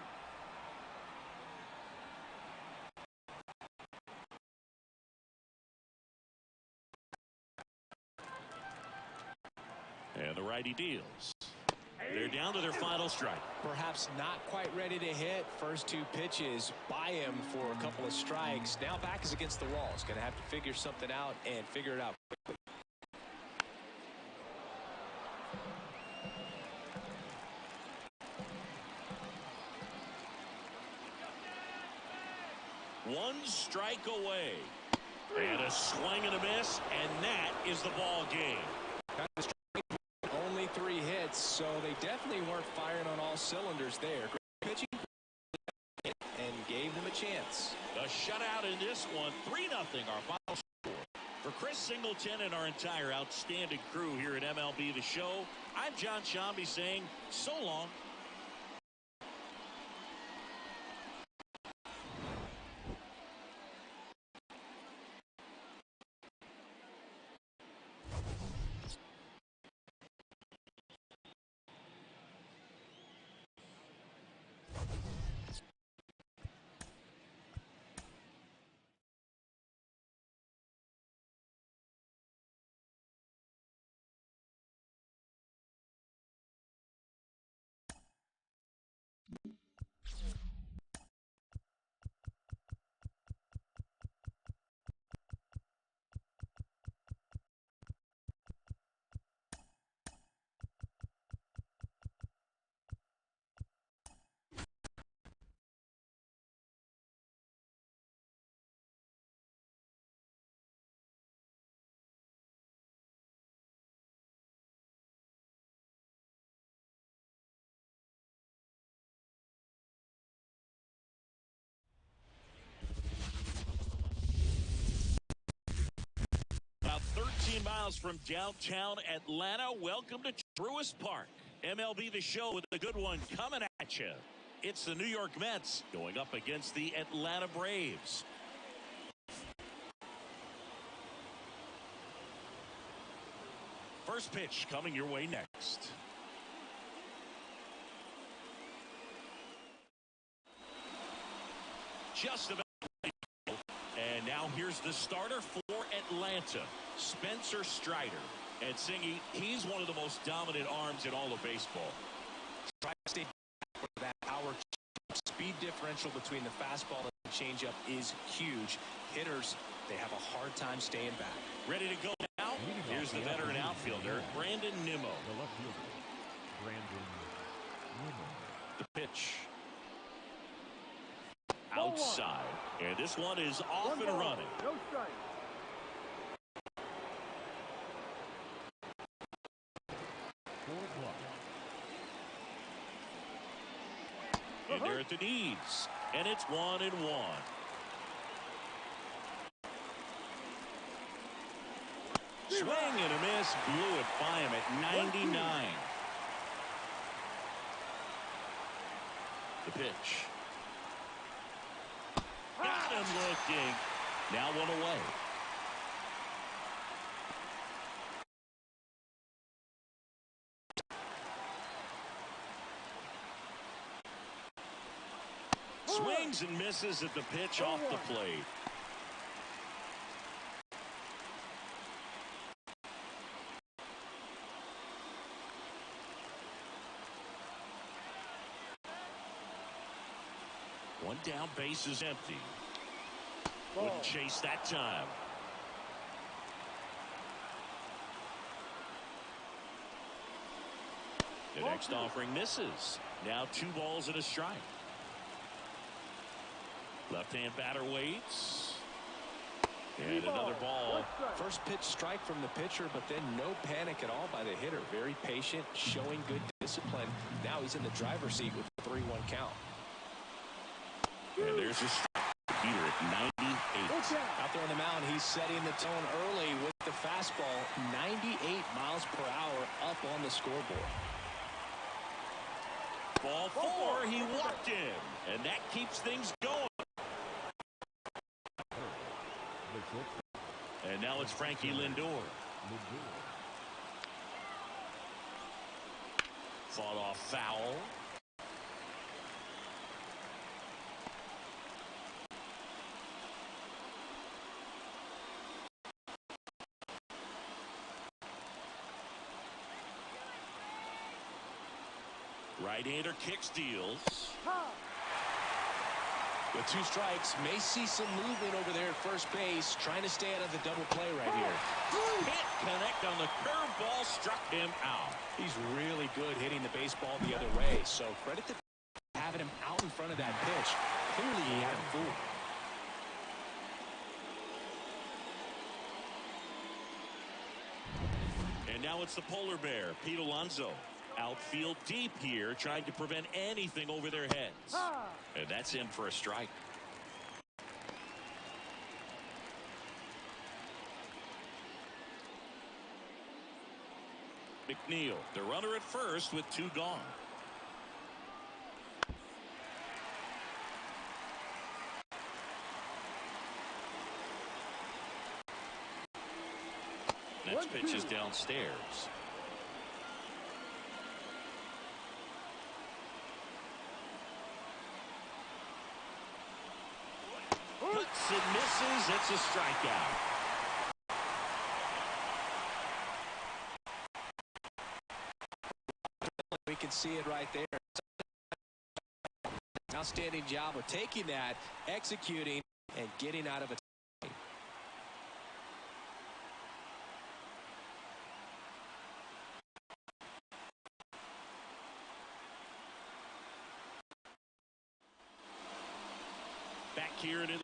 And the righty deals. They're down to their final strike. Perhaps not quite ready to hit. First 2 pitches by him for a couple of strikes. Now back is against the wall. He's going to have to figure something out and figure it out quickly. One strike away. And a swing and a miss, and that is the ball game. Only 3 hits, so they definitely weren't firing on all cylinders there. Great pitching and gave them a chance. A shutout in this one, 3-0 our final score. For Chris Singleton and our entire outstanding crew here at MLB The Show, I'm John Shambi saying so long. 15 miles from downtown Atlanta. Welcome to Truist Park. MLB The Show with a good one coming at you. It's the New York Mets going up against the Atlanta Braves. First pitch coming your way next. Just about. And now here's the starter for Atlanta, Spencer Strider. And Singy, he's one of the most dominant arms in all of baseball. Try to stay back with that power. Speed differential between the fastball and the changeup is huge. Hitters, they have a hard time staying back. Ready to go now? Here's the veteran outfielder, Brandon Nimmo. The left fielder, Brandon Nimmo. The pitch. Outside. And this one is off and running. No strike. And they're at the knees. And it's 1-1. Swing and a miss. Blew it by him at 99. The pitch. Got him looking. Now one away. Swings and misses at the pitch off the plate. One down, base is empty. Wouldn't chase that time. The next offering misses. Now 2 balls and a strike. Left-hand batter waits. And another ball. First pitch strike from the pitcher, but then no panic at all by the hitter. Very patient, showing good discipline. Now he's in the driver's seat with the 3-1 count. And there's a strike heater at 98. Out there on the mound, he's setting the tone early with the fastball. 98 miles per hour up on the scoreboard. Ball 4, he walked in. And that keeps things going. And now it's Frankie Lindor. Fought off foul. Right-hander kicks, deals. With 2 strikes, may see some movement over there at first base, trying to stay out of the double play right here. Can't connect on the curveball, struck him out. He's really good hitting the baseball the other way, so credit to having him out in front of that pitch. Clearly he had him fooled. And now it's the polar bear, Pete Alonso. Outfield deep here, trying to prevent anything over their heads. And that's in for a strike. McNeil, the runner at first with 2 gone. Next pitch is downstairs. Cuts and misses. It's a strikeout. We can see it right there. Outstanding job of taking that, executing, and getting out of it. Back here in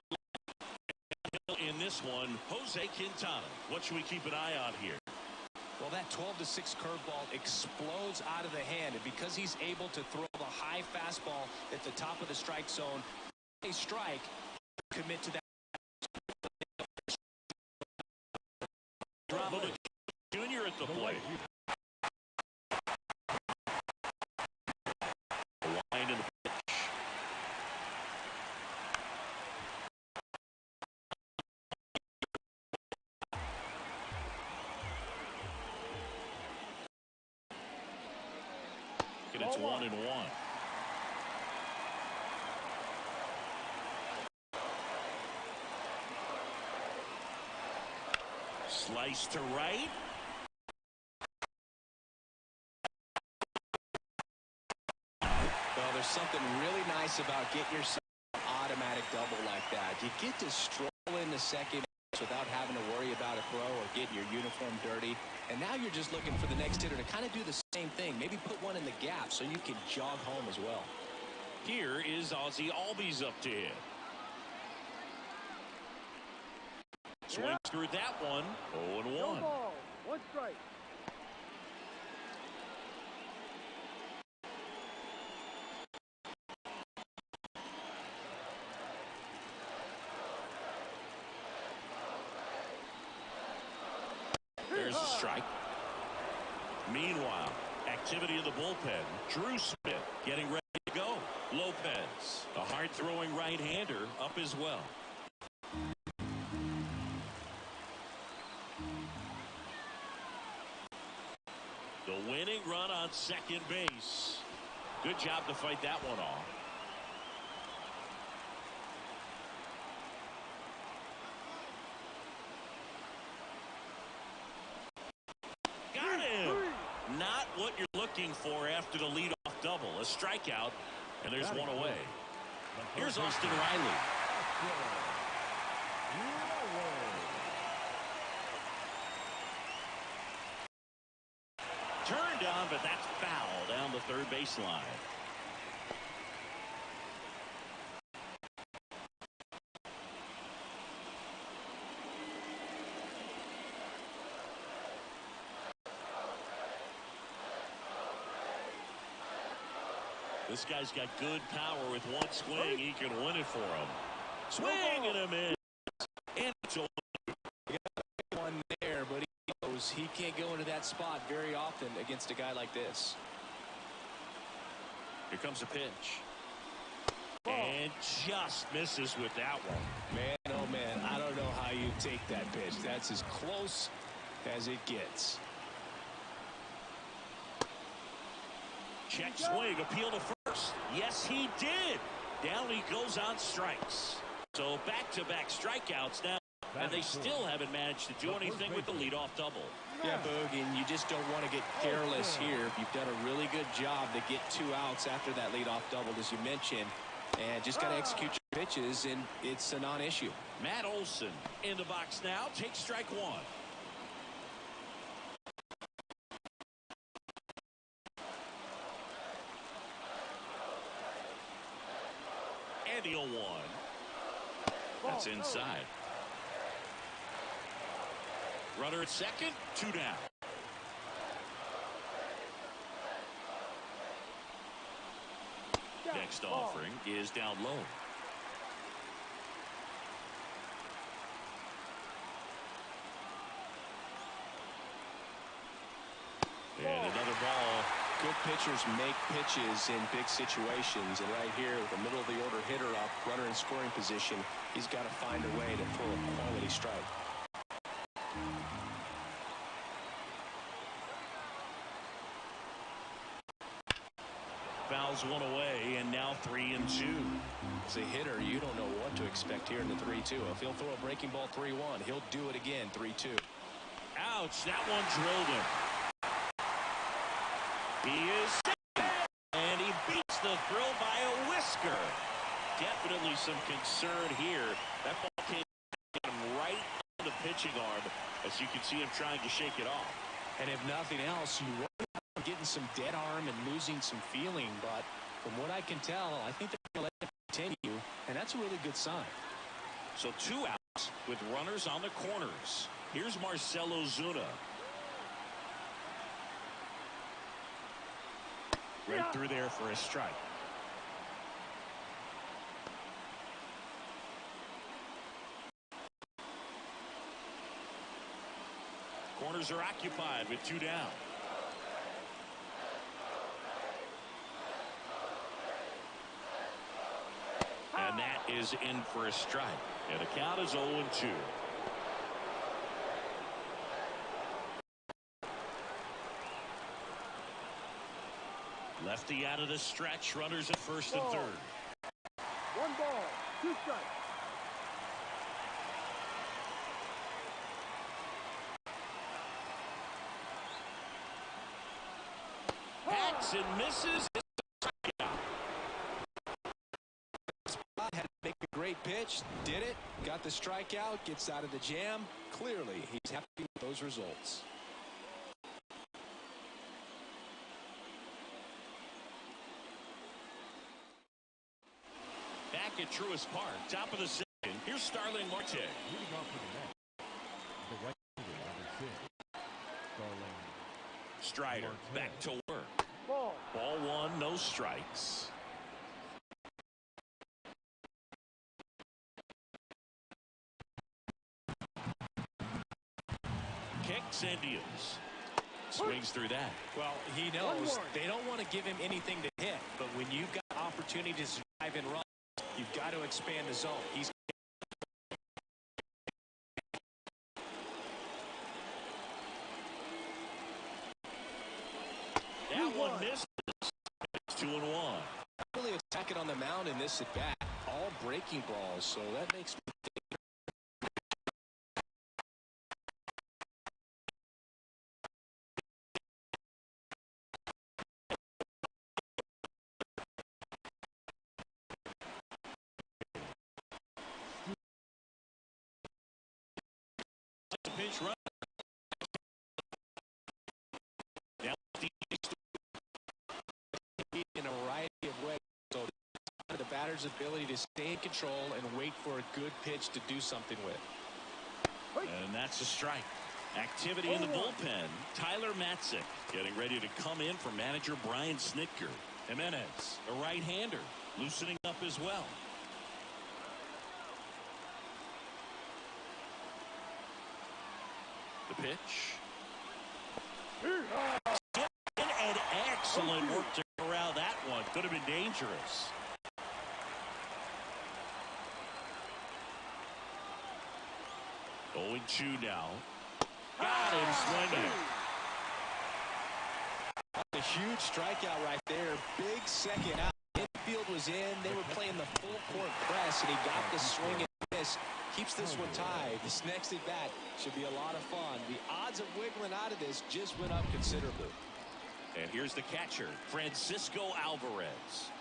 this one, Jose Quintana. What should we keep an eye on here? Well, that 12-6 curveball explodes out of the hand, and because he's able to throw the high fastball at the top of the strike zone, a strike, commit to that. Drop of the Jr. at the plate. Line in the pitch. And it's 1-1. Slice to right. Well, there's something really nice about getting yourself an automatic double like that. You get to stroll into second without having to worry about a throw or getting your uniform dirty. And now you're just looking for the next hitter to kind of do the same thing. Maybe put one in the gap so you can jog home as well. Here is Ozzie Albies up to hit. Swings through that one. 0-1. No ball. 1 strike. There's a strike. Meanwhile, activity in the bullpen. Drew Smith getting ready to go. Lopez, a hard-throwing right-hander, up as well. The winning run on second base. Good job to fight that one off. Got him. Not what you're looking for after the leadoff double. A strikeout, and there's one away. Here's Austin Riley. Turned on, but that's foul down the third baseline. This guy's got good power. With one swing, he can win it for him. Swing and a miss. And it's over. One there, but he knows he can't go into that spot very often against a guy like this. Here comes a pitch. And just misses with that one. Man, oh man, I don't know how you take that pitch. That's as close as it gets. Check swing, appeal to first. Yes, he did. Down he goes on strikes. So back-to-back strikeouts now, and they still haven't managed to do anything with the leadoff double. Yeah, Boog, and you just don't want to get careless here. You've done a really good job to get 2 outs after that leadoff double, as you mentioned, and just got to execute your pitches, and it's a non-issue. Matt Olson in the box now. Takes strike one. And the 0-1. That's inside. Runner at second, 2 down. Next offering is down low. And another ball. Good pitchers make pitches in big situations, and right here, the middle of the order hitter up, runner in scoring position, he's got to find a way to throw a quality strike. Fouls one away, and now 3-2. As a hitter, you don't know what to expect here in the 3-2. If he'll throw a breaking ball 3-1, he'll do it again 3-2. Ouch, that one drilled him. He is safe, and he beats the throw by a whisker. Definitely some concern here. That ball came right in the pitching arm, as you can see him trying to shake it off. And if nothing else, you worry about getting some dead arm and losing some feeling, but from what I can tell, I think they're going to let it continue, and that's a really good sign. So 2 outs with runners on the corners. Here's Marcell Ozuna. Right through there for a strike. runners are occupied with 2 down. And that is in for a strike. And the count is 0-2. Lefty out of the stretch. Runners at first and third. 1 ball, 2 strikes. Hacks and misses. Had to make a great pitch, did it, got the strikeout, gets out of the jam. Clearly, he's happy with those results. Back at Truist Park, top of the second. Here's Starling Marte. Leading off for the net, the right-hander, number 6, Starling. Strider Marte. back to work. Ball. Ball 1, no strikes. Kicks and deals. Swings through that. Well, he knows they don't want to give him anything to hit, but when you've got opportunity to drive and run, you've got to expand the zone. He's that one misses. It's 2-1. really attacking on the mound in this at bat. All breaking balls, so that makes me think. Pinch run. Now In a variety of ways, so the batter's ability to stay in control and wait for a good pitch to do something with. And that's a strike. Activity in the bullpen. Tyler Matzik getting ready to come in for manager Brian Snitker. Jimenez, a right-hander, loosening up as well. The pitch. And excellent work to corral that one. Could have been dangerous. Going 2 now. Got him swinging. A huge strikeout right there. Big second out. Infield was in. They were playing the full court press, and he got the swing and miss. Keeps this one tied. This next at bat should be a lot of fun. The odds of wiggling out of this just went up considerably. And here's the catcher, Francisco Alvarez.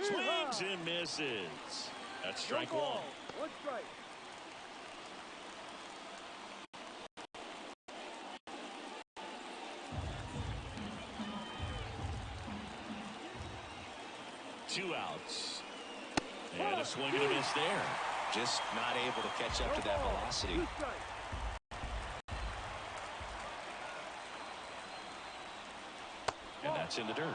Swings and misses. That's strike 1. 1 strike. Two outs. And a swing and a miss there. Just not able to catch up to that velocity. 2 strikes. And that's in the dirt.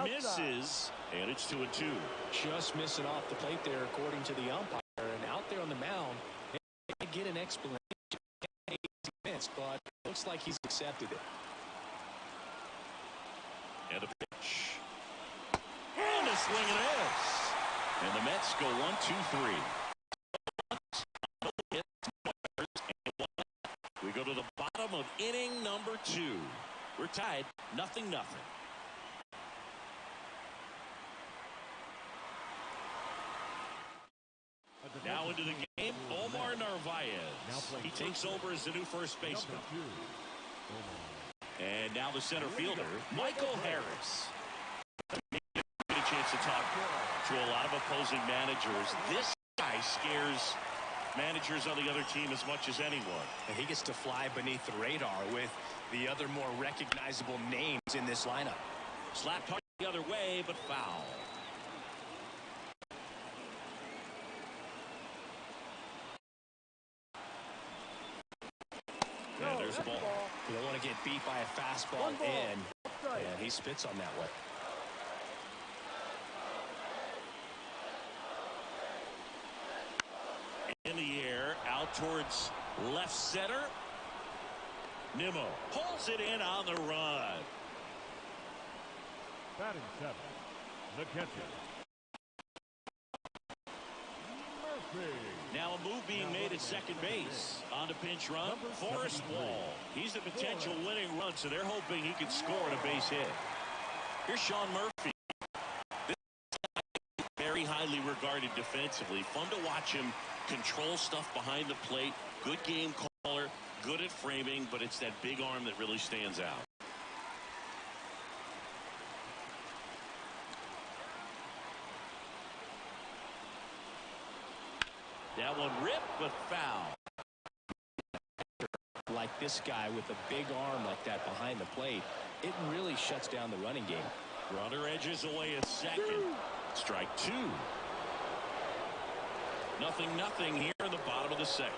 Misses, and it's 2-2. Just missing off the plate there, according to the umpire. And out there on the mound, they get an explanation. But looks like he's accepted it. And a pitch. And a swing and a miss. And the Mets go 1-2-3. We go to the bottom of inning number 2. We're tied 0-0. Now into the game, Omar Narvaez. He takes over as the new first baseman. And now the center fielder, Michael Harris. Get a chance to talk to a lot of opposing managers. This guy scares managers on the other team as much as anyone. And he gets to fly beneath the radar with the other more recognizable names in this lineup. Slapped hard the other way, but foul. And there's a ball. You don't want to get beat by a fastball in. And he spits on that one. out towards left center. Nimmo pulls it in on the run. Batting seventh, the catcher, Murphy. Now a move being made at second base. On to pinch run, Forrest Wall. He's a potential winning run, so they're hoping he can score on a base hit. Here's Sean Murphy. This guy is very highly regarded defensively. Fun to watch him control stuff behind the plate. Good game caller, good at framing, but it's that big arm that really stands out. That one ripped, but foul. Like this guy with a big arm like that behind the plate, it really shuts down the running game. Runner edges away at second. Strike two. 0-0 here in the bottom of the second.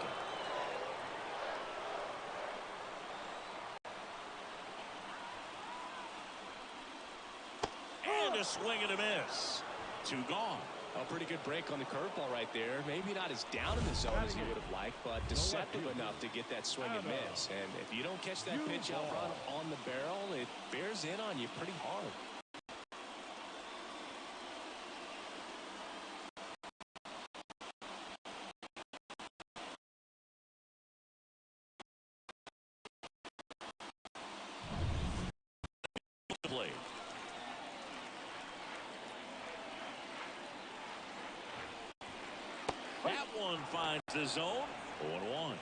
And a swing and a miss. Two gone. A pretty good break on the curveball right there. Maybe not as down in the zone as he would have liked, but deceptive enough to get that swing and miss. And if you don't catch that pitch out front on the barrel, it bears in on you pretty hard. Play. That one finds the zone. 0-1.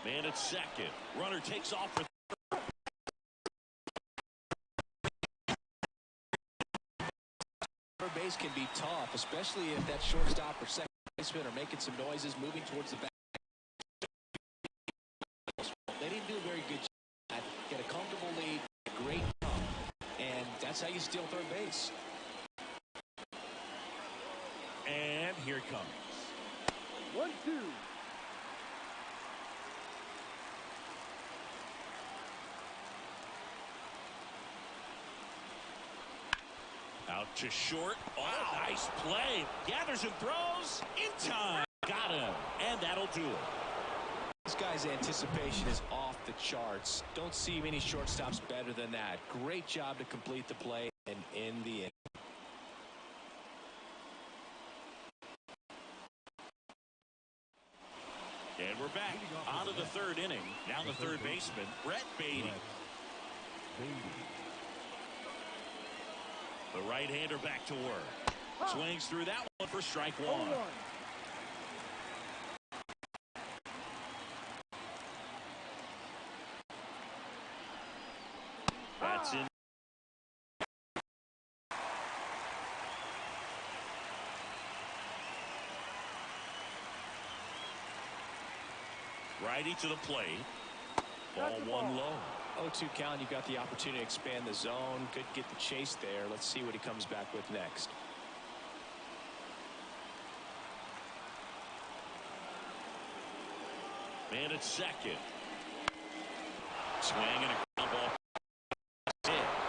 Man at second. Runner takes off for third base can be tough, especially if that shortstop or second baseman are making some noises, moving towards the back. They didn't do a very good job. Get a comfortable lead, a great job, and that's how you steal third base. and here it comes. 1-2. Out to short. Oh, nice play. Gathers and throws in time. Got him. And that'll do it. This guy's anticipation is off the charts. Don't see many shortstops better than that. Great job to complete the play and in the end. And we're back on to the third inning. Now the third baseman, Brett Beatty. The right-hander back to work. Swings through that one for strike one. That's in. Righty to the plate. Ball one low. 0-2 count. You've got the opportunity to expand the zone. Could get the chase there. Let's see what he comes back with next. Man at second. Swing and a ground ball.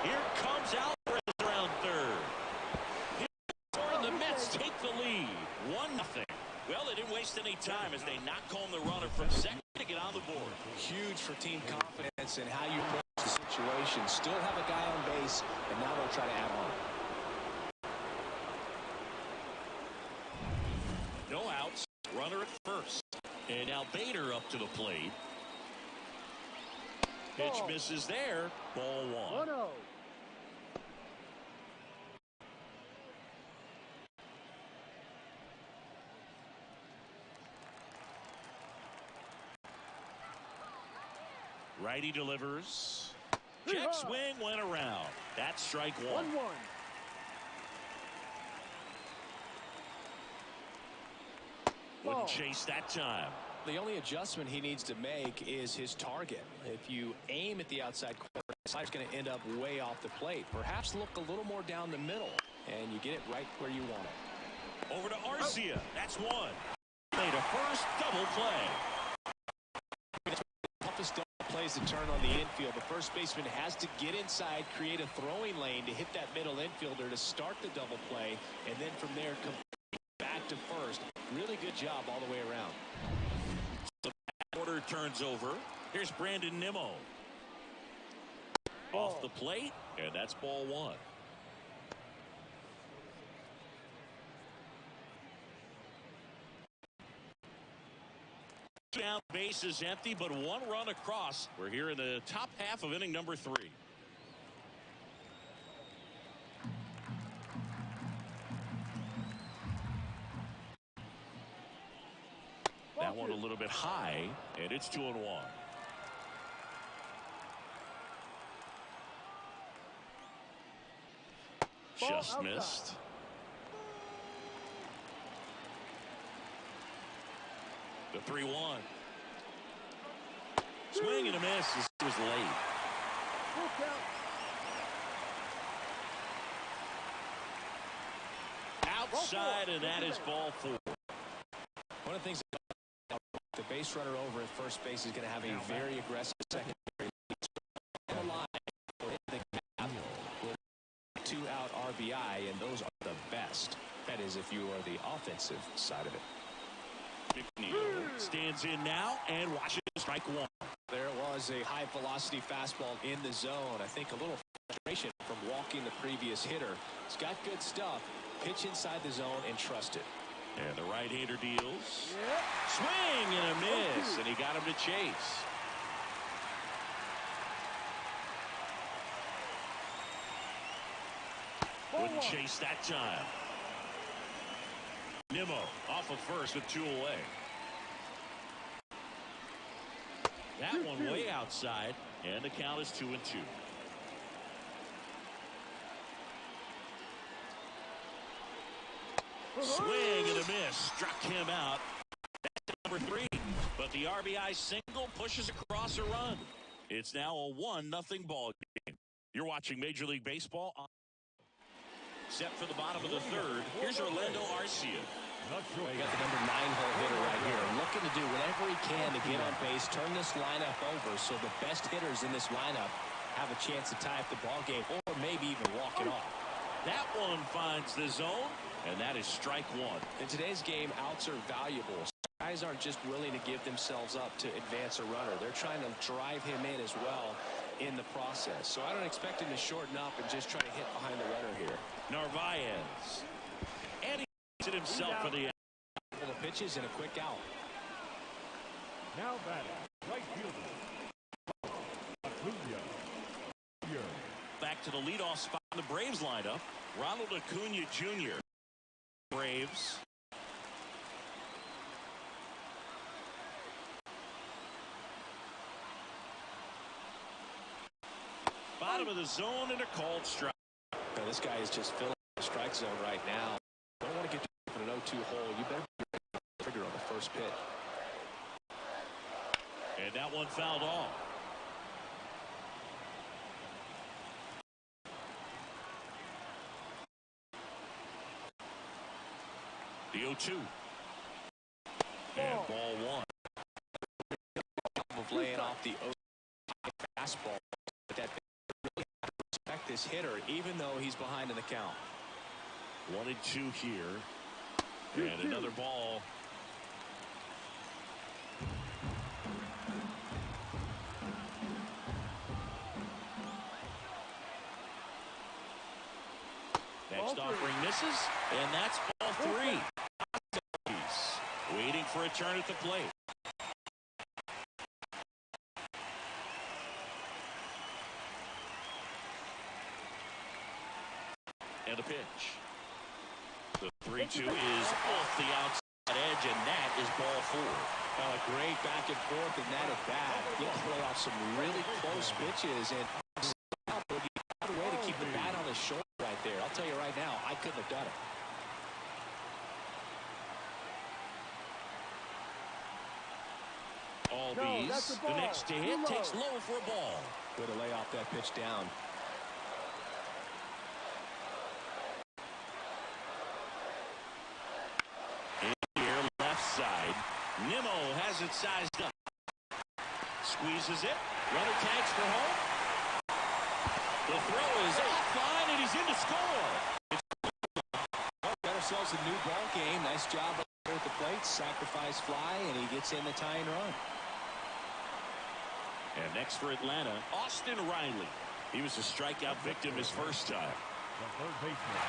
Here comes Alvarez around third. And the Mets take the lead. 1-0. Well, they didn't waste any time as they knock home the runner from second to get on the board. Huge for team confidence and how you approach the situation. Still have a guy on base, and now they'll try to add on. No outs. Runner at first. And now Bader up to the plate. Pitch misses there. Ball one. 1-0. Righty delivers. Jet swing went around. That's strike one. 1-1. Wouldn't chase that time. The only adjustment he needs to make is his target. If you aim at the outside corner, the slider's going to end up way off the plate. Perhaps look a little more down the middle, and you get it right where you want it. Over to Arcia. That's one. Made a first double play. Toughest double plays the turn on the infield. The first baseman has to get inside, create a throwing lane to hit that middle infielder to start the double play, and then from there come back to first. Really good job all the way around. The order turns over. Here's Brandon Nimmo. Off the plate, and that's ball one. Now base is empty, but one run across. We're here in the top half of inning number 3. That one a little bit high, and it's 2-1. Just missed. The 3-1. Swing and a miss. This was late. Outside, and that is ball 4. One of the things about the base runner over at first base is going to have a very aggressive secondary. Two-out RBI, and those are the best. That is, if you are the offensive side of it. McNeil stands in now and watches strike one. There was a high-velocity fastball in the zone. I think a little frustration from walking the previous hitter. It's got good stuff. Pitch inside the zone and trust it. And the right-hander deals. Swing and a miss, and he got him to chase. Wouldn't chase that time. Nimmo off of first with 2 away. That one way outside, and the count is 2-2. Swing and a miss. Struck him out. That's number 3. But the RBI single pushes across a run. It's now a 1-0 ball game. You're watching Major League Baseball on. Set for the bottom of the 3rd. Here's Orlando Arcia. Well, you got the number 9-hole hitter right here, looking to do whatever he can to get on base, turn this lineup over, so the best hitters in this lineup have a chance to tie up the ball game, or maybe even walk it off. That one finds the zone, and that is strike 1. In today's game, outs are valuable. Guys aren't just willing to give themselves up to advance a runner. They're trying to drive him in as well in the process. So I don't expect him to shorten up and just try to hit behind the runner here. Narvaez. And he hits it himself for the couple of pitches and a quick out. Now batting, right fielder. Acuna. Back to the leadoff spot in the Braves lineup. Ronald Acuna Jr. Braves. Bottom of the zone and a called strike. Now, this guy is just filling the strike zone right now. Don't want to get in an 0-2 hole. You better trigger on the first pitch. And that one fouled off. The 0-2. And ball 1. Of laying off the 0-2 fastball. But that really respect this hitter, even though he's behind in the count. 1-2 here. And another ball. Next offering misses, and that's ball 3. Waiting for a turn at the plate. And a pitch. The 3-2 is off the outside edge, and that is ball 4. A great back and forth, and that at bat. Look to play off some really close pitches, and he found a way to keep the bat on his shoulder right there. I'll tell you right now, I couldn't have done it. Albies, the next to hit, takes low for a ball. Way to lay off that pitch down. Nimmo has it sized up. squeezes it. Runner tags for home. The throw is offline, and he's in to score. Got ourselves a new ball game. Nice job there at the plate. Sacrifice fly, and he gets in the tying run. And next for Atlanta, Austin Riley. He was a strikeout victim his first time. The third baseman.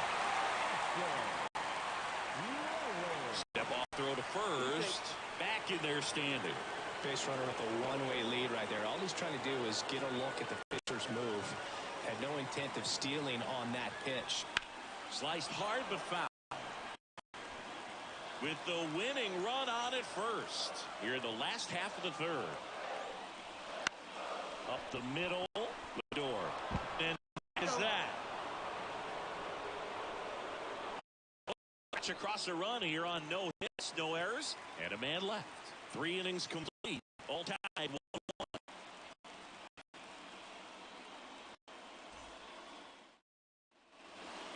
Step off throw to first. Back in there standing. Base runner with a one-way lead right there. All he's trying to do is get a look at the pitcher's move. Had no intent of stealing on that pitch. Sliced hard but foul. With the winning run on at first. Here in the last half of the third. Up the middle. Lindor. And is that. Across the run here on no hits, no errors, and a man left. 3 innings complete. All tied 1-1.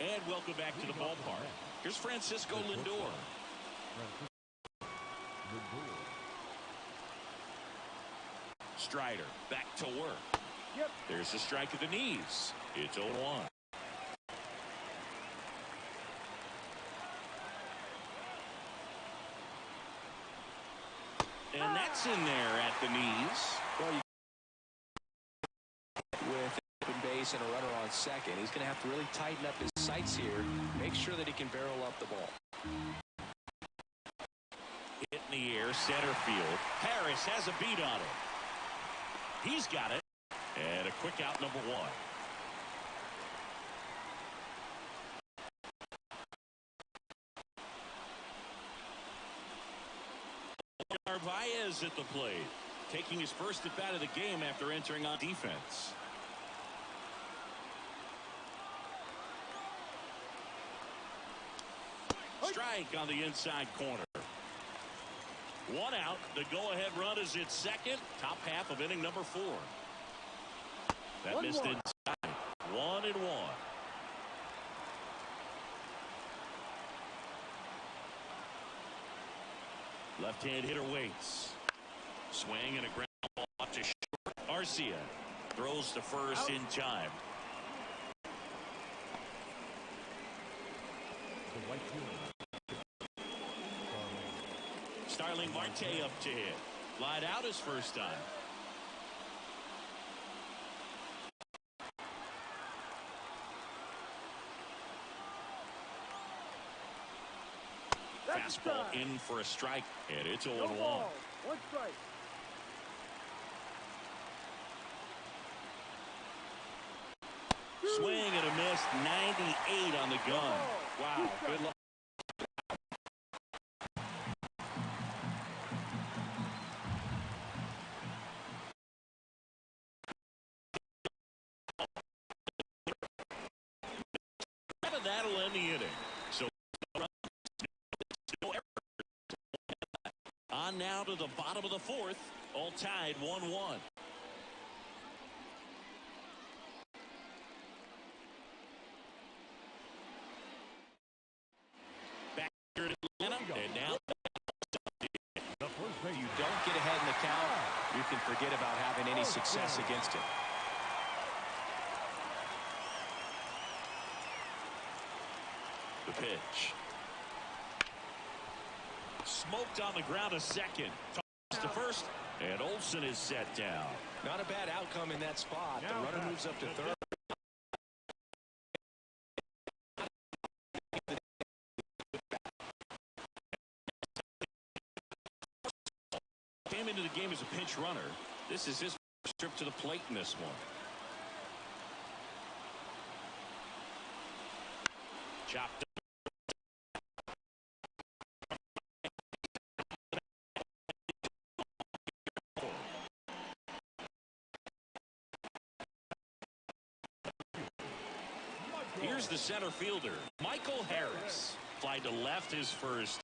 And welcome back to the ballpark. Here's Francisco Lindor. Strider back to work. Yep. There's a strike at the knees. It's 0-1. And that's in there at the knees. Well, with open base and a runner on second, he's going to have to really tighten up his sights here. Make sure that he can barrel up the ball. Hit in the air, center field. Harris has a beat on it. He's got it. And a quick out, number 1. Narvaez at the plate, taking his first at bat of the game after entering on defense. Strike on the inside corner. 1 out. The go-ahead run is at second. Top half of inning number 4. That missed inside. 1-1. Left-hand hitter waits. Swing and a ground ball up to short. Arcia throws to first in time. Starling Marte up to hit. Lied out his first time. Fastball in for a strike, and it's 0-1. 1 strike. Swing and a miss, 98 on the gun. Wow, good luck. That'll end the inning. So on now to the bottom of the 4th, all tied 1-1. Back here at Atlanta, and now If you don't get ahead in the count, you can forget about having any success against him. the pitch. Smoked on the ground a second. Toss to first, and Olsen is set down. Not a bad outcome in that spot. The runner moves up to third. Came into the game as a pinch runner. This is his first trip to the plate in this one. Chopped up. Here's the center fielder, Michael Harris. Fly to left his first.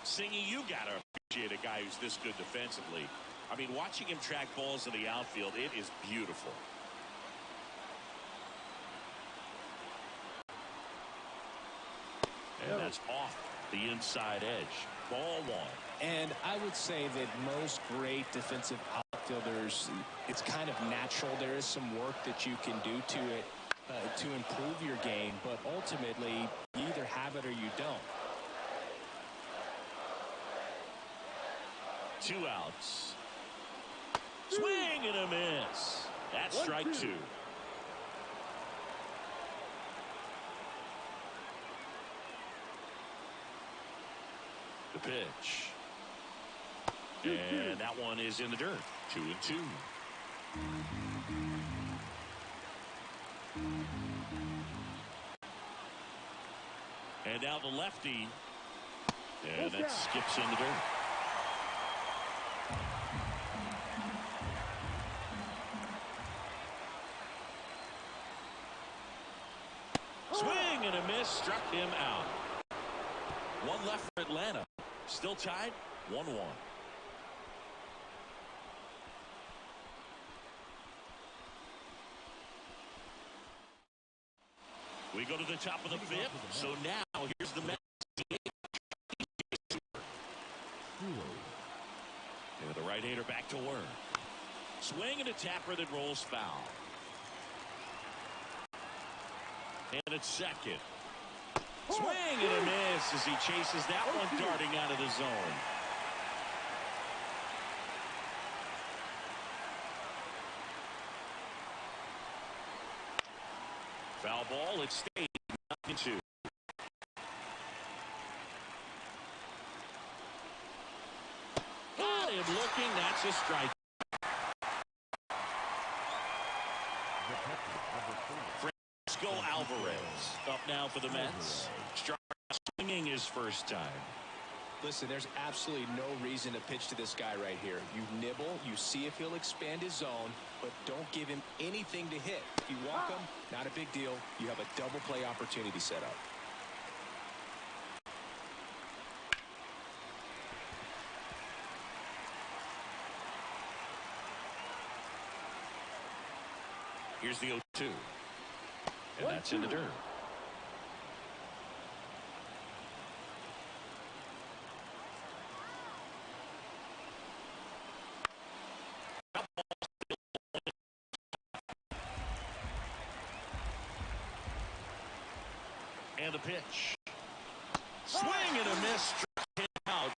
Singy, you gotta appreciate a guy who's this good defensively. I mean, watching him track balls in the outfield, it is beautiful. And that's off the inside edge. Ball one. And I would say that most great defensive outfield outfielders, it's kind of natural. There is some work that you can do to it to improve your game, but ultimately you either have it or you don't. 2 outs. Swing and a miss. That's strike 2. The pitch. And that one is in the dirt. 2-2. And now the lefty. And that skips in the dirt. Swing and a miss. Struck him out. One left for Atlanta. Still tied 1-1. We go to the top of the 5th. So now here's the Mets. And the right-hander back to work. Swing and a tapper that rolls foul. And it's second. Swing and a miss as he chases that one darting out of the zone. Foul ball. It stayed 9-2. Got him looking. That's a strike. Francisco Alvarez up now for the Mets. Swinging his first time. Listen, there's absolutely no reason to pitch to this guy right here. You nibble, you see if he'll expand his zone, but don't give him anything to hit. If you walk him, not a big deal. You have a double play opportunity set up. Here's the 0-2. And that's in the dirt. And the pitch. Swing and a miss. Struck him out.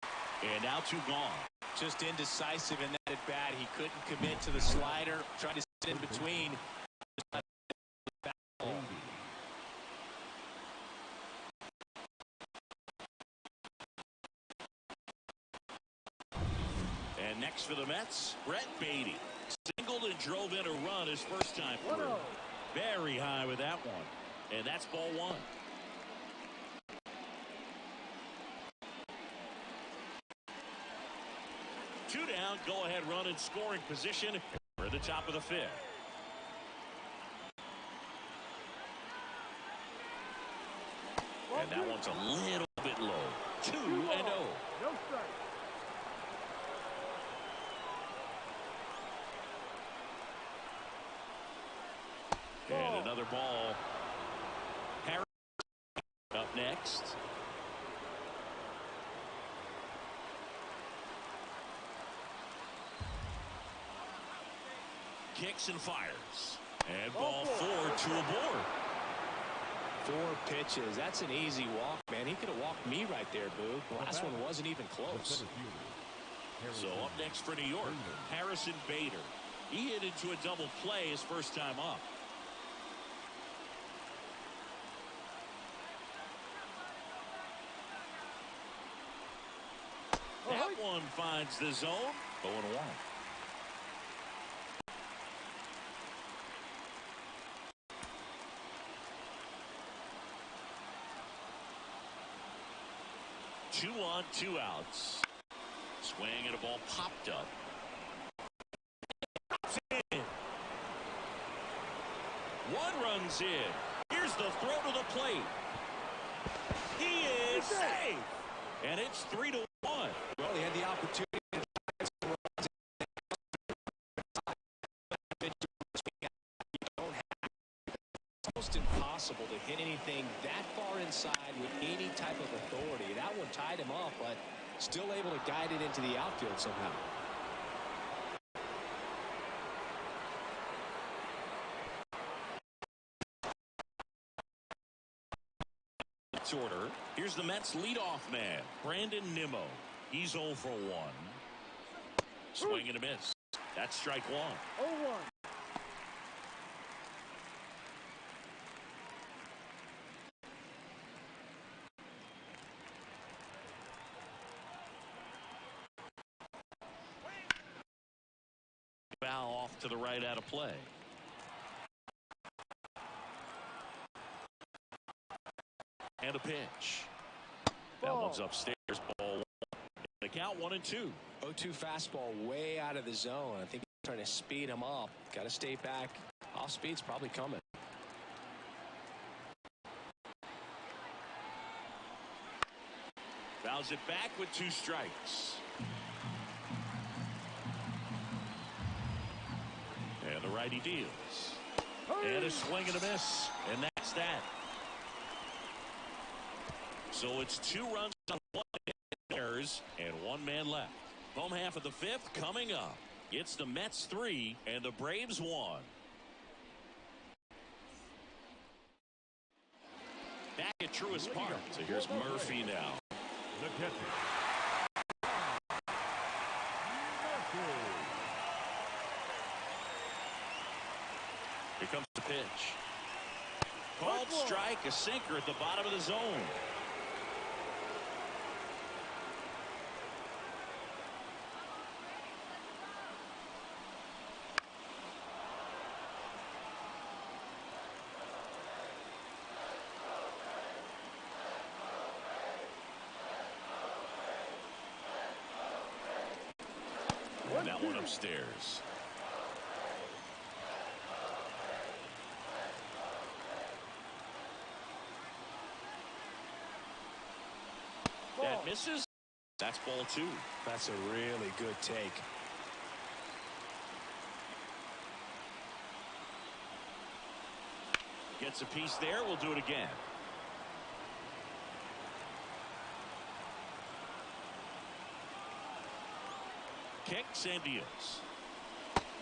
And now 2 gone. Just indecisive in that at bat. He couldn't commit to the slider. Tried to sit in between. And next for the Mets, Brett Beatty. Singled and drove in a run his first time through. Very high with that one. And that's ball 1. Two down, go ahead run in scoring position. We're at the top of the 5th. And that one's a little bit low. 2-0. No strike. And another ball. Harris up next. Kicks and fires. And ball 4 to a board. 4 pitches. That's an easy walk, man. He could have walked me right there, Boo. The last one wasn't even close. So up next for New York, Harrison Bader. He hit into a double play his first time up. That one finds the zone. 0-1. Two on, 2 outs. Swing and a ball popped up. One runs in. Here's the throw to the plate. He is safe. And it's 3-1. Well, he had the opportunity to drive some runs. It's almost impossible to hit anything that far inside with any type of authority. That one tied him up, but still able to guide it into the outfield somehow. At-bats order. Here's the Mets leadoff man, Brandon Nimmo. He's 0 for 1. Swing and a miss. That's strike one. 0-1. Foul off to the right out of play. And a pitch. That one's upstairs. Ball one. The count 1-2. 0-2 fastball way out of the zone. I think he's trying to speed him up. Got to stay back. Off speed's probably coming. Fouls it back with 2 strikes. And the righty deals. And a swing and a miss. And that's that. So it's 2 runs on 1 errors and 1 man left. Home half of the 5th coming up. It's the Mets 3 and the Braves 1. Back at Truist Park. So here's Murphy now. The catcher. Here comes the pitch. Called strike, a sinker at the bottom of the zone. And that one upstairs. That misses. That's ball 2. That's a really good take. Gets a piece there. We'll do it again. Kicks and deals.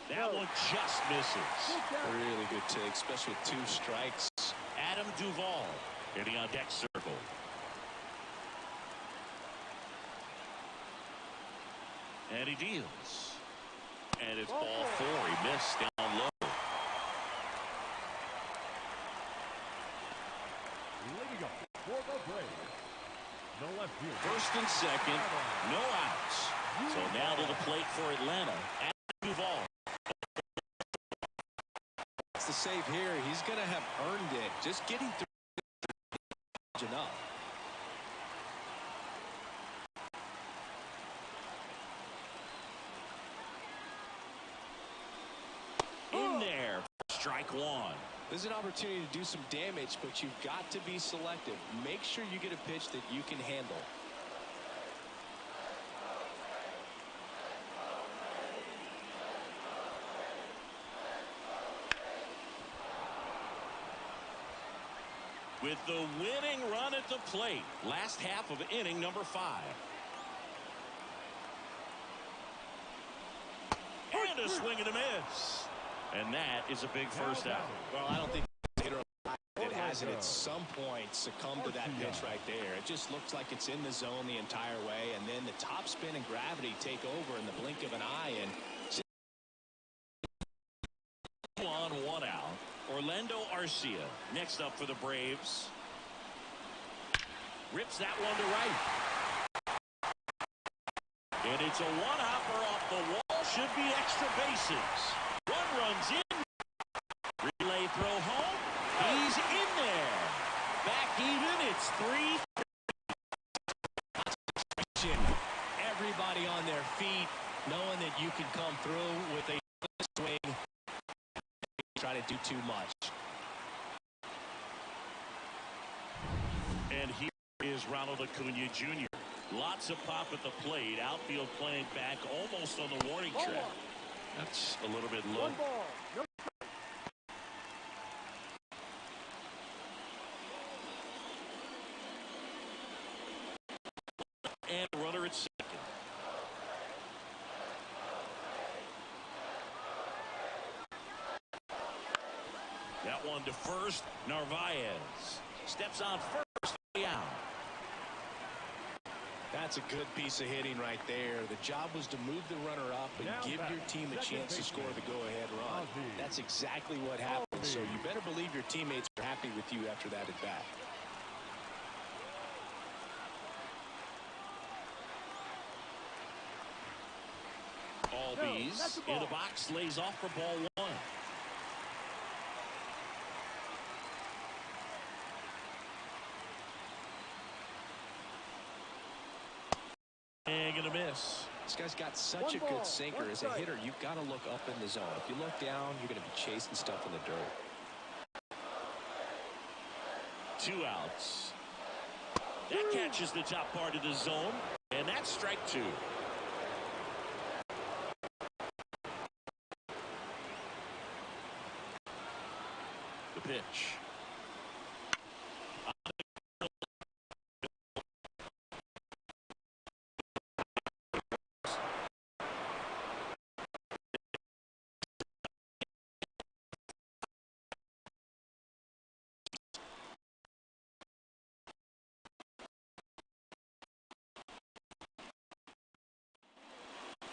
That one just misses. Really good take, especially with 2 strikes. Adam Duvall hitting on deck circle. And he deals. And it's ball 4. He missed down low. Leading up for the Braves. No left field. First and second. No outs. So now to the plate for Atlanta. Adam Duvall. That's the save here. He's going to have earned it. Just getting through enough. In there. Strike 1. There's an opportunity to do some damage, but you've got to be selective. Make sure you get a pitch that you can handle. With the winning run at the plate. Last half of inning number 5. And a swing and a miss. And that is a big first out. Well, I don't think it hasn't at some point succumbed to that pitch right there. It just looks like it's in the zone the entire way, and then the top spin and gravity take over in the blink of an eye. And on 1 out. Orlando Arcia next up for the Braves. Rips that one to right. And it's a one-hopper off the wall. Should be extra bases. 1 runs in. Relay throw home. He's in there. Back even. It's 3. Everybody on their feet, knowing that you can come through with a swing. Try to do too much. And here is Ronald Acuna Jr. Lots of pop at the plate. Outfield playing back almost on the warning track. That's a little bit low. 1 ball. No. And a runner at second. That one to first. Narvaez steps on first. Out. That's a good piece of hitting right there. The job was to move the runner up and give your team a chance to score the go-ahead run. That's exactly what happened. So you better believe your teammates are happy with you after that at bat. Albies in the box, lays off for ball one. And gonna miss. This guy's got such a good sinker. As a hitter, you've got to look up in the zone. If you look down, you're going to be chasing stuff in the dirt. 2 outs. That catches the top part of the zone, and that's strike 2. The pitch.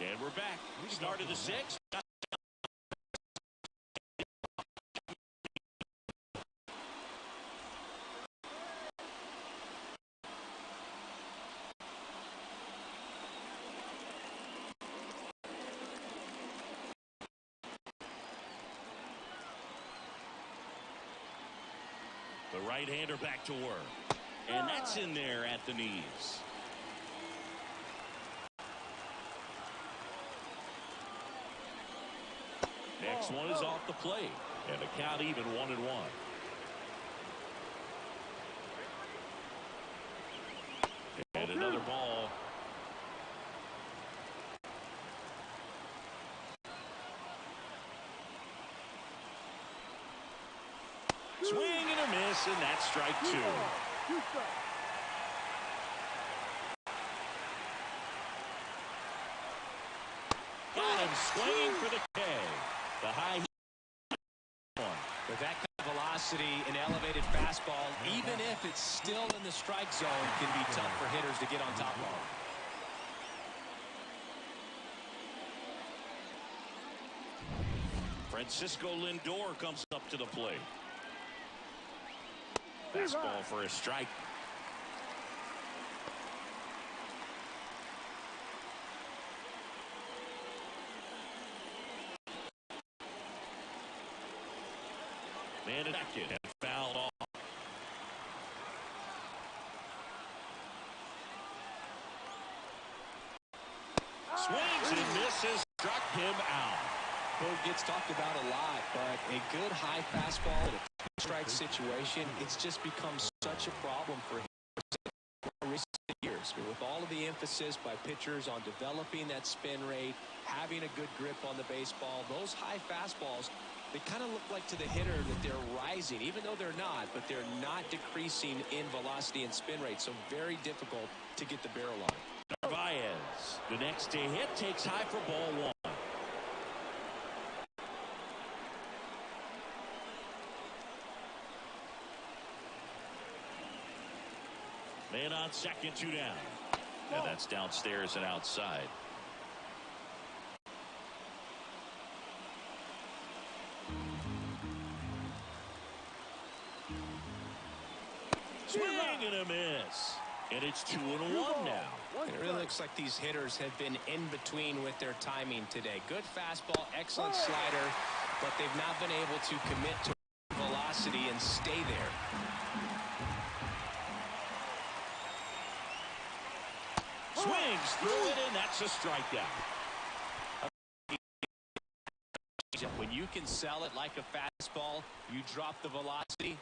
And we're back. Start of the 6th. The right-hander back to work. And that's in there at the knees. Next one is off the plate. And the count even 1-1. And another ball. Swing and a miss, and that's strike 2. Got him swinging for the K. The high one. With that kind of velocity, an elevated fastball, even if it's still in the strike zone, can be tough for hitters to get on top of. Francisco Lindor comes up to the plate. Fastball for a strike. Man at second and fouled off. Swings and misses. Struck him out. Boog gets talked about a lot, but a good high fastball in a strike situation, it's just become such a problem for him in recent years. With all of the emphasis by pitchers on developing that spin rate, having a good grip on the baseball, those high fastballs, they kind of look like to the hitter that they're rising, even though they're not, but they're not decreasing in velocity and spin rate, so very difficult to get the barrel on. Narvaez, the next to hit, takes high for ball one. Man on second, 2 down. And that's downstairs and outside. Swing and a miss. And it's 2-1 now. It really looks like these hitters have been in between with their timing today. Good fastball, excellent slider, but they've not been able to commit to velocity and stay there. Swings through it, and that's a strikeout. When you can sell it like a fastball, you drop the velocity.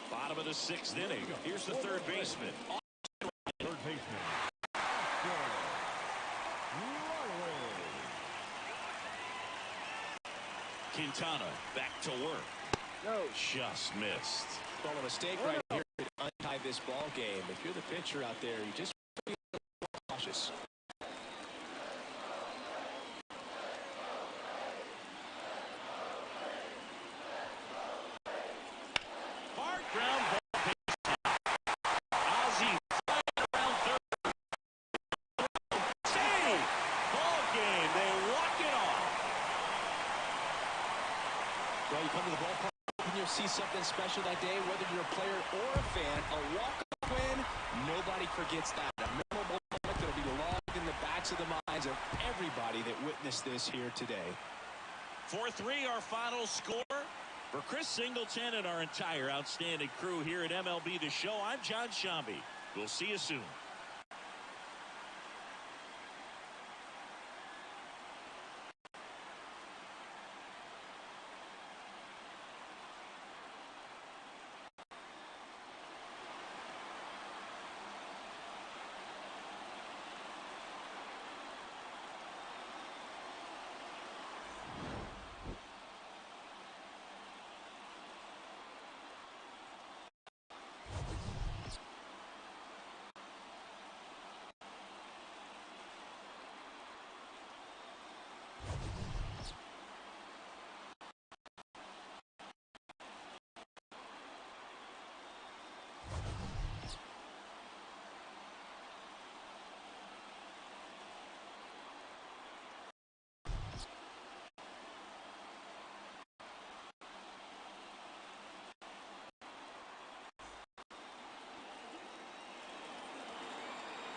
Bottom of the 6th inning. Here's the third baseman. Third baseman. Quintana back to work. No. Just missed. Well, a mistake right here to untie this ball game. If you're the pitcher out there, you just be a little cautious. see something special that day, whether you're a player or a fan. A walk-off win, nobody forgets that. A memorable moment that will be logged in the backs of the minds of everybody that witnessed this here today. 4-3 our final score. For Chris Singleton and our entire outstanding crew here at MLB The Show, I'm John Shambi. We'll see you soon.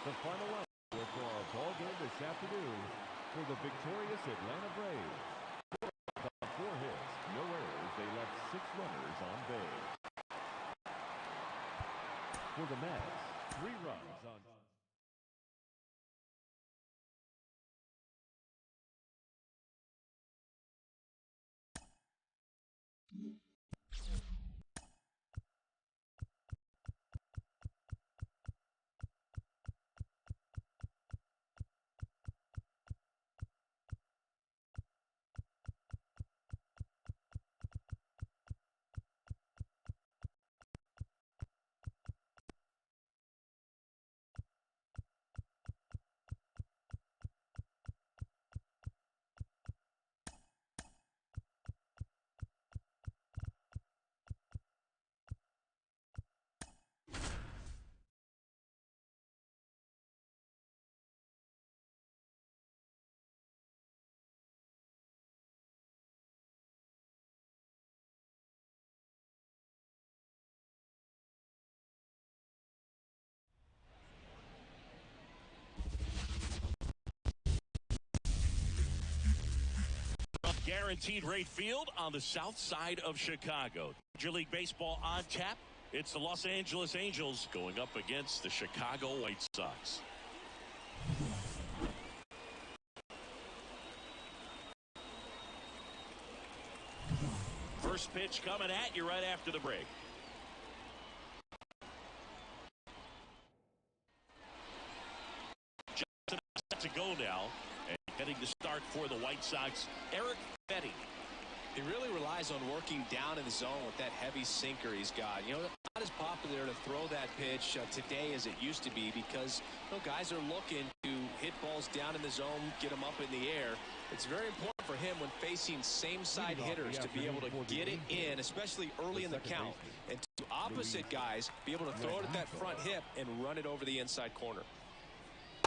The final out for our ball game this afternoon for the victorious Atlanta Braves. On 4 hits, no errors, they left 6 runners on base. For the Mets, 3 runs on... Guaranteed rate field on the south side of Chicago. Major League Baseball on tap. It's the Los Angeles Angels going up against the Chicago White Sox. First pitch coming at you right after the break. Just set to go now. And getting the start for the White Sox, Eric Betty. He really relies on working down in the zone with that heavy sinker he's got. You know, not as popular to throw that pitch today as it used to be because guys are looking to hit balls down in the zone, get them up in the air. It's very important for him when facing same-side hitters to be able to get it in, especially early in the count. And to opposite guys, be able to throw it at that front hip and run it over the inside corner.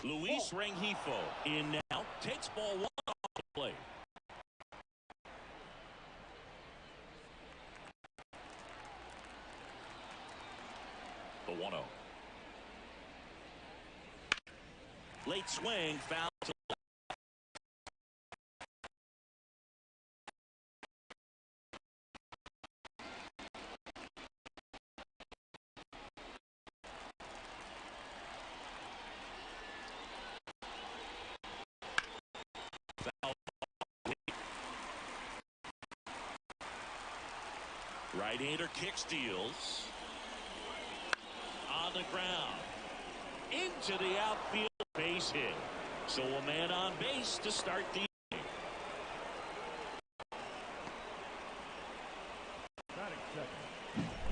Luis Rengifo in now. Takes ball 1 off the plate. The 1-0. Late swing, foul to left. Right-hander kick steals. On the ground. Into the outfield, base hit. So a man on base to start the inning.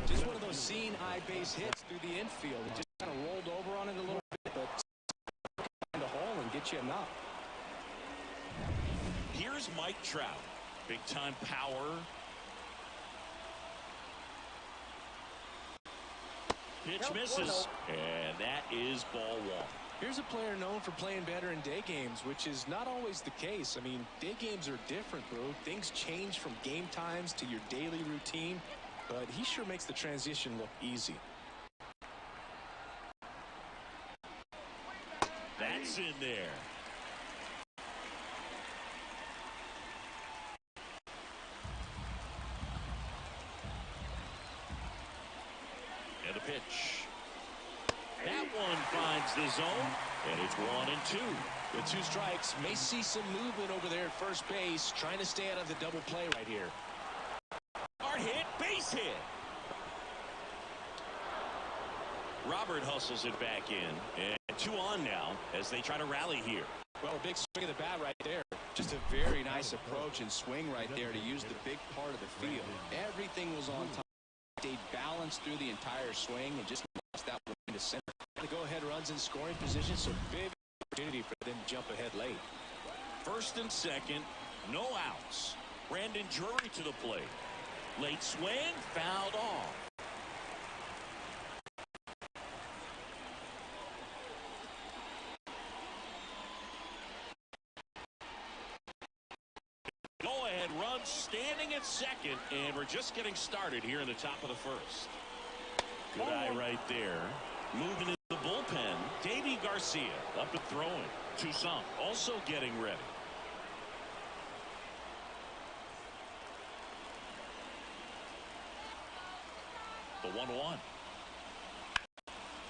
Just one of those seeing eye base hits through the infield. It just kind of rolled over on it a little bit, but find a hole and get you a knock. Here's Mike Trout. Big time power. Pitch misses, and that is ball 1. Here's a player known for playing better in day games, which is not always the case. I mean, day games are different, bro. Things change from game times to your daily routine. but he sure makes the transition look easy. That's in there. And the pitch. That one finds the zone, and it's 1-2. With 2 strikes, may see some movement over there at first base, trying to stay out of the double play right here. Hard hit, base hit. Robert hustles it back in, and 2 on now as they try to rally here. Well, a big swing of the bat right there. Just a very nice approach and swing right there to use the big part of the field. Everything was on top. Stayed balanced through the entire swing and just lost that one to center. The go-ahead runs in scoring position, so big opportunity for them to jump ahead late. First and second, no outs. Brandon Drury to the plate. Late swing, fouled off. Go-ahead run standing at second, and we're just getting started here in the top of the first. Good eye right there. Moving into the bullpen, Davy Garcia up and throwing. Toussaint also getting ready. The 1-1.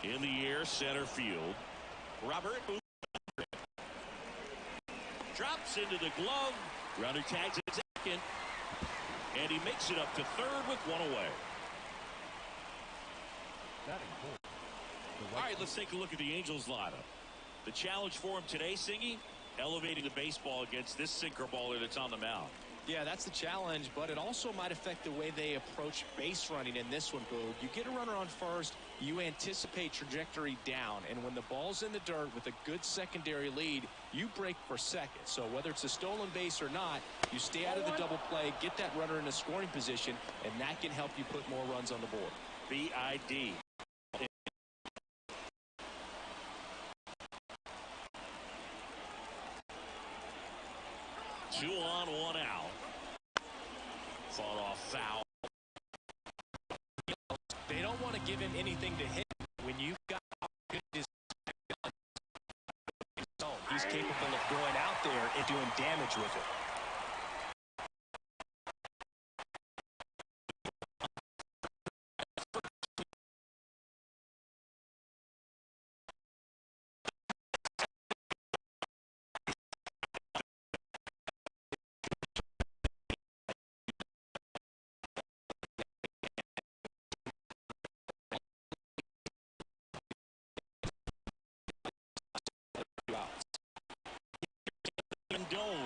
In the air, center field. Robert drops into the glove. Runner tags at second. And he makes it up to third with 1 away. All right, let's take a look at the Angels lineup. The challenge for him today, Singy, elevating the baseball against this sinker baller that's on the mound. Yeah, that's the challenge, but it also might affect the way they approach base running in this one, Boog. You get a runner on first, you anticipate trajectory down, and when the ball's in the dirt with a good secondary lead, you break for second. So whether it's a stolen base or not, you stay out of the double play, get that runner in a scoring position, and that can help you put more runs on the board. BID. Two on, 1 out. Fought off foul. They don't want to give him anything to hit when you've got opportunities. He's capable of going out there and doing damage with it.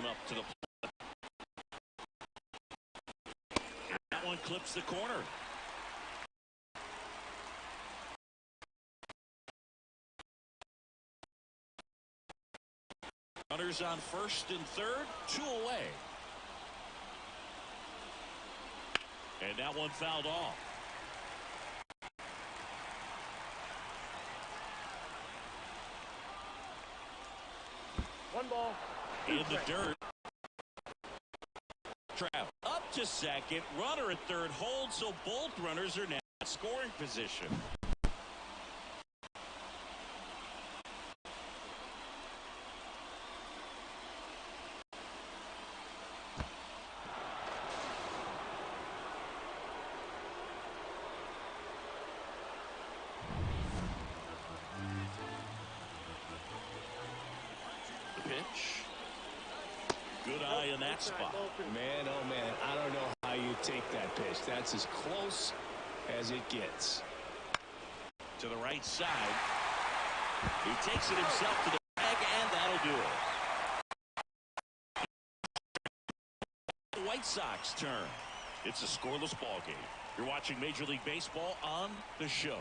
Up to the plate. That one clips the corner. Runners on first and third, 2 away. And that one fouled off. One ball. In the dirt. Trout up to second. Runner at third holds, so both runners are now in scoring position. The pitch. Good eye in that spot. Man, oh man, I don't know how you take that pitch. That's as close as it gets. To the right side. He takes it himself to the bag, and that'll do it. The White Sox turn. It's a scoreless ball game. You're watching Major League Baseball on The Show.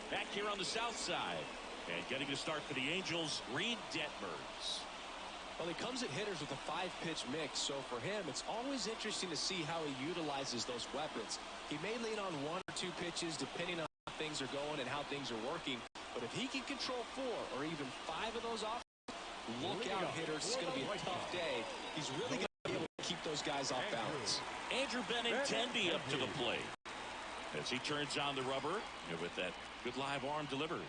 Back here on the south side. And getting to start for the Angels, Reed Detmers. Well, he comes at hitters with a 5-pitch mix, so for him, it's always interesting to see how he utilizes those weapons. He may lean on 1 or 2 pitches depending on how things are going and how things are working, but if he can control 4 or even 5 of those off, Look out, hitters. It's going to be a tough day. He's really going to be able to keep those guys off balance. Andrew Benintendi up to the plate as he turns on the rubber and with that good live arm delivers.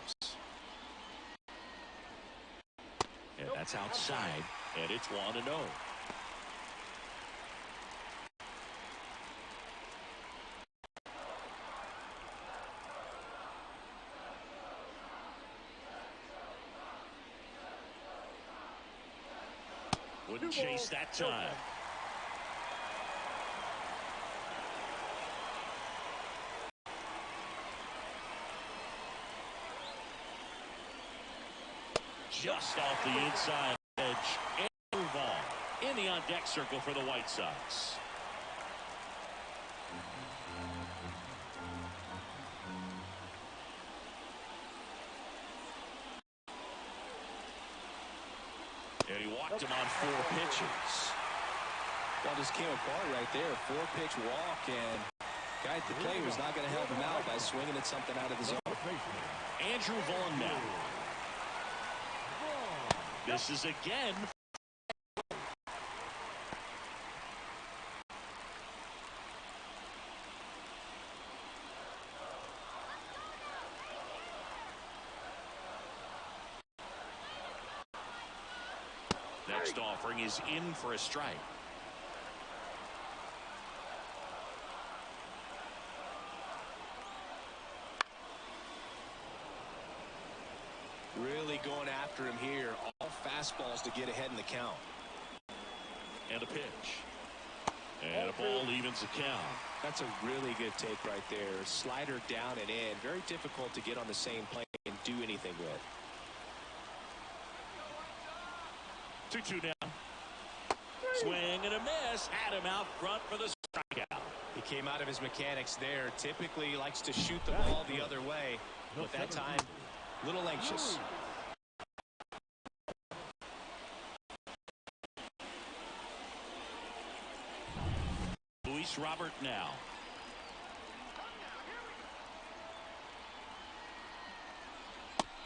And that's outside, and it's 1-0. Wouldn't chase that time. Just off the inside edge and move on in the on-deck circle for the White Sox. And he walked him on 4 pitches. Well, just came apart right there. 4-pitch walk, and guy at the plate was not going to help him out by swinging at something out of the zone. Andrew Vaughn now. This is again. Next offering is in for a strike. Really going after him here. All fastballs to get ahead in the count. And a pitch. And a ball evens the count. That's a really good take right there. Slider down and in. Very difficult to get on the same plane and do anything with. 2-2 now. Swing and a miss. Had him out front for the strikeout. He came out of his mechanics there. Typically he likes to shoot the ball the other way. But that time, a little anxious. Luis Robert now.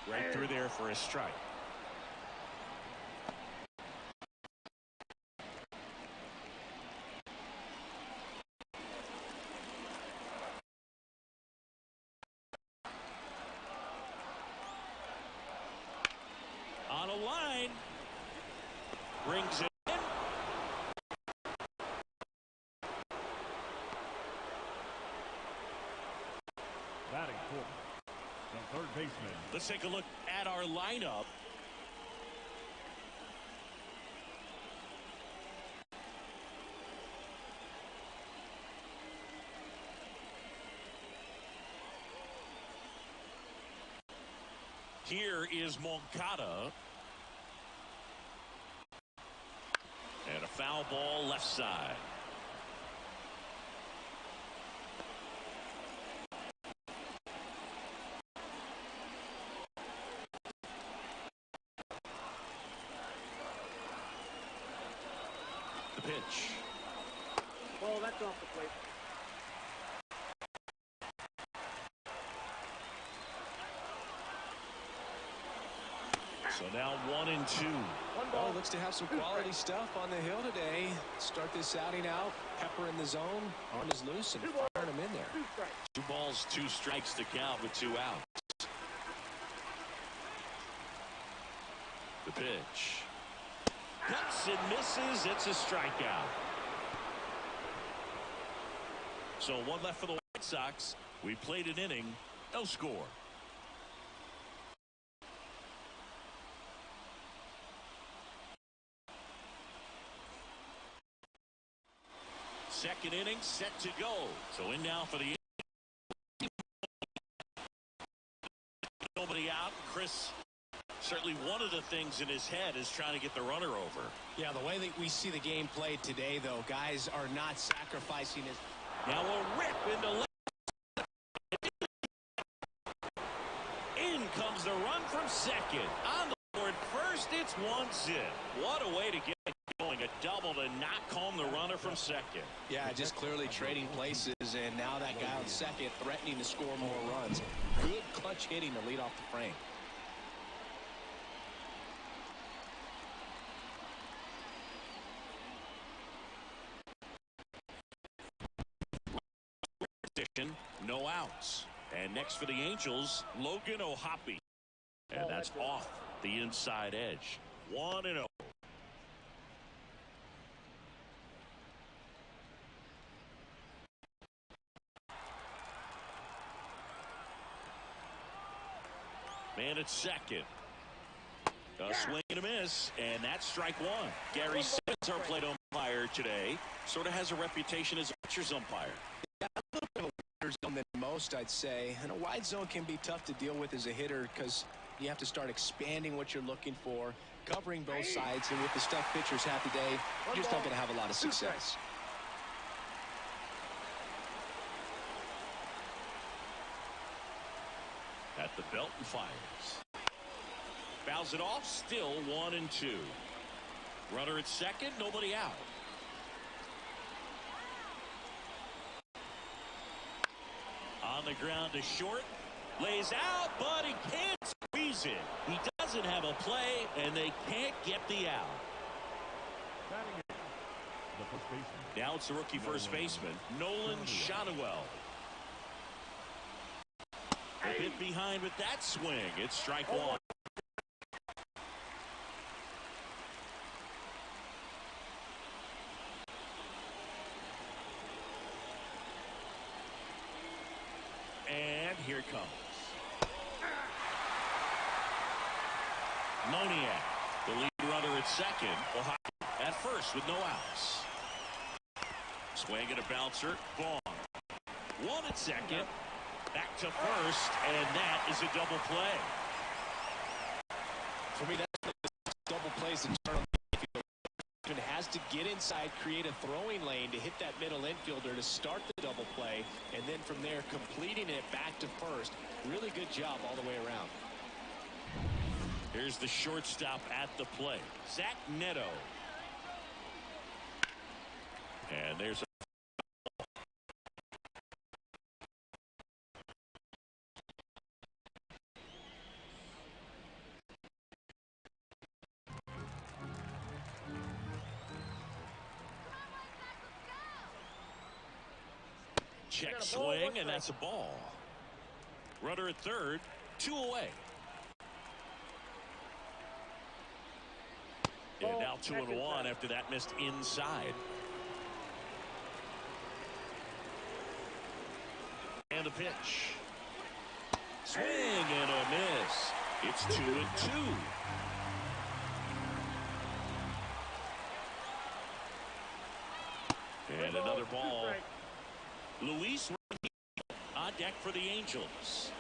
Right through there for a strike. On a line. Brings it in. Batting fourth, the third baseman. Let's take a look at our lineup. Here is Moncada. And a foul ball left side. The pitch. Well, that's off the plate. So now 1-2. Oh, looks to have some quality stuff on the hill today. Start this outing out. Pepper in the zone. Arm is loose and firing him in there. 2 balls, 2 strikes to count with 2 outs. The pitch. Cuts and misses. It's a strikeout. So 1 left for the White Sox. We played an inning. No score. Second inning set to go. So in now for the nobody out. Chris, certainly one of the things in his head is trying to get the runner over. Yeah, the way that we see the game played today, though, guys are not sacrificing his. Now a rip into left. In comes the run from second. On the board first, it's 1-0. What a way to get going. A double to knock home the runner from second. Yeah, just clearly trading places, and now that guy on second threatening to score more runs. Good clutch hitting to lead off the frame. position, no outs. And next for the Angels, Logan O'Hoppe. And that's off the inside edge. 1-0. Man at second. A swing and a miss, and that's strike one. Gary Simmons, our plate umpire today, sort of has a reputation as a pitcher's umpire. Yeah, a little bit of a wider zone than most, I'd say. And a wide zone can be tough to deal with as a hitter because you have to start expanding what you're looking for, covering both sides, and with the stuff pitchers have today, you're just not going to have a lot of success. At the belt and fires. Fouls it off, still 1-2. Runner at second, nobody out. On the ground to short. Lays out, but he can't squeeze it. He doesn't have a play, and they can't get the out. The first baseman. Now it's the rookie first baseman, Nolan Shotwell. A bit behind with that swing. It's strike one. And here it comes. Moniak, the lead runner at second. Ohio at first with no outs. Swing and a bouncer. Vaughn. One at second. Back to first, and that is a double play. For me, that's double plays that turn on the infield. It has to get inside, create a throwing lane to hit that middle infielder to start the double play, and then from there, completing it back to first. Really good job all the way around. Here's the shortstop at the plate, Zach Neto. And there's a check swing, and that's a ball. Runner at third, 2 away. And now 2-1 after that missed inside. And the pitch. Swing and a miss. It's 2-2. And another ball. Luis on deck for the Angels.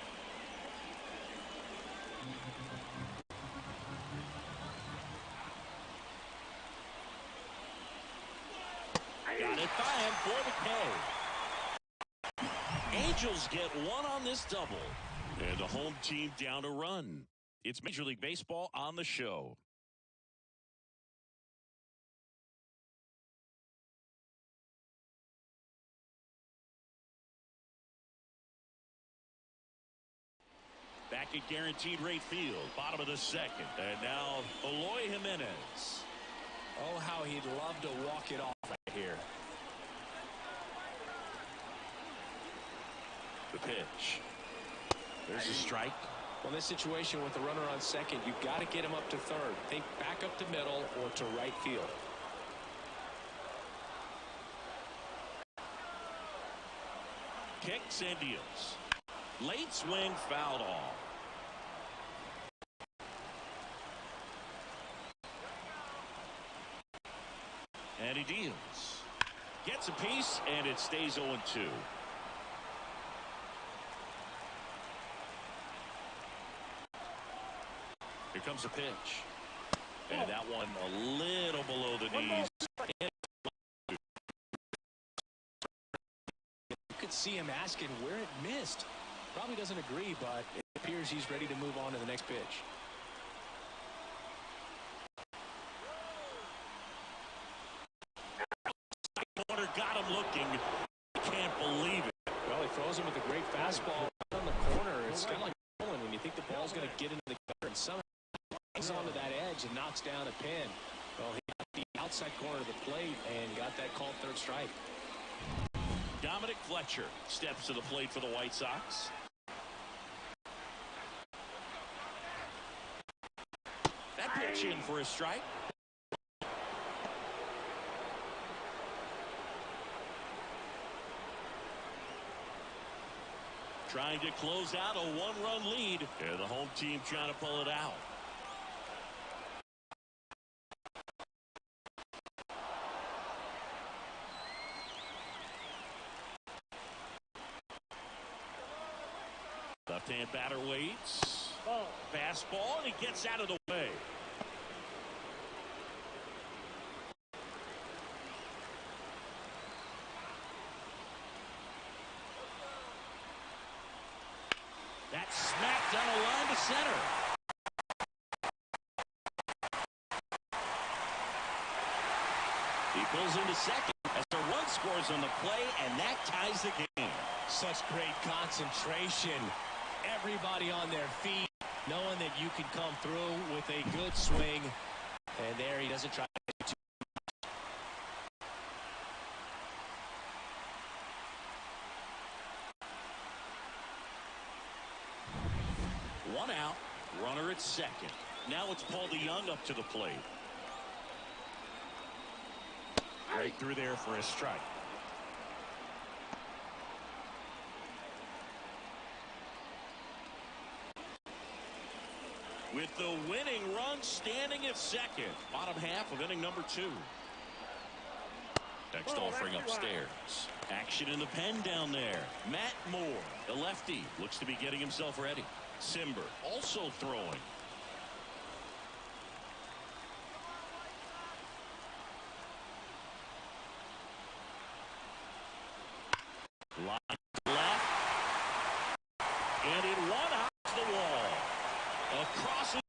Got it by him for the K. Angels get one on this double. And the home team down a run. It's Major League Baseball on the show. Back at Guaranteed Rate Field, bottom of the second. And now Eloy Jimenez. Oh, how he'd love to walk it off right here. The pitch. There's a strike. Well, in this situation with the runner on second, you've got to get him up to third. Think back up to middle or to right field. Kicks and deals. Late swing, fouled off. And he deals. Gets a piece, and it stays 0-2. Here comes a pitch. And that one a little below the knees. You could see him asking where it missed. Probably doesn't agree, but it appears he's ready to move on to the next pitch. Corner got him looking. Can't believe it. Well, he throws him with a great fastball on the corner. It's kind of like bowling when you think the ball's going to get into the gutter and somehow hangs onto that edge and knocks down a pin. Well, he got the outside corner of the plate and got that called third strike. Dominic Fletcher steps to the plate for the White Sox. That pitch in for a strike. Trying to close out a one-run lead. And the home team trying to pull it out. Left-hand batter waits. Fastball, and he gets out of the way. That's smacked down a line to center. He pulls into second as the run scores on the play, and that ties the game. Such great concentration. Everybody on their feet, knowing that you can come through with a good swing. And there he doesn't try to do too much. One out, runner at second. Now it's Paul DeYoung up to the plate. Right through there for a strike. With the winning run standing at second. Bottom half of inning number 2. Next offering upstairs. Action in the pen down there. Matt Moore, the lefty, looks to be getting himself ready. Simber also throwing. Line left. And it one out the wall. Across his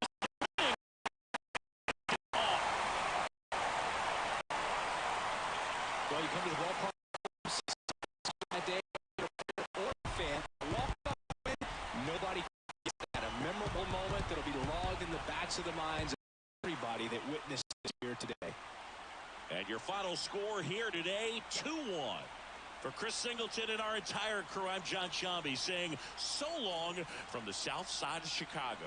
Well, you come to the ballpark that day, or fan, walk up, nobody gets that. A memorable moment that'll be logged in the backs of the minds of everybody that witnessed it here today. And your final score here today, 2-1. For Chris Singleton and our entire crew, I'm John Shambi saying so long from the south side of Chicago.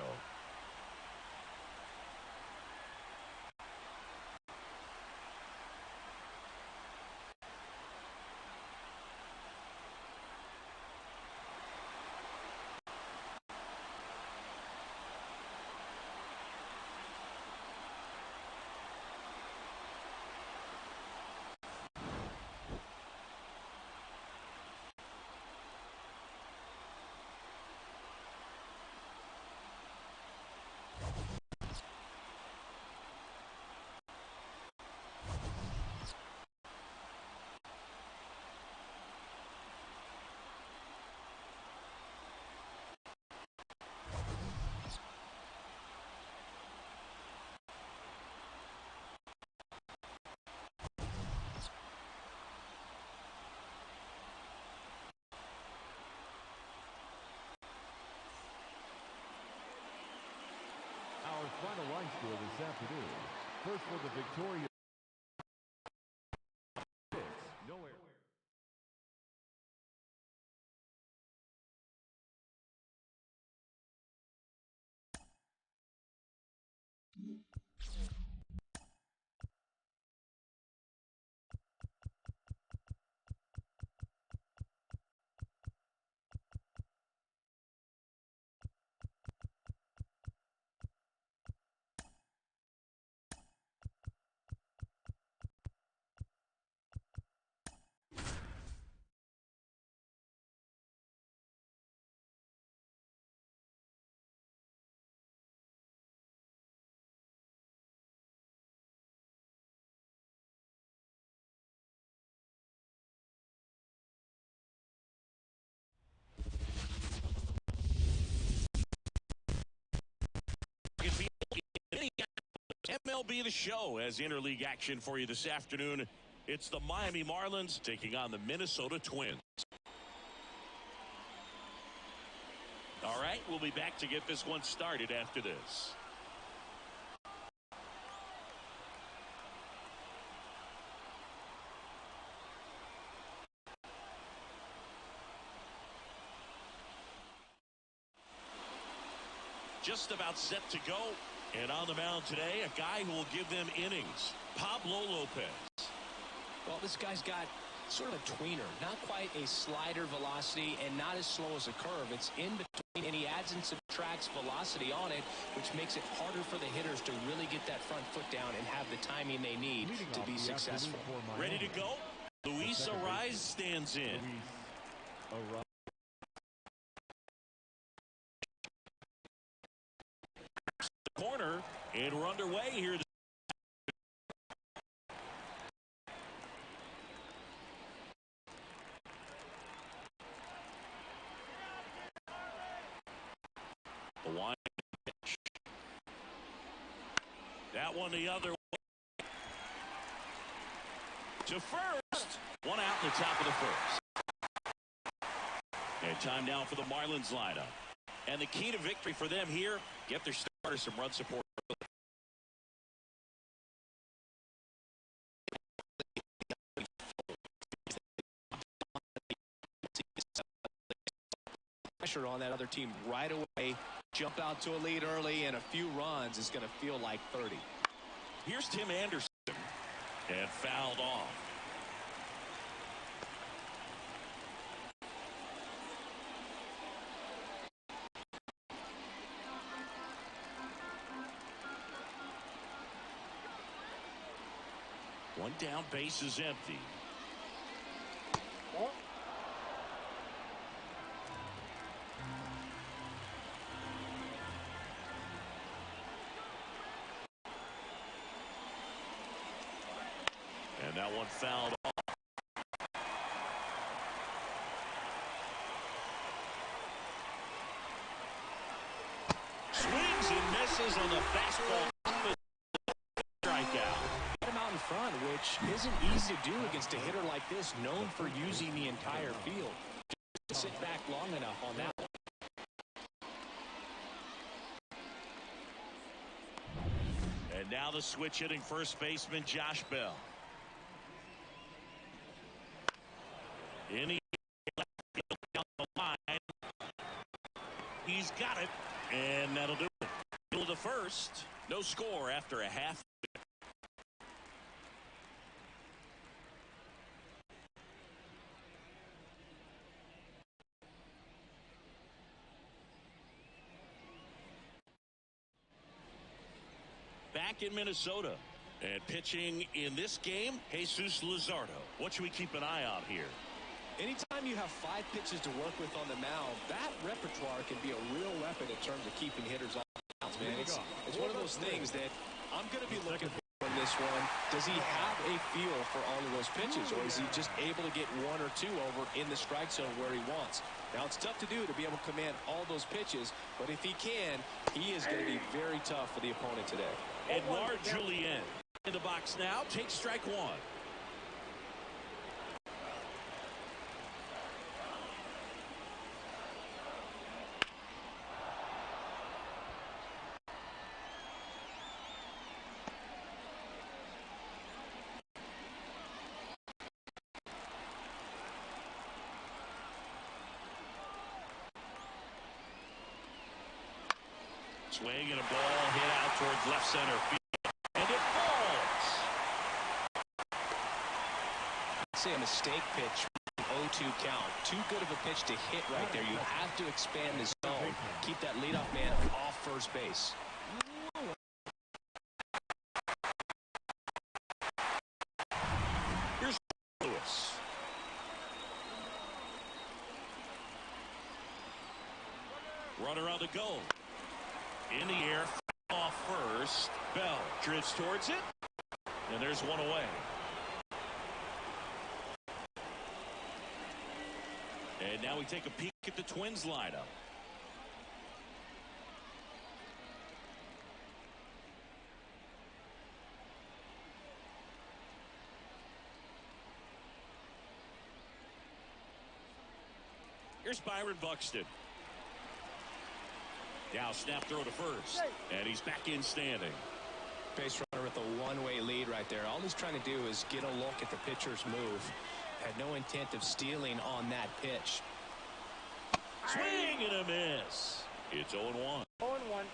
Our final line score this afternoon. First for the Victoria. Nowhere. MLB The Show as interleague action for you this afternoon. It's the Miami Marlins taking on the Minnesota Twins. All right, we'll be back to get this one started after this. just about set to go. And on the mound today, a guy who will give them innings, Pablo Lopez. Well, this guy's got sort of a tweener, not quite a slider velocity and not as slow as a curve. It's in between, and he adds and subtracts velocity on it, which makes it harder for the hitters to really get that front foot down and have the timing they need to be successful. Ready to go? Luis Ariz stands in. Corner, and we're underway here. The wide pitch. That one the other way. To first. One out in the top of the first. And time now for the Marlins lineup. And the key to victory for them here, get their starter some run support. Pressure on that other team right away. Jump out to a lead early, and a few runs is going to feel like 30. Here's Tim Anderson, and fouled off. One down, base is empty. And that one fouled off. Swings and misses on the fastball. Strikeout. Get him out in front, which isn't easy to do against a hitter like this, known for using the entire field. Just sit back long enough on that one. And now the switch hitting first baseman Josh Bell. In the line. He's got it, and that'll do it. Middle to first. No score after a half. Back in Minnesota. And pitching in this game, Jesus Luzardo. What should we keep an eye on here? Anytime you have 5 pitches to work with on the mound, that repertoire can be a real weapon in terms of keeping hitters off the mound, man. It's one of those things that I'm going to be looking for in this one. Does he have a feel for all of those pitches, or is he just able to get 1 or 2 over in the strike zone where he wants? Now, it's tough to do to be able to command all those pitches, but if he can, he is going to be very tough for the opponent today. Edouard Julien in the box now. Takes strike 1. Swing and a ball hit out towards left center field. And it falls. I'd say a mistake pitch. 0-2 count. Too good of a pitch to hit right there. You have to expand the zone. Keep that leadoff man off first base. Here's Lewis. Runner on the go. In the air, off first. Bell drifts towards it, and there's one away. And now we take a peek at the Twins lineup. Here's Byron Buxton. Now snap throw to first, and he's back in standing. Base runner with a one-way lead right there. All he's trying to do is get a look at the pitcher's move. Had no intent of stealing on that pitch. Swing and a miss. It's 0-1. 0-1. 1.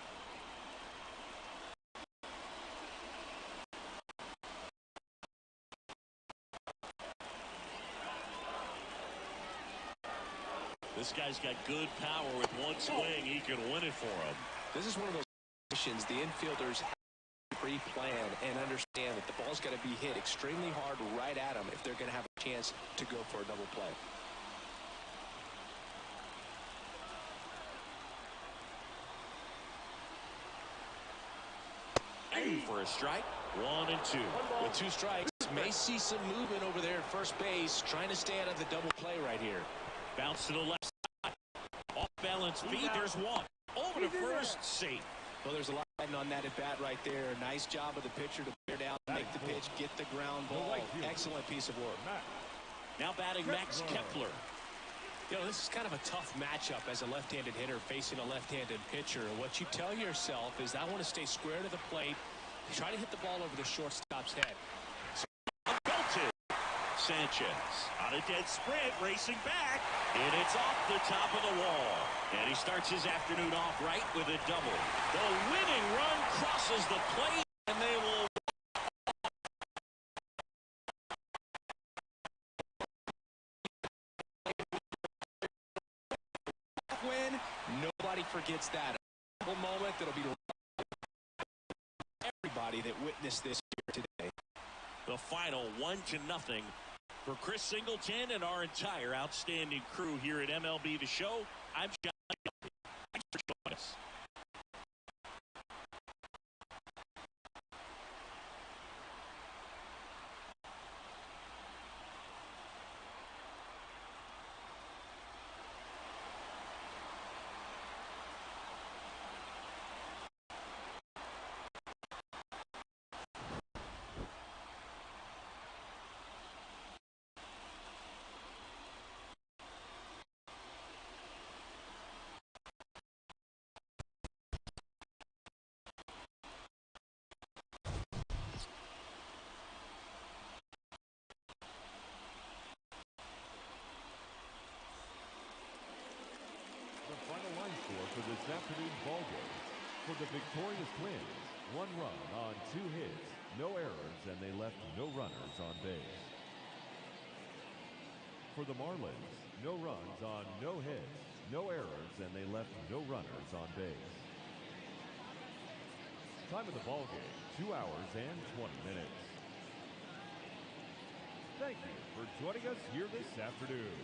This guy's got good power. With one swing, he can win it for him. This is one of those situations the infielders pre-plan and understand that the ball's got to be hit extremely hard right at them if they're going to have a chance to go for a double play. And for a strike, 1 and 2. With 2 strikes, may see some movement over there at first base, trying to stay out of the double play right here. Bounce to the left side. Off balance feed. There's one. Over to first. Safe. Well, there's a lot on that at bat right there. Nice job of the pitcher to bear down, make the pitch, get the ground ball. Excellent piece of work. Now batting Max Kepler. You know, this is kind of a tough matchup as a left-handed hitter facing a left-handed pitcher. What you tell yourself is, I want to stay square to the plate, try to hit the ball over the shortstop's head. Belted. Sanchez on a dead sprint, racing back, and it's off the top of the wall. And he starts his afternoon off right with a double. The winning run crosses the plate, and they will. Win. Nobody forgets that. A moment that'll be everybody that witnessed this here today. The final 1-0 for Chris Singleton and our entire outstanding crew here at MLB The Show. I'm John. Thanks for joining us. Final line score for this afternoon's ball game. For the victorious Twins, 1 run on 2 hits, no errors, and they left no runners on base. For the Marlins, no runs on no hits, no errors, and they left no runners on base. Time of the ball game, 2 hours and 20 minutes. Thank you for joining us here this afternoon.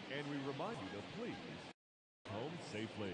And we remind you to please home safely.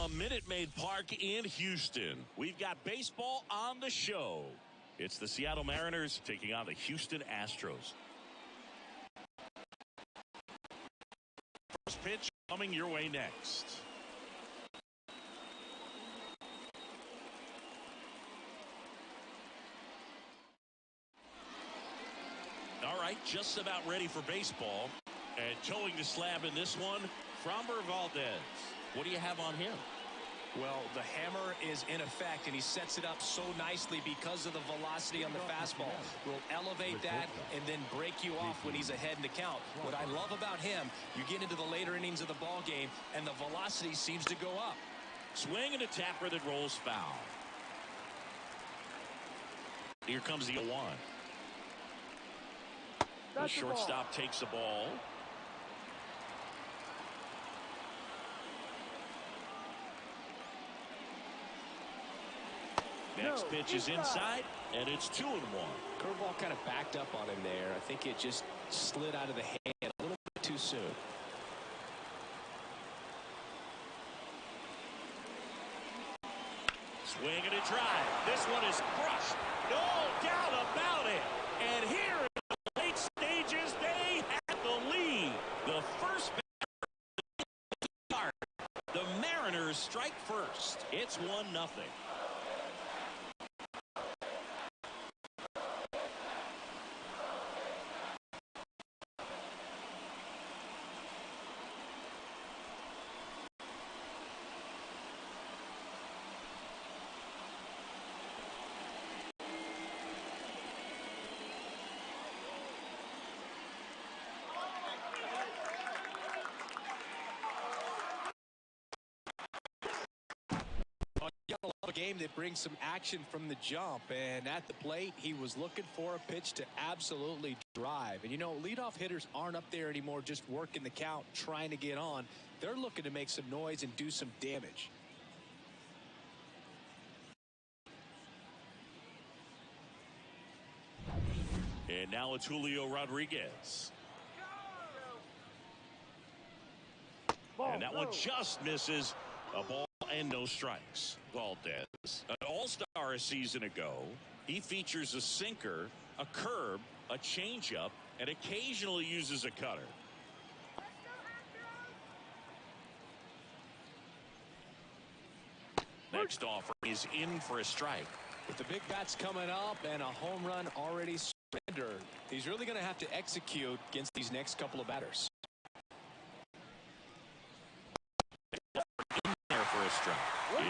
From Minute Maid Park in Houston, we've got baseball on the show. It's the Seattle Mariners taking on the Houston Astros. First pitch coming your way next. All right, just about ready for baseball. And towing the slab in this one, Framber Valdez. What do you have on him? Well, the hammer is in effect, and he sets it up so nicely because of the velocity on the fastball. Will elevate that and then break you off when he's ahead in the count. What I love about him, you get into the later innings of the ball game, and the velocity seems to go up. Swing and a tapper that rolls foul. Here comes the 0-1. The shortstop takes the ball. Next pitch is inside, and it's 2-1. Curveball kind of backed up on him there. I think it just slid out of the hand a little bit too soon. Swing and a drive. This one is crushed. No doubt about it. And here in the late stages, they have the lead. The first batter. The Mariners strike first. It's 1-0. A game that brings some action from the jump, and at the plate he was looking for a pitch to absolutely drive. And you know, leadoff hitters aren't up there anymore just working the count, trying to get on. They're looking to make some noise and do some damage. And now it's Julio Rodriguez. And that one just misses. A ball and no strikes. Valdez, an all-star a season ago. He features a sinker, a curve, a changeup, and occasionally uses a cutter. Next offer is in for a strike. With the big bats coming up and a home run already surrendered, he's really going to have to execute against these next couple of batters. For a strike.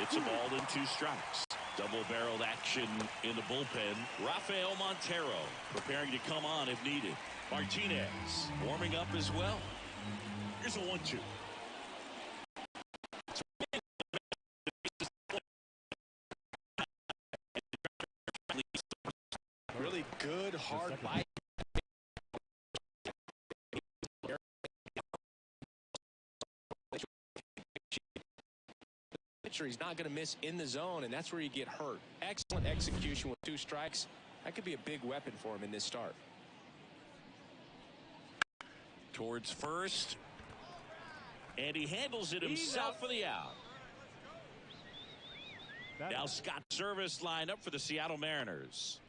It's a ball and 2 strikes. Double-barreled action in the bullpen. Rafael Montero preparing to come on if needed. Martinez warming up as well. Here's a 1-2. Really good hard bite. He's not going to miss in the zone, and that's where you get hurt. Excellent execution with 2 strikes. That could be a big weapon for him in this start. Towards first, and he handles it himself for the out. Now Scott Service lined up for the Seattle Mariners.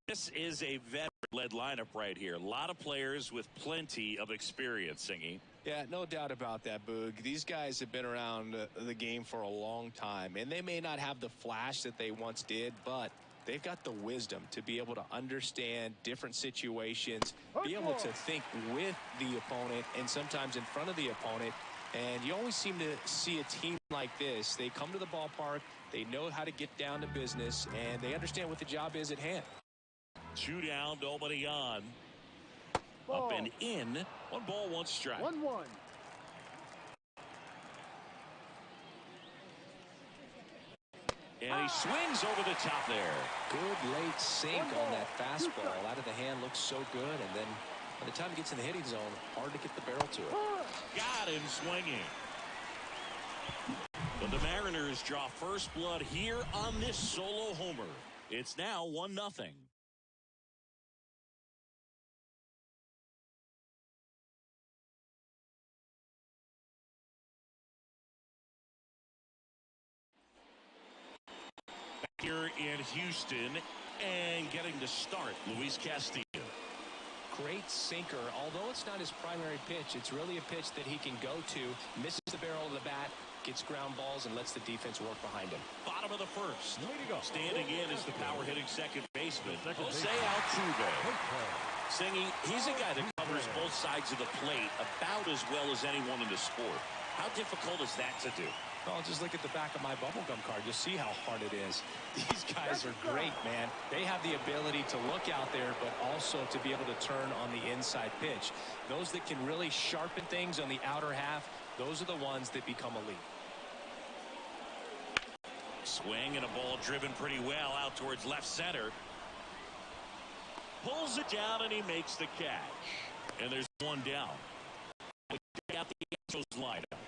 This is a veteran-led lineup right here. A lot of players with plenty of experience, Singy. Yeah, no doubt about that, Boog. These guys have been around the game for a long time, and they may not have the flash that they once did, but they've got the wisdom to be able to understand different situations, be able to think with the opponent and sometimes in front of the opponent. And you always seem to see a team like this. They come to the ballpark, they know how to get down to business, and they understand what the job is at hand. 2 down, nobody on. Up and in. 1 ball, 1 strike. 1-1. And he swings over the top there. Good late sink on that fastball. Out of the hand, looks so good. And then by the time he gets in the hitting zone, hard to get the barrel to it. Got him swinging. But the Mariners draw first blood here on this solo homer. It's now 1-0. Houston, and getting to start, Luis Castillo. Great sinker. Although it's not his primary pitch, it's really a pitch that he can go to, misses the barrel of the bat, gets ground balls, and lets the defense work behind him. Bottom of the first. Way to go. Standing in is the power-hitting second baseman, Second Jose baseman. Altuve. Singy, he's a guy that covers both sides of the plate about as well as anyone in the sport. How difficult is that to do? Well, just look at the back of my bubblegum card. You'll see how hard it is. These guys are great, man. They have the ability to look out there, but also to be able to turn on the inside pitch. Those that can really sharpen things on the outer half, those are the ones that become elite. Swing and a ball driven pretty well out towards left center. Pulls it down and he makes the catch. And there's one down. Out the Astros lineup.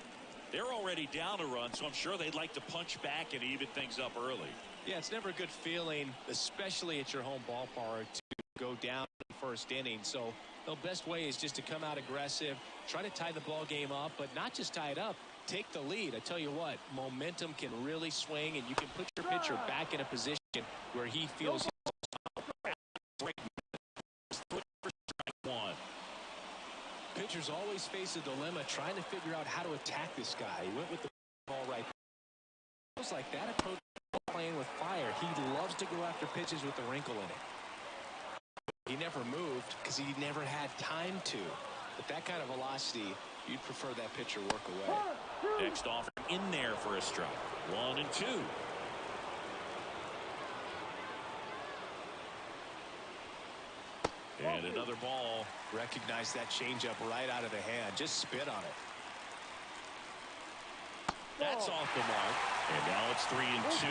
They're already down a run, so I'm sure they'd like to punch back and even things up early. Yeah, it's never a good feeling, especially at your home ballpark, to go down in the first inning. So the best way is just to come out aggressive, try to tie the ball game up, but not just tie it up, take the lead. I tell you what, momentum can really swing, and you can put your pitcher back in a position where he feels one. Pitchers always face a dilemma trying to figure out how to attack this guy. He went with the ball right. Feels like that approach playing with fire. He loves to go after pitches with a wrinkle in it. He never moved because he never had time to. But that kind of velocity, you'd prefer that pitcher work away. Next offer in there for a strike. 1-2. And another ball. Recognize that changeup right out of the hand. Just spit on it. That's off the mark. And now it's 3-2.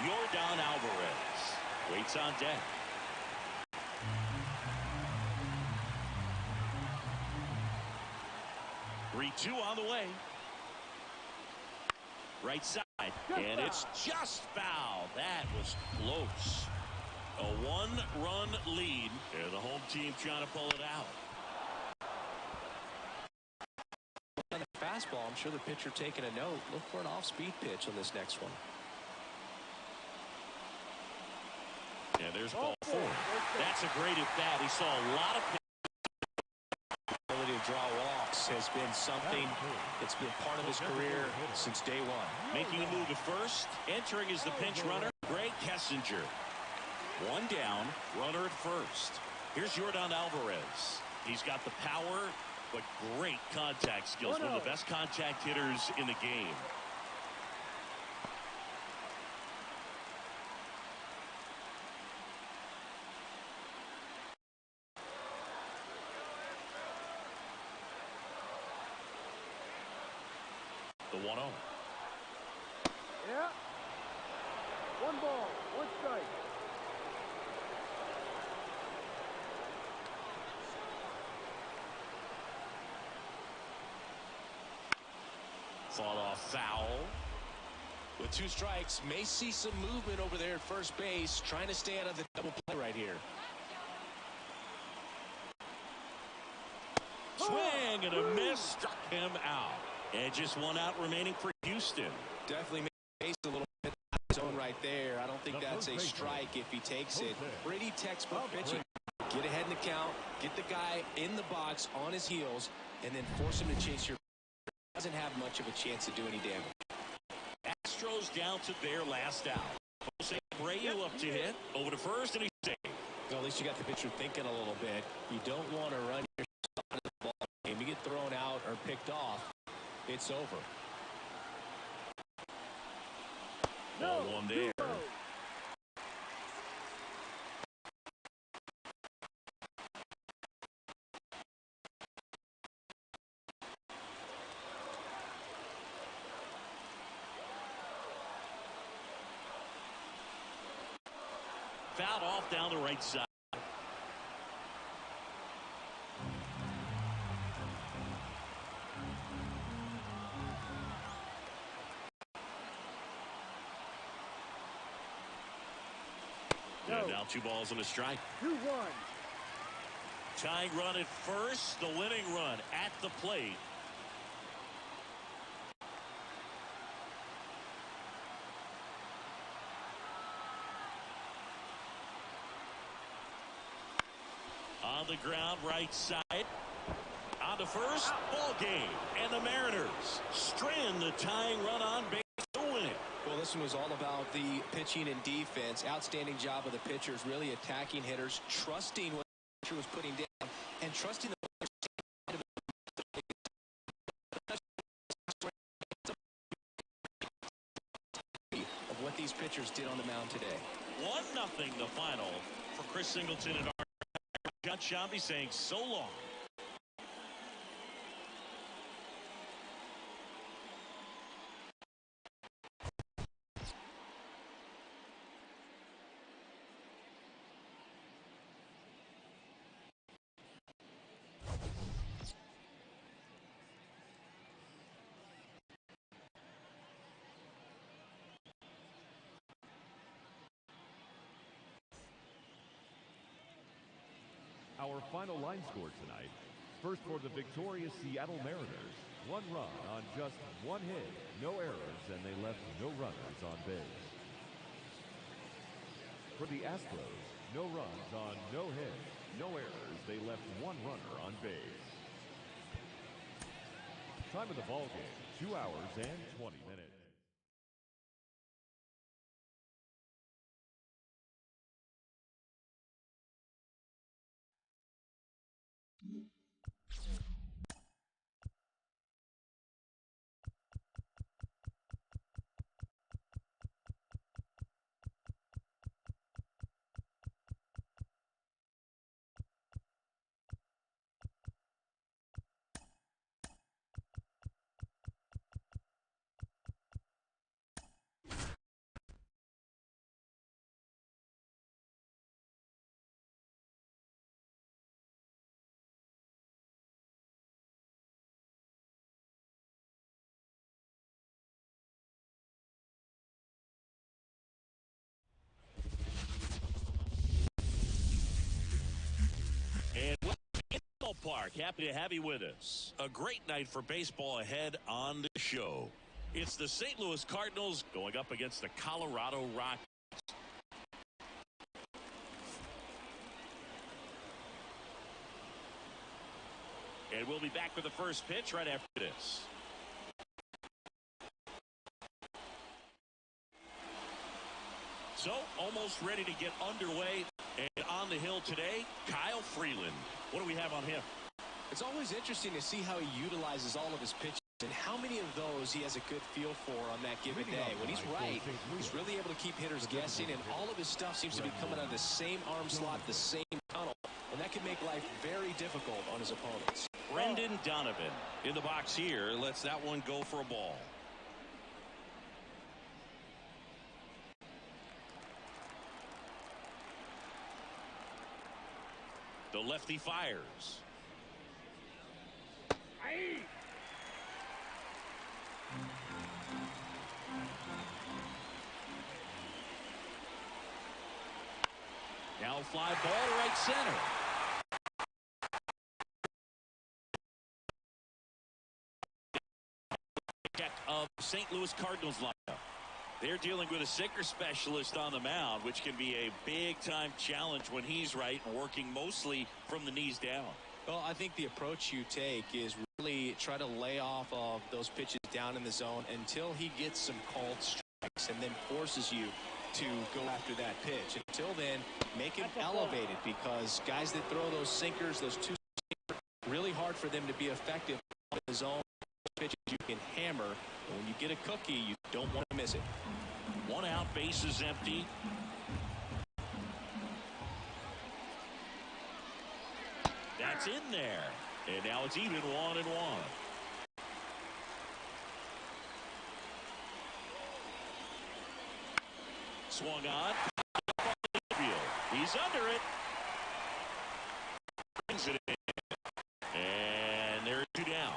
Yordan Alvarez waits on deck. Three-two on the way. Right side. And it's just foul. That was close. A one-run lead, and the home team trying to pull it out. On the fastball, I'm sure the pitcher taking a note. Look for an off-speed pitch on this next one. And there's ball four. That's a great at bat. He saw a lot of ability to draw walks has been something that's been part of his career since day one. making a move to first. Entering is the pinch runner, Greg Kessinger. One down, runner at first. Here's Yordan Alvarez. He's got the power, but great contact skills. One of the best contact hitters in the game. The 1-0. Yeah. One ball, one strike. Fought off foul. With 2 strikes, may see some movement over there at first base, trying to stay out of the double play right here. Swing and a miss, struck him out. And just one out remaining for Houston. Definitely made base a little bit out of zone right there. I don't think that's a strike if he takes it. Pretty textbook pitching. Get ahead in the count, get the guy in the box on his heels, and then force him to chase your. Doesn't have much of a chance to do any damage. Astros down to their last out. Jose Abreu up to hit. Over to first, and he's safe. Well, at least you got the pitcher thinking a little bit. You don't want to run your shot at the ball game. You get thrown out or picked off, it's over. Ball one there. Fouled off down the right side. And now 2 balls and a strike. 2-1. Tying run at first, the winning run at the plate. Down the ground, right side. On to first, ball game. And the Mariners strand the tying run on base to win it. Well, this one was all about the pitching and defense. Outstanding job of the pitchers, really attacking hitters, trusting what the pitcher was putting down, and trusting the of what these pitchers did on the mound today. 1-0 the final for Chris Singleton and John Shambi saying so long. Our final line score tonight. First for the victorious Seattle Mariners. 1 run on just 1 hit. No errors, and they left no runners on base. For the Astros, no runs on no hits. No errors. They left 1 runner on base. Time of the ball game, 2 hours and 20 minutes. Park, happy to have you with us. A great night for baseball ahead on the show. It's the St. Louis Cardinals going up against the Colorado Rockies. And we'll be back with the first pitch right after this. So, almost ready to get underway. And on the hill today, Kyle Freeland. What do we have on him? It's always interesting to see how he utilizes all of his pitches and how many of those he has a good feel for on that given day. When he's right, he's really able to keep hitters guessing, and all of his stuff seems to be coming out of the same arm slot, the same tunnel, and that can make life very difficult on his opponents. Brendan Donovan in the box here. Lets that one go for a ball. The lefty fires. Now fly ball to right center. Of St. Louis Cardinals lineup. They're dealing with a sinker specialist on the mound, which can be a big-time challenge when he's right and working mostly from the knees down. Well, I think the approach you take is really try to lay off of those pitches down in the zone until he gets some called strikes and then forces you to go after that pitch. Until then, make him elevated, because guys that throw those sinkers, those two sinkers, really hard for them to be effective on the zone. Pitches you can hammer, and when you get a cookie, you don't want to miss it. 1 out, base is empty. That's in there, and now it's even 1-1. Swung on. He's under it. Brings it in. And they're 2 down.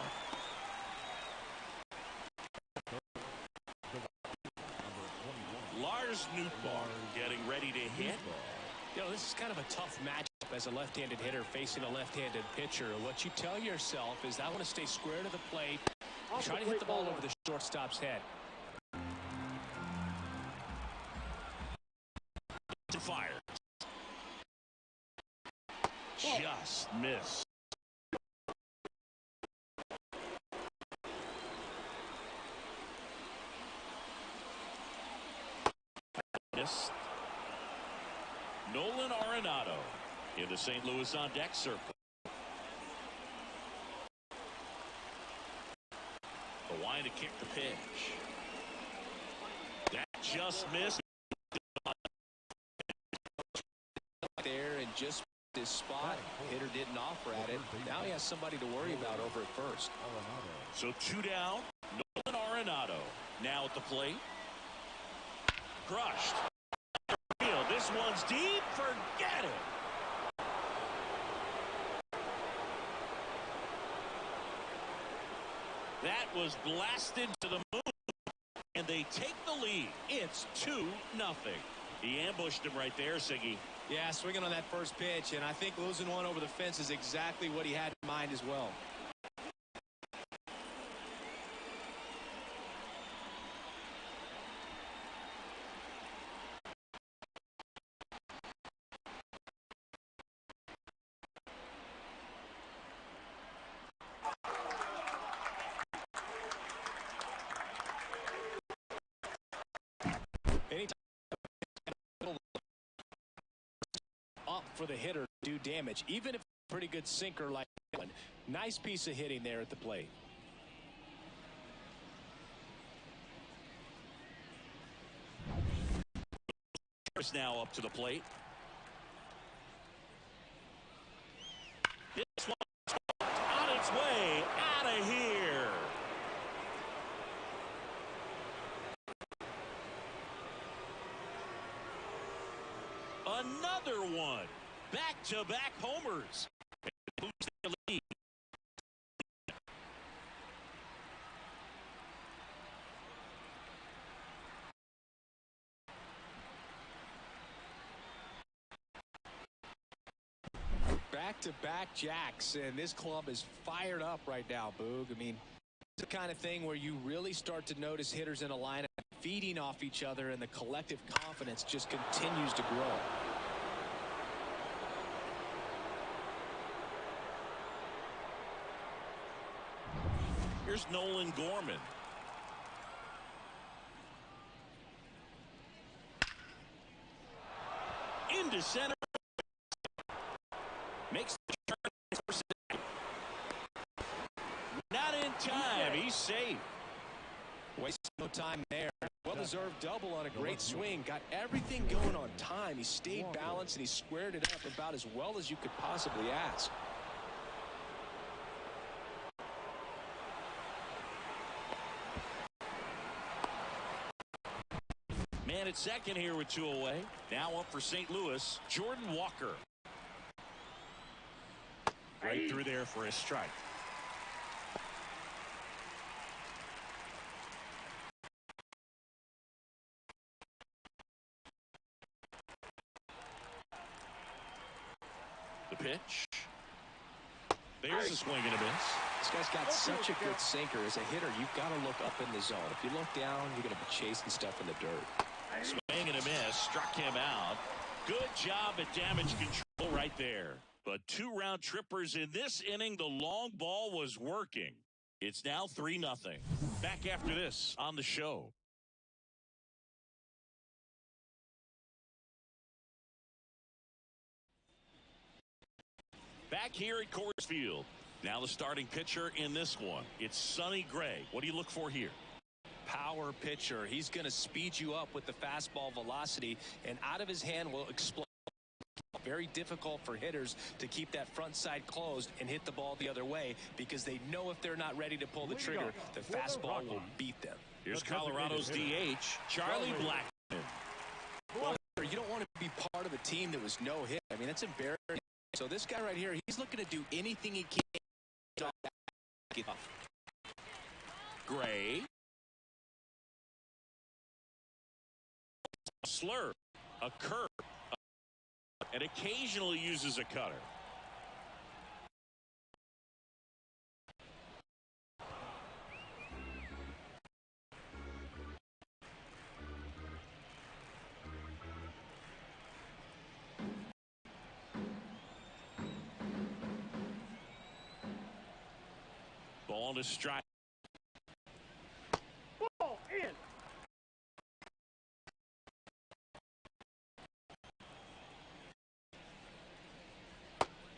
Lars Nootbaar getting ready to hit. You know, this is kind of a tough matchup as a left-handed hitter facing a left-handed pitcher. What you tell yourself is, I want to stay square to the plate, try to hit the ball over the shortstop's head. To fire. Just Miss. Missed. Nolan Arenado into St. Louis on deck circle. Kwai to kick the pitch. That just missed. There and just this spot. Hitter didn't offer at it. Now he has somebody to worry about over at first. So 2 down. Nolan Arenado now at the plate. Crushed. This one's deep. Forget it. That was blasted to the moon, and they take the lead. It's 2-0. He ambushed him right there, Siggy. Yeah, swinging on that first pitch, and I think losing one over the fence is exactly what he had in mind as well. Up for the hitter to do damage, even if it's a pretty good sinker like that one. Nice piece of hitting there at the plate. Now up to the plate. This one's on its way out of here. Another one. Back-to-back homers. Boost the lead. Back-to-back jacks, and this club is fired up right now, Boog. I mean, it's the kind of thing where you really start to notice hitters in a lineup feeding off each other, and the collective confidence just continues to grow. Here's Nolan Gorman. Into center. Makes the turn for second. Not in time. He's safe. Wasting no time there. Well-deserved double on a great swing. Got everything going on time. He stayed balanced and he squared it up about as well as you could possibly ask. Man at second here with 2 away. Now up for St. Louis, Jordan Walker. Right through there for a strike. The pitch. There's a swing and a miss. This guy's got such a good sinker. As a hitter, you've got to look up in the zone. If you look down, you're going to be chasing stuff in the dirt. Swing and a miss. Struck him out. Good job at damage control right there. But 2 round trippers in this inning. The long ball was working. It's now 3-0. Back after this on the show. Back here at Coors Field. Now the starting pitcher in this one. It's Sonny Gray. What do you look for here? Power pitcher. He's going to speed you up with the fastball velocity, and out of his hand will explode. Very difficult for hitters to keep that front side closed and hit the ball the other way, because they know if they're not ready to pull the trigger, the fastball will beat them. Here's Colorado's DH, Charlie Blackmon. Well, you don't want to be part of a team that was no hit. I mean, that's embarrassing. So this guy right here, he's looking to do anything he can to get off. Gray. Slurve, a curve, and occasionally uses a cutter. Ball to strike. Ball in.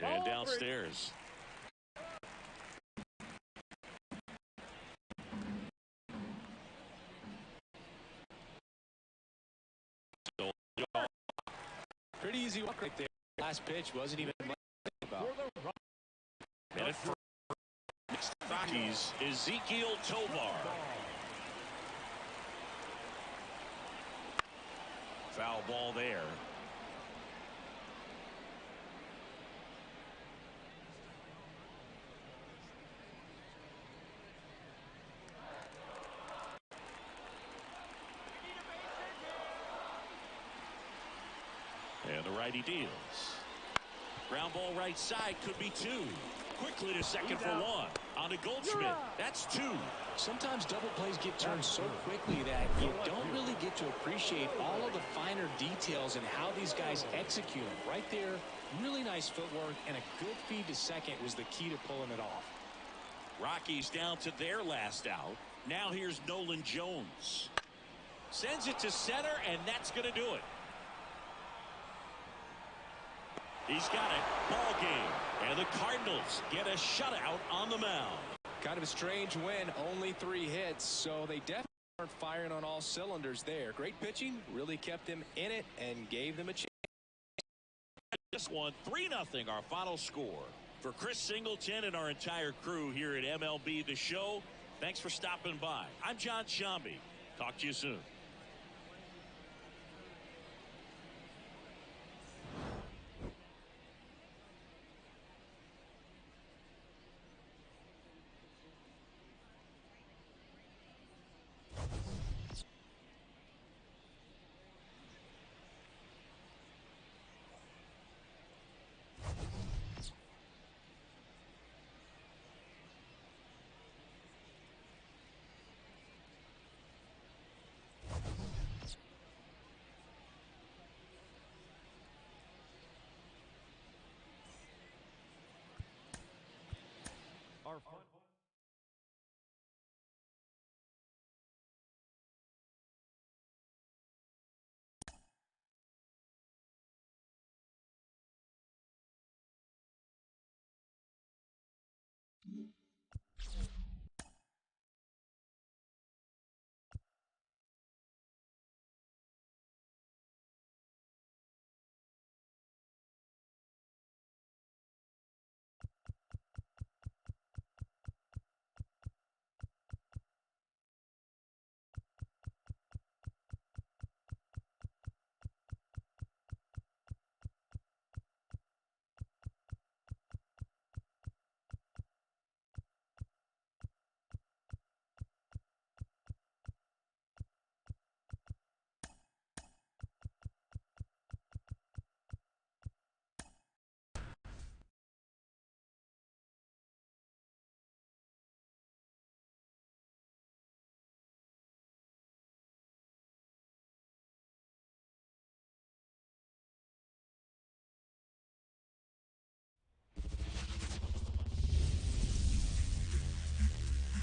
And downstairs. Pretty easy walk right there. Last pitch wasn't even much to think about. And for Rockies, Ezekiel Tovar. Foul ball there. And the righty deals. Ground ball right side, could be two. Quickly to second for one. On to Goldschmidt. That's two. Sometimes double plays get turned so quickly that you don't really get to appreciate all of the finer details and how these guys execute them. Right there, really nice footwork, and a good feed to second was the key to pulling it off. Rockies down to their last out. Now here's Nolan Jones. Sends it to center, and that's going to do it. He's got it. Ball game. And the Cardinals get a shutout on the mound. Kind of a strange win. Only 3 hits, so they definitely aren't firing on all cylinders there. Great pitching. Really kept them in it and gave them a chance. This one, 3-0, our final score. For Chris Singleton and our entire crew here at MLB The Show, thanks for stopping by. I'm John Shambi. Talk to you soon.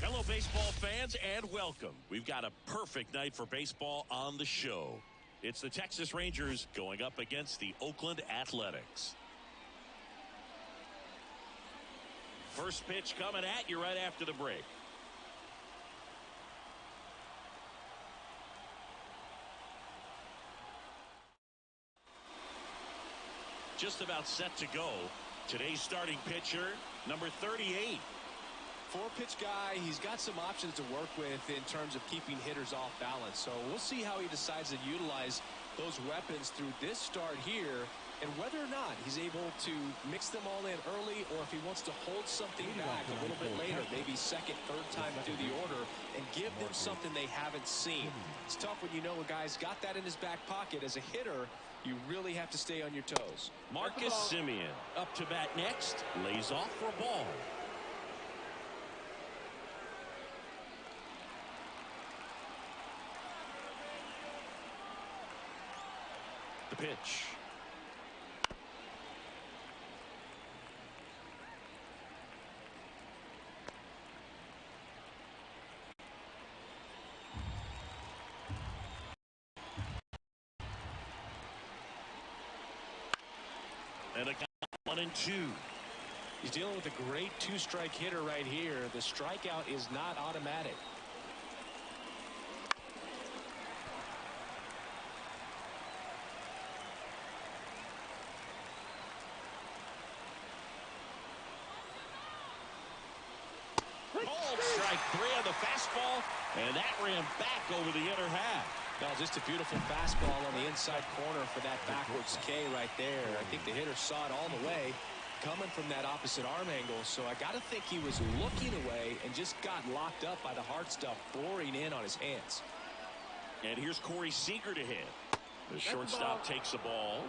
Hello, baseball fans, and welcome. We've got a perfect night for baseball on the show. It's the Texas Rangers going up against the Oakland Athletics. First pitch coming at you right after the break. Just about set to go. Today's starting pitcher, number 38. 4-pitch guy. He's got some options to work with in terms of keeping hitters off balance. So we'll see how he decides to utilize those weapons through this start here, and whether or not he's able to mix them all in early, or if he wants to hold something back a little bit later, maybe second, third time through the order, and give them something they haven't seen. It's tough when you know a guy's got that in his back pocket. As a hitter, you really have to stay on your toes. Marcus Semien up to bat next, lays off for a ball. The pitch. And a count 1-2. He's dealing with a great two-strike hitter right here. The strikeout is not automatic. Called strike 3 on the fastball, and that ran back over the inner half. No, just a beautiful fastball on the inside corner for that backwards K right there. I think the hitter saw it all the way coming from that opposite arm angle, so I got to think he was looking away and just got locked up by the hard stuff boring in on his hands. And here's Corey Seager to hit. The shortstop takes the ball.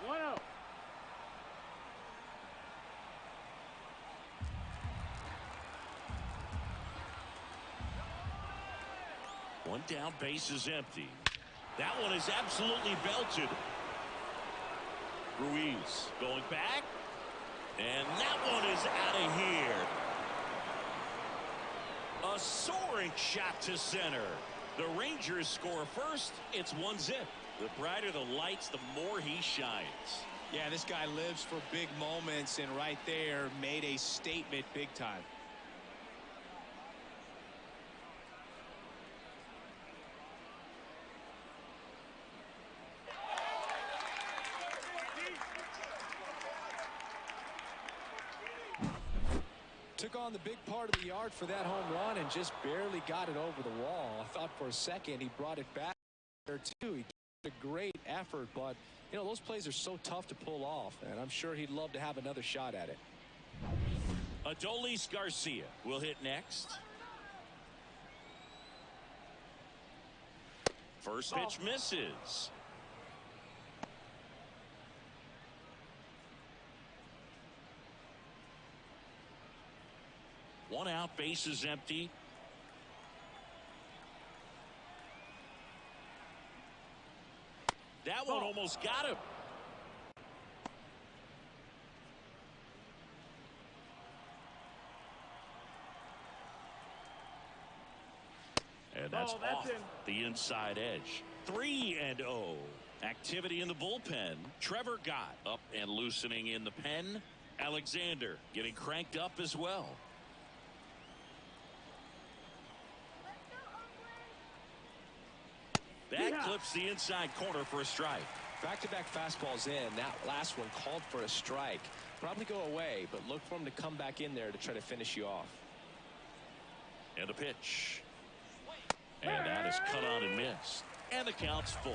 1-0. One down, base is empty. That one is absolutely belted. Ruiz going back. And that one is out of here. A soaring shot to center. The Rangers score first. It's 1-0. The brighter the lights, the more he shines. Yeah, this guy lives for big moments, and right there made a statement big time. Took on the big part of the yard for that home run and just barely got it over the wall. I thought for a second he brought it back there too. He did a great effort, but you know those plays are so tough to pull off, and I'm sure he'd love to have another shot at it. Adolis Garcia will hit next. First pitch misses. One out, base is empty. That one almost got him. And that's off the inside edge. 3-0. Activity in the bullpen. Trevor Gott up and loosening in the pen. Alexander getting cranked up as well. That clips the inside corner for a strike. Back-to-back fastballs in. That last one called for a strike. Probably go away, but look for him to come back in there to try to finish you off. And a pitch. And that is cut on and missed. And the count's full.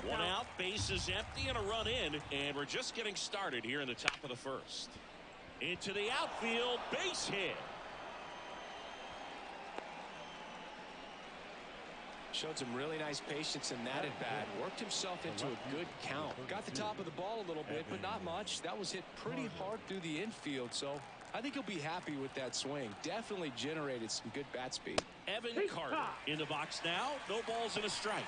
One out, base is empty, and a run in. And we're just getting started here in the top of the first. Into the outfield, base hit. Showed some really nice patience in that at bat. Worked himself into a good count. Got the top of the ball a little bit, but not much. That was hit pretty hard through the infield, so I think he'll be happy with that swing. Definitely generated some good bat speed. Evan Carter in the box now. No balls and a strike.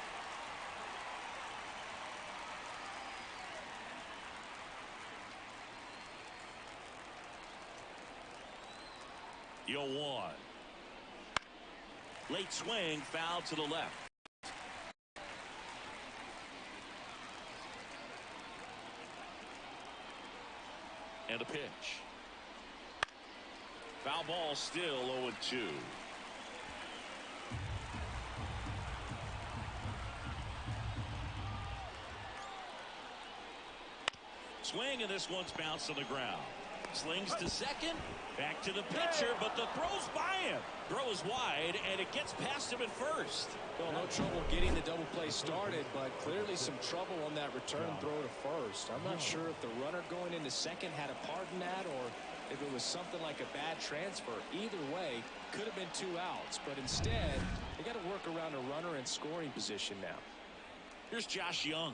Yo one. Late swing, foul to the left. And a pitch. Foul ball, still 0-2. Swing, and this one's bounced on the ground. Slings to second. Back to the pitcher, but the throw's by him. Throw is wide, and it gets past him at first. Well, no trouble getting the double play started, but clearly some trouble on that return throw to first. I'm not sure if the runner going into second had a part in that or if it was something like a bad transfer. Either way, could have been 2 outs, but instead, they got to work around a runner in scoring position now. Here's Josh Young.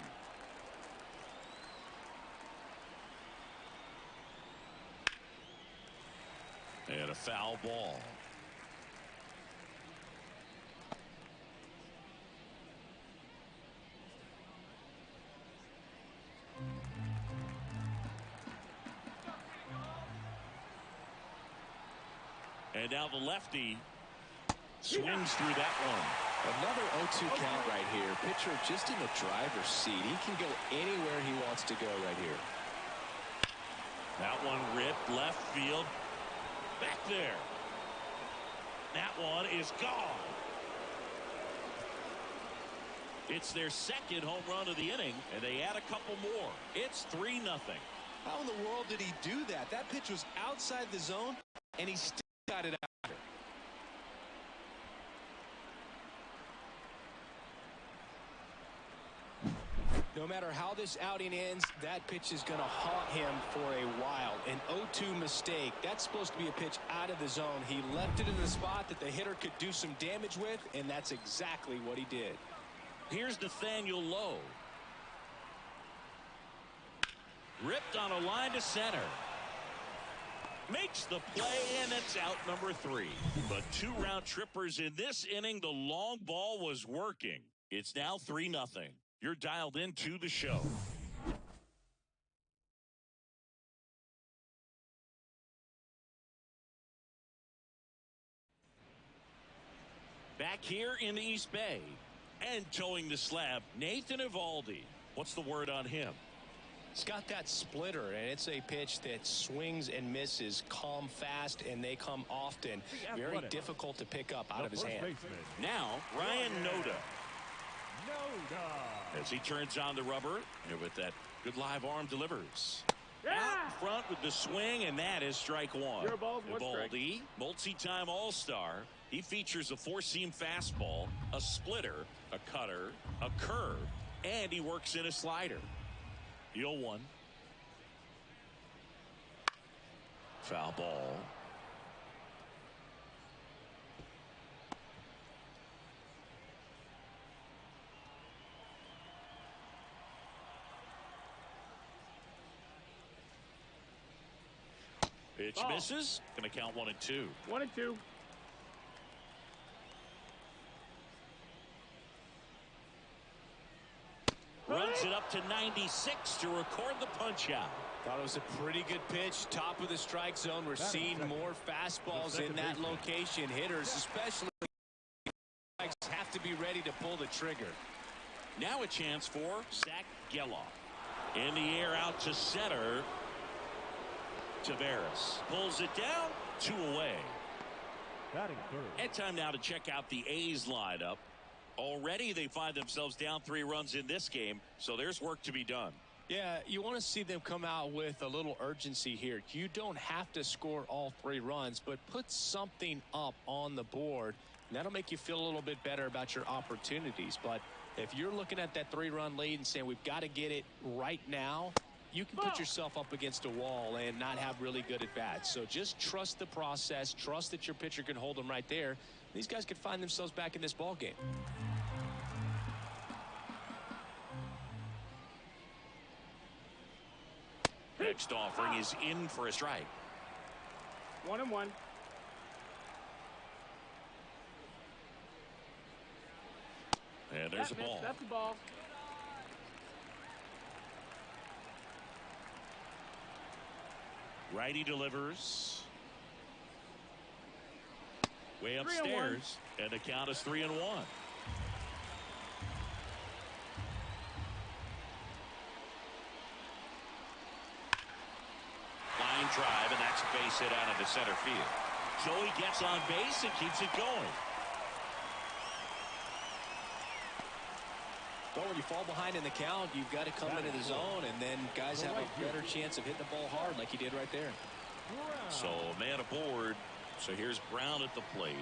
And a foul ball. And now the lefty swings through that one. Another 0-2 count right here. Pitcher just in the driver's seat. He can go anywhere he wants to go right here. That one ripped left field. Back there. That one is gone. It's their second home run of the inning, and they add a couple more. It's 3-0. How in the world did he do that? That pitch was outside the zone, and he still got it out. No matter how this outing ends, that pitch is going to haunt him for a while. An 0-2 mistake. That's supposed to be a pitch out of the zone. He left it in the spot that the hitter could do some damage with, and that's exactly what he did. Here's Nathaniel Lowe. Ripped on a line to center. Makes the play, and it's out number 3. But 2 round trippers in this inning. The long ball was working. It's now 3-0. You're dialed into the show. Back here in the East Bay. And towing the slab, Nathan Eovaldi. What's the word on him? He's got that splitter, and it's a pitch that swings and misses, come fast, and they come often. Very difficult to pick up out of his hand. Now, Ryan Noda. As he turns on the rubber, and with that good live arm delivers. Out front with the swing, and that is strike 1. Eovaldi, multi-time All-Star. He features a 4-seam fastball, a splitter, a cutter, a curve, and he works in a slider. The 0-1. Foul ball. Pitch misses. Going to count 1-2. 1-2. Runs it up to 96 to record the punch out. Thought it was a pretty good pitch. Top of the strike zone. We're seeing more fastballs in that location. Hitters, especially, have to be ready to pull the trigger. Now a chance for Zach Geloff. In the air out to center. Taveras pulls it down. 2 away. Batting third. And time now to check out the A's lineup. Already they find themselves down 3 runs in this game, so there's work to be done. Yeah, you want to see them come out with a little urgency here. You don't have to score all 3 runs, but put something up on the board, and that'll make you feel a little bit better about your opportunities. But if you're looking at that 3-run lead and saying we've got to get it right now, you can put yourself up against a wall and not have really good at-bats. So just trust the process. Trust that your pitcher can hold them right there. These guys could find themselves back in this ball game. Next offering is in for a strike. 1-1. And there's a ball. That's a ball. Righty delivers. Way upstairs. And the count is 3-1. Line drive, and that's a base hit out into center field. Joey gets on base and keeps it going. Well, when you fall behind in the count, you've got to come into the zone, and then guys have a better chance of hitting the ball hard like he did right there. So, man aboard. So here's Brown at the plate.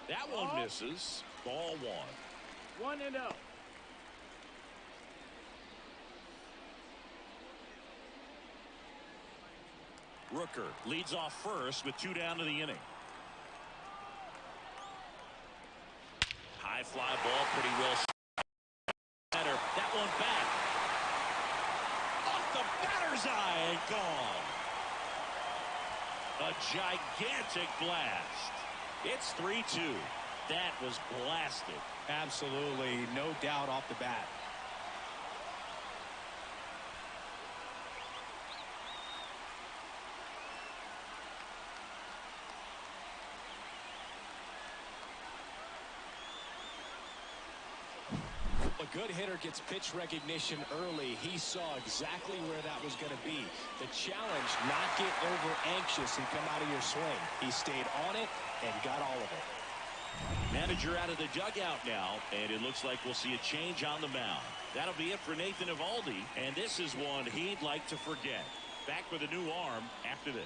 That one misses. Ball 1. 1-0. Rooker leads off first with 2 down to the inning. High fly ball, pretty well. That one back. Off the batter's eye and gone. A gigantic blast. It's 3-2. That was blasted. Absolutely, no doubt off the bat. A good hitter gets pitch recognition early. He saw exactly where that was going to be. The challenge, not get over anxious and come out of your swing. He stayed on it and got all of it. Manager out of the dugout now, and it looks like we'll see a change on the mound. That'll be it for Nathan Eovaldi, and this is one he'd like to forget. Back with a new arm after this.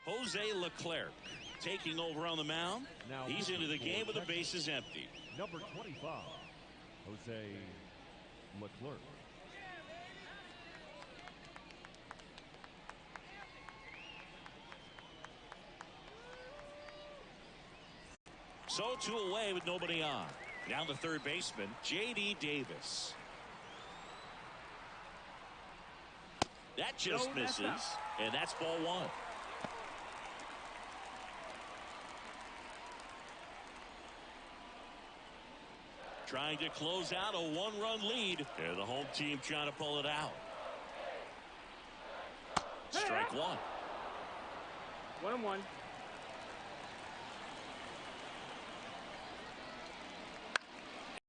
Jose Leclerc taking over on the mound. Now he's into the game with the bases empty. Number 25, Jose Leclerc. So 2 away with nobody on. Now the third baseman, J.D. Davis. That just misses, and that's ball 1. Trying to close out a 1-run lead, and the home team trying to pull it out. Strike 1. 1-1.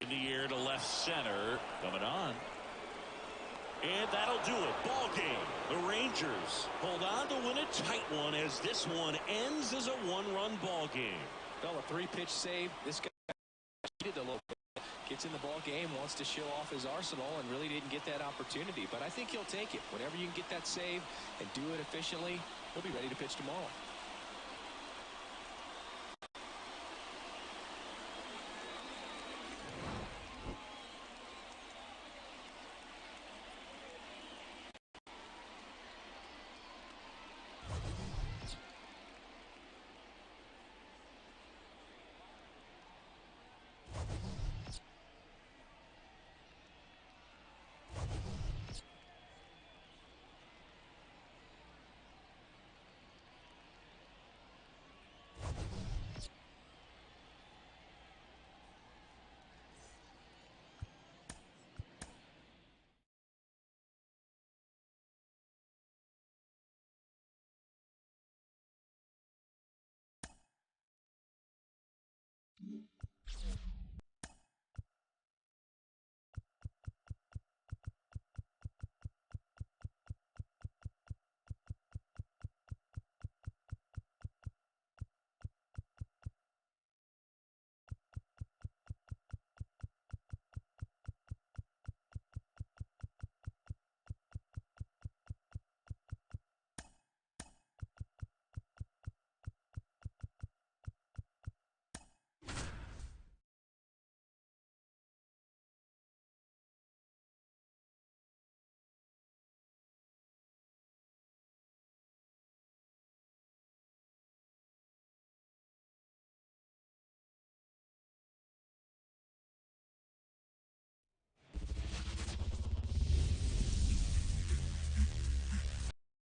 In the air to left center, coming on. And that'll do it. Ball game. The Rangers hold on to win a tight one as this one ends as a 1-run ball game. Well, a 3-pitch save. This guy needed a little bit. Gets in the ball game, wants to show off his arsenal, and really didn't get that opportunity. But I think he'll take it. Whenever you can get that save and do it efficiently, he'll be ready to pitch tomorrow.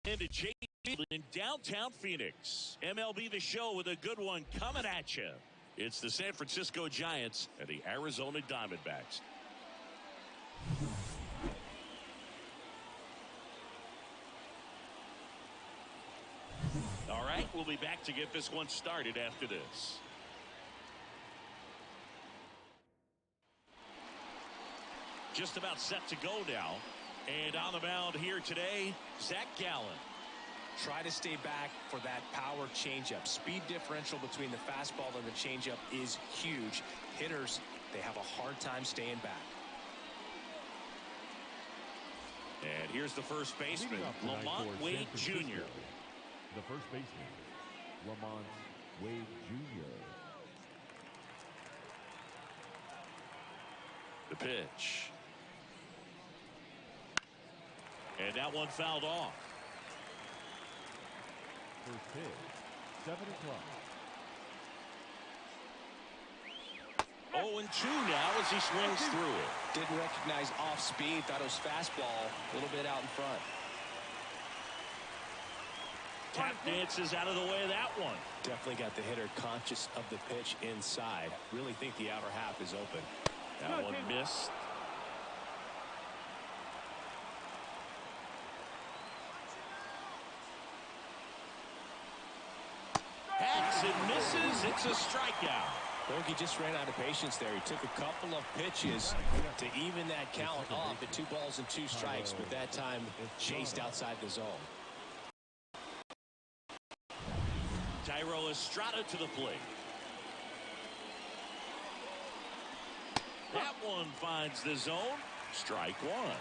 Into J. in downtown Phoenix. MLB The Show with a good one coming at you. It's the San Francisco Giants and the Arizona Diamondbacks. All right, we'll be back to get this one started after this. Just about set to go now. And on the mound here today, Zach Gallen. Try to stay back for that power changeup. Speed differential between the fastball and the changeup is huge. Hitters, they have a hard time staying back. And here's the first baseman, Lamont Wade Jr. The first baseman, Lamont Wade Jr. The pitch. And that one fouled off. First pitch, 7 o'clock. 0-2 now as he swings through it. Didn't recognize off speed. Thought it was fastball. A little bit out in front. Tap dances out of the way of that one. Definitely got the hitter conscious of the pitch inside. Really think the outer half is open. That one missed. swings and misses. It's a strikeout. Bogey just ran out of patience there. He took a couple of pitches to even that count off at 2 balls and 2 strikes, but that time chased outside the zone. Tyro Estrada to the plate. That one finds the zone. Strike one.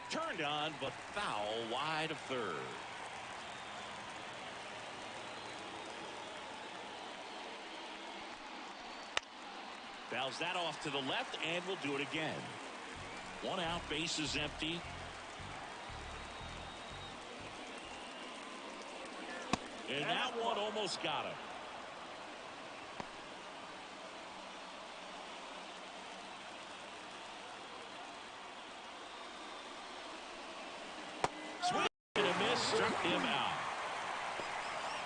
Turned on, but foul wide of third. Fouls that off to the left, and we'll do it again. 1 out, base is empty. And that one almost got him. Swing and a miss, struck him out.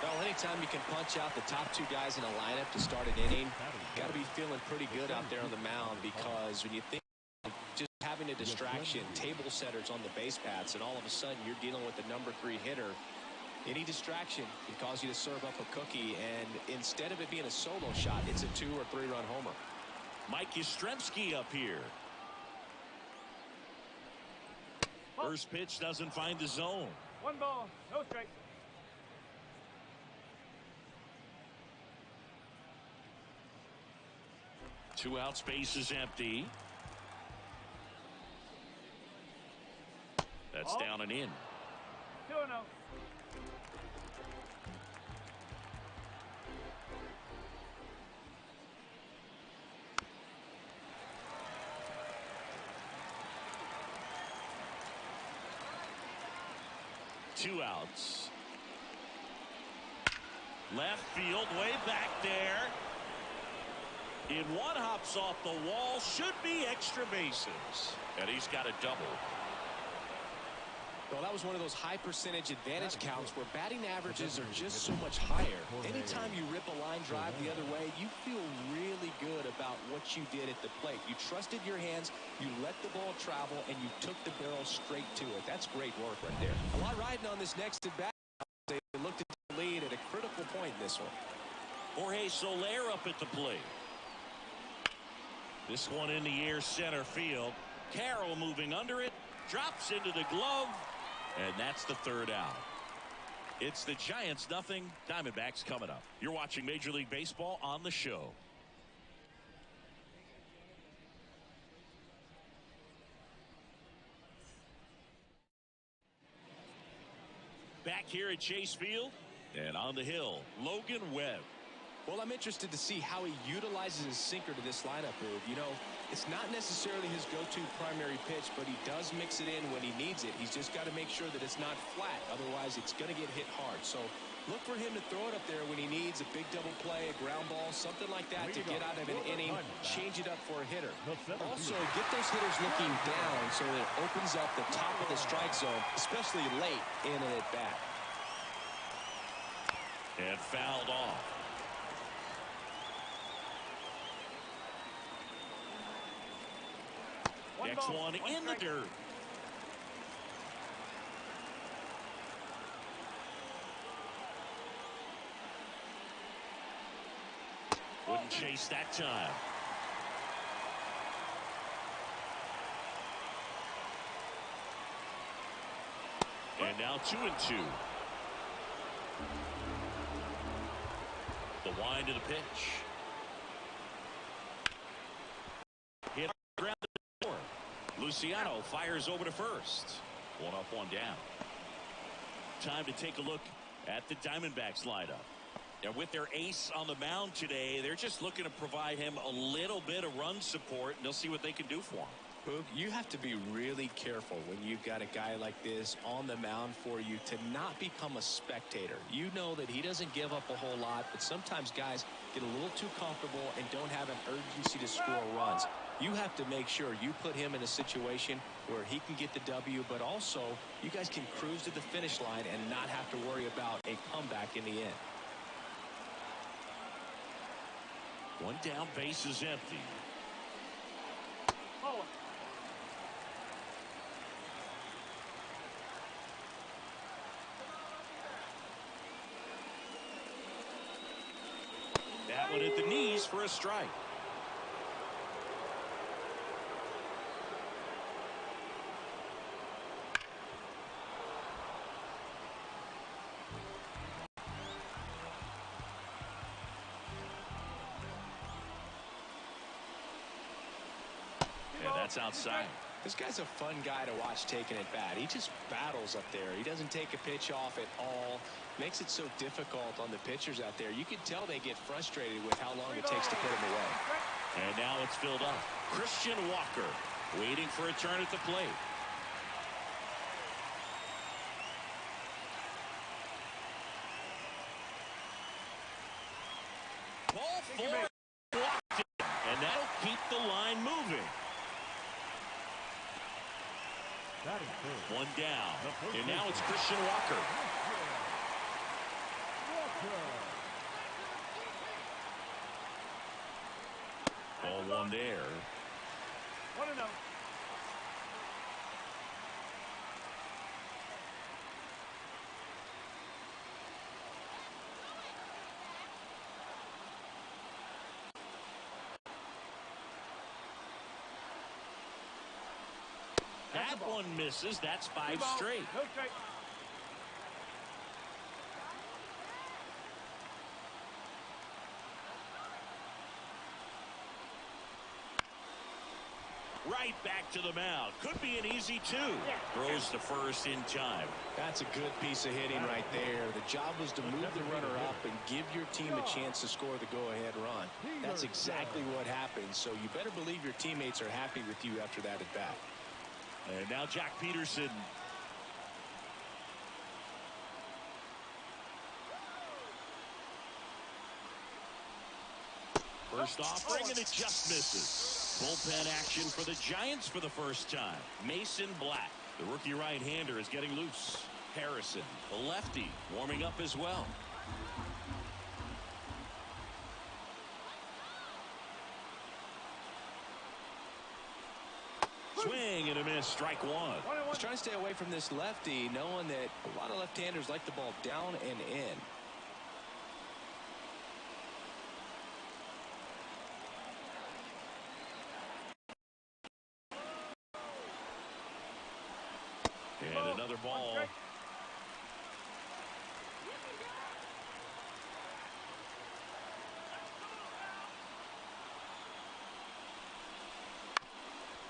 Well, anytime you can punch out the top 2 guys in a lineup to start an inning, got to be feeling pretty good out there on the mound, because when you think just having a distraction, table setters on the base paths, and all of a sudden you're dealing with the number 3 hitter, any distraction can cause you to serve up a cookie, and instead of it being a solo shot, it's a 2 or 3 run homer. Mike Yastrzemski up here. First pitch doesn't find the zone. 1 ball, no strikes. Two outs, base is empty. That's down and in. 2-0. Two outs. Left field, way back there. In one, hops off the wall, should be extra bases. And he's got a double. Well, that was one of those high percentage advantage counts where batting averages are just so much higher. Anytime you rip a line drive the other way, you feel really good about what you did at the plate. You trusted your hands, you let the ball travel, and you took the barrel straight to it. That's great work right there. A lot riding on this next at bat. They looked at the lead at a critical point in this one. Jorge Soler up at the plate. This one in the air, center field. Carroll moving under it, drops into the glove, and that's the 3rd out. It's the Giants 0, Diamondbacks coming up. You're watching Major League Baseball on the show. Back here at Chase Field, and on the hill, Logan Webb. Well, I'm interested to see how he utilizes his sinker to this lineup move. You know, it's not necessarily his go-to primary pitch, but he does mix it in when he needs it. He's just got to make sure that it's not flat. Otherwise, it's going to get hit hard. So look for him to throw it up there when he needs a big double play, a ground ball, something like that to get out of an inning, change it up for a hitter. Also, get those hitters looking down so that it opens up the top of the strike zone, especially late in an at-bat. And fouled off. Next one in the dirt. Wouldn't chase that time. And now 2-2. The wind of the pitch. Hit ground. Luciano fires over to first. 1 up, 1 down. Time to take a look at the Diamondbacks lineup. And with their ace on the mound today, they're just looking to provide him a little bit of run support, and they'll see what they can do for him. Boog, you have to be really careful when you've got a guy like this on the mound for you to not become a spectator. You know that he doesn't give up a whole lot, but sometimes guys get a little too comfortable and don't have an urgency to score runs. You have to make sure you put him in a situation where he can get the W, but also you guys can cruise to the finish line and not have to worry about a comeback in the end. One down, base is empty. Forward. That one at the knees for a strike. And that's outside. This guy's a fun guy to watch taking at bat. He just battles up there. He doesn't take a pitch off at all. Makes it so difficult on the pitchers out there. You can tell they get frustrated with how long it takes to put him away. And now it's filled up. Christian Walker waiting for a turn at the plate. Ball four. Walked it. And that'll keep the line moving. One down. And now it's Christian Walker. Ball one there. 1-0. That one misses. That's 5 Ball. straight. No strike. Right back to the mound. Could be an easy 2. Throws to first in time. That's a good piece of hitting right there. The job was to move the runner up and give your team a chance to score the go-ahead run. That's exactly what happened. So you better believe your teammates are happy with you after that at bat. And now Jack Peterson. First offering, and it just misses. Bullpen action for the Giants for the first time. Mason Black, the rookie right-hander, is getting loose. Harrison, the lefty, warming up as well. Swing and a miss, strike one. He's trying to stay away from this lefty, knowing that a lot of left-handers like the ball down and in. And another ball.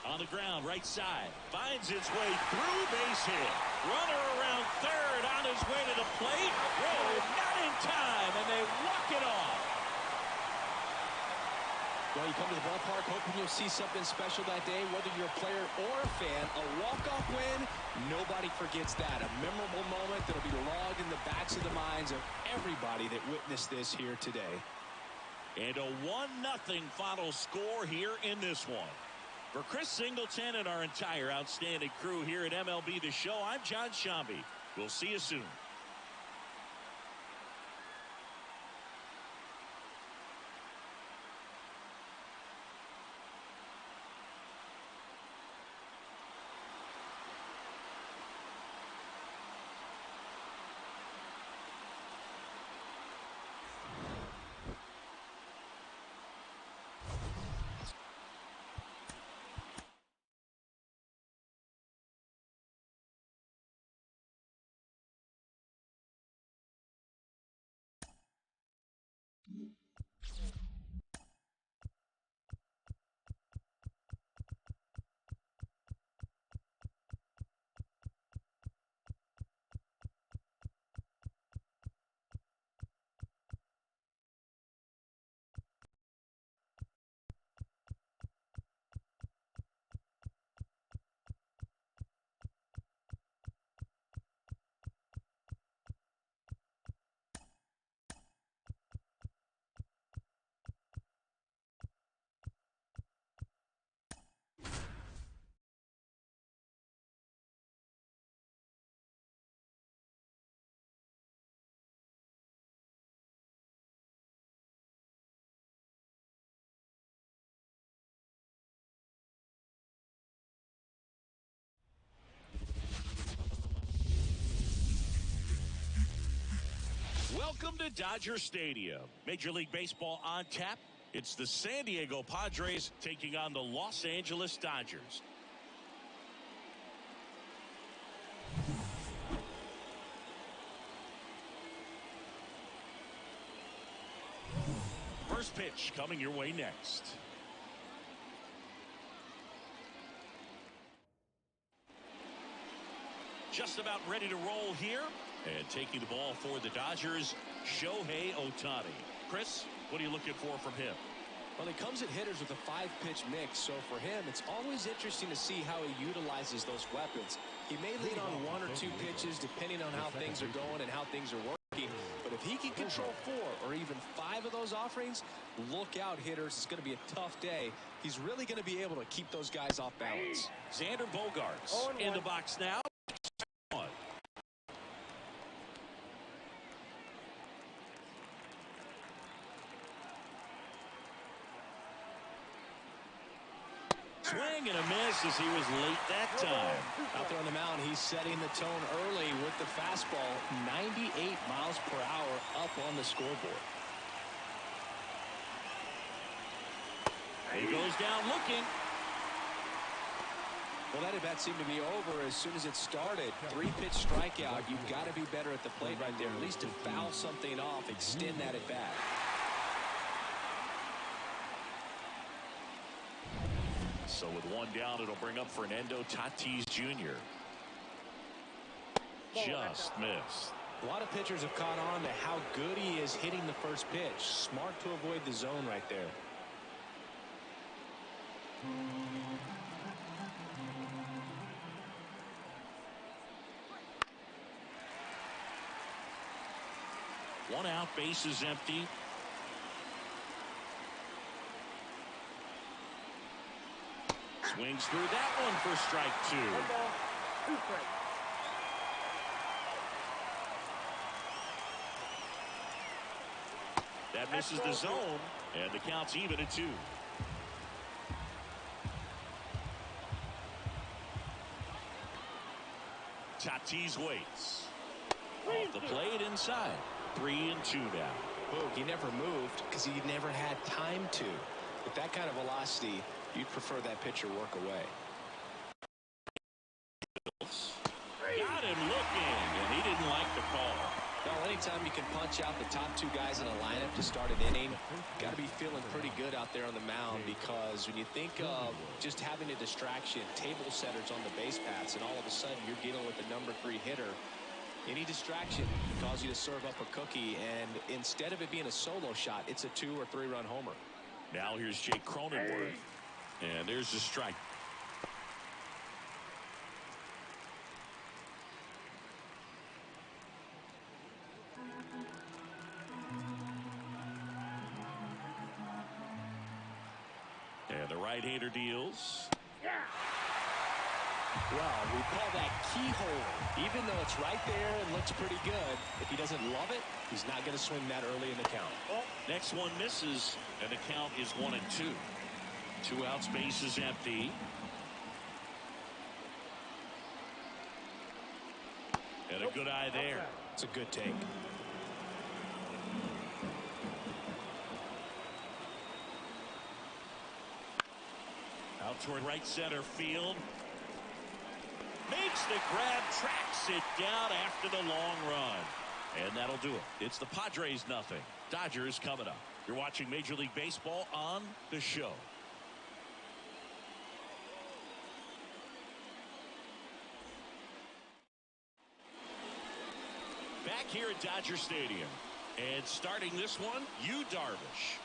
On the ground, right side. Finds its way through, base hit. Runner around third, on his way to the plate. Whoa, not in time, and they walk it off. Well, you come to the ballpark hoping you'll see something special that day, whether you're a player or a fan. A walk-off win, nobody forgets that. A memorable moment that'll be logged in the backs of the minds of everybody that witnessed this here today. And a 1-0 final score here in this one. For Chris Singleton and our entire outstanding crew here at MLB The Show, I'm John Shambi. We'll see you soon. Welcome to Dodger Stadium. Major League Baseball on tap. It's the San Diego Padres taking on the Los Angeles Dodgers. First pitch coming your way next. Just about ready to roll here. And taking the ball for the Dodgers, Shohei Ohtani. Chris, what are you looking for from him? Well, he comes at hitters with a 5-pitch mix, so for him, it's always interesting to see how he utilizes those weapons. He may lean on 1 or 2 pitches depending on how things are going and how things are working. But if he can control 4 or even 5 of those offerings, look out, hitters. It's going to be a tough day. He's really going to be able to keep those guys off balance. Xander Bogaerts in the box now. Swing and a miss as he was late that time. Out there on the mound, he's setting the tone early with the fastball. 98 miles per hour up on the scoreboard. He goes down looking. Well, that at-bat seemed to be over as soon as it started. 3-pitch strikeout. You've got to be better at the plate right there, at least to foul something off, extend that at-bat. So with 1 down, it'll bring up Fernando Tatis Jr. Just missed. A lot of pitchers have caught on to how good he is hitting the first pitch. Smart to avoid the zone right there. One out, base is empty. Swings through that one for strike 2. 1 ball, 2 strikes. That misses the zone, and the count's even at 2. Tatis waits. Off the plate inside. 3-2 now. Boog, he never moved because he never had time to. With that kind of velocity, you'd prefer that pitcher work away. Got him looking, and he didn't like the call. Well, anytime you can punch out the top 2 guys in a lineup to start an inning, got to be feeling pretty good out there on the mound, because when you think of just having a distraction, table setters on the base paths, and all of a sudden you're dealing with the number 3 hitter, any distraction can cause you to serve up a cookie, and instead of it being a solo shot, it's a 2 or 3 run homer. Now here's Jake Cronenworth, and there's the strike. And the right-hander deals. Well, we call that keyhole. Even though it's right there and looks pretty good, if he doesn't love it, he's not going to swing that early in the count. Next one misses, and the count is 1-2. 2 outs, base is empty. And a good eye there. It's a good take. Out toward right center field. Makes the grab, tracks it down after the long run. And that'll do it. It's the Padres 0. Dodgers coming up. You're watching Major League Baseball on the show. Back here at Dodger Stadium. And starting this one, Yu Darvish.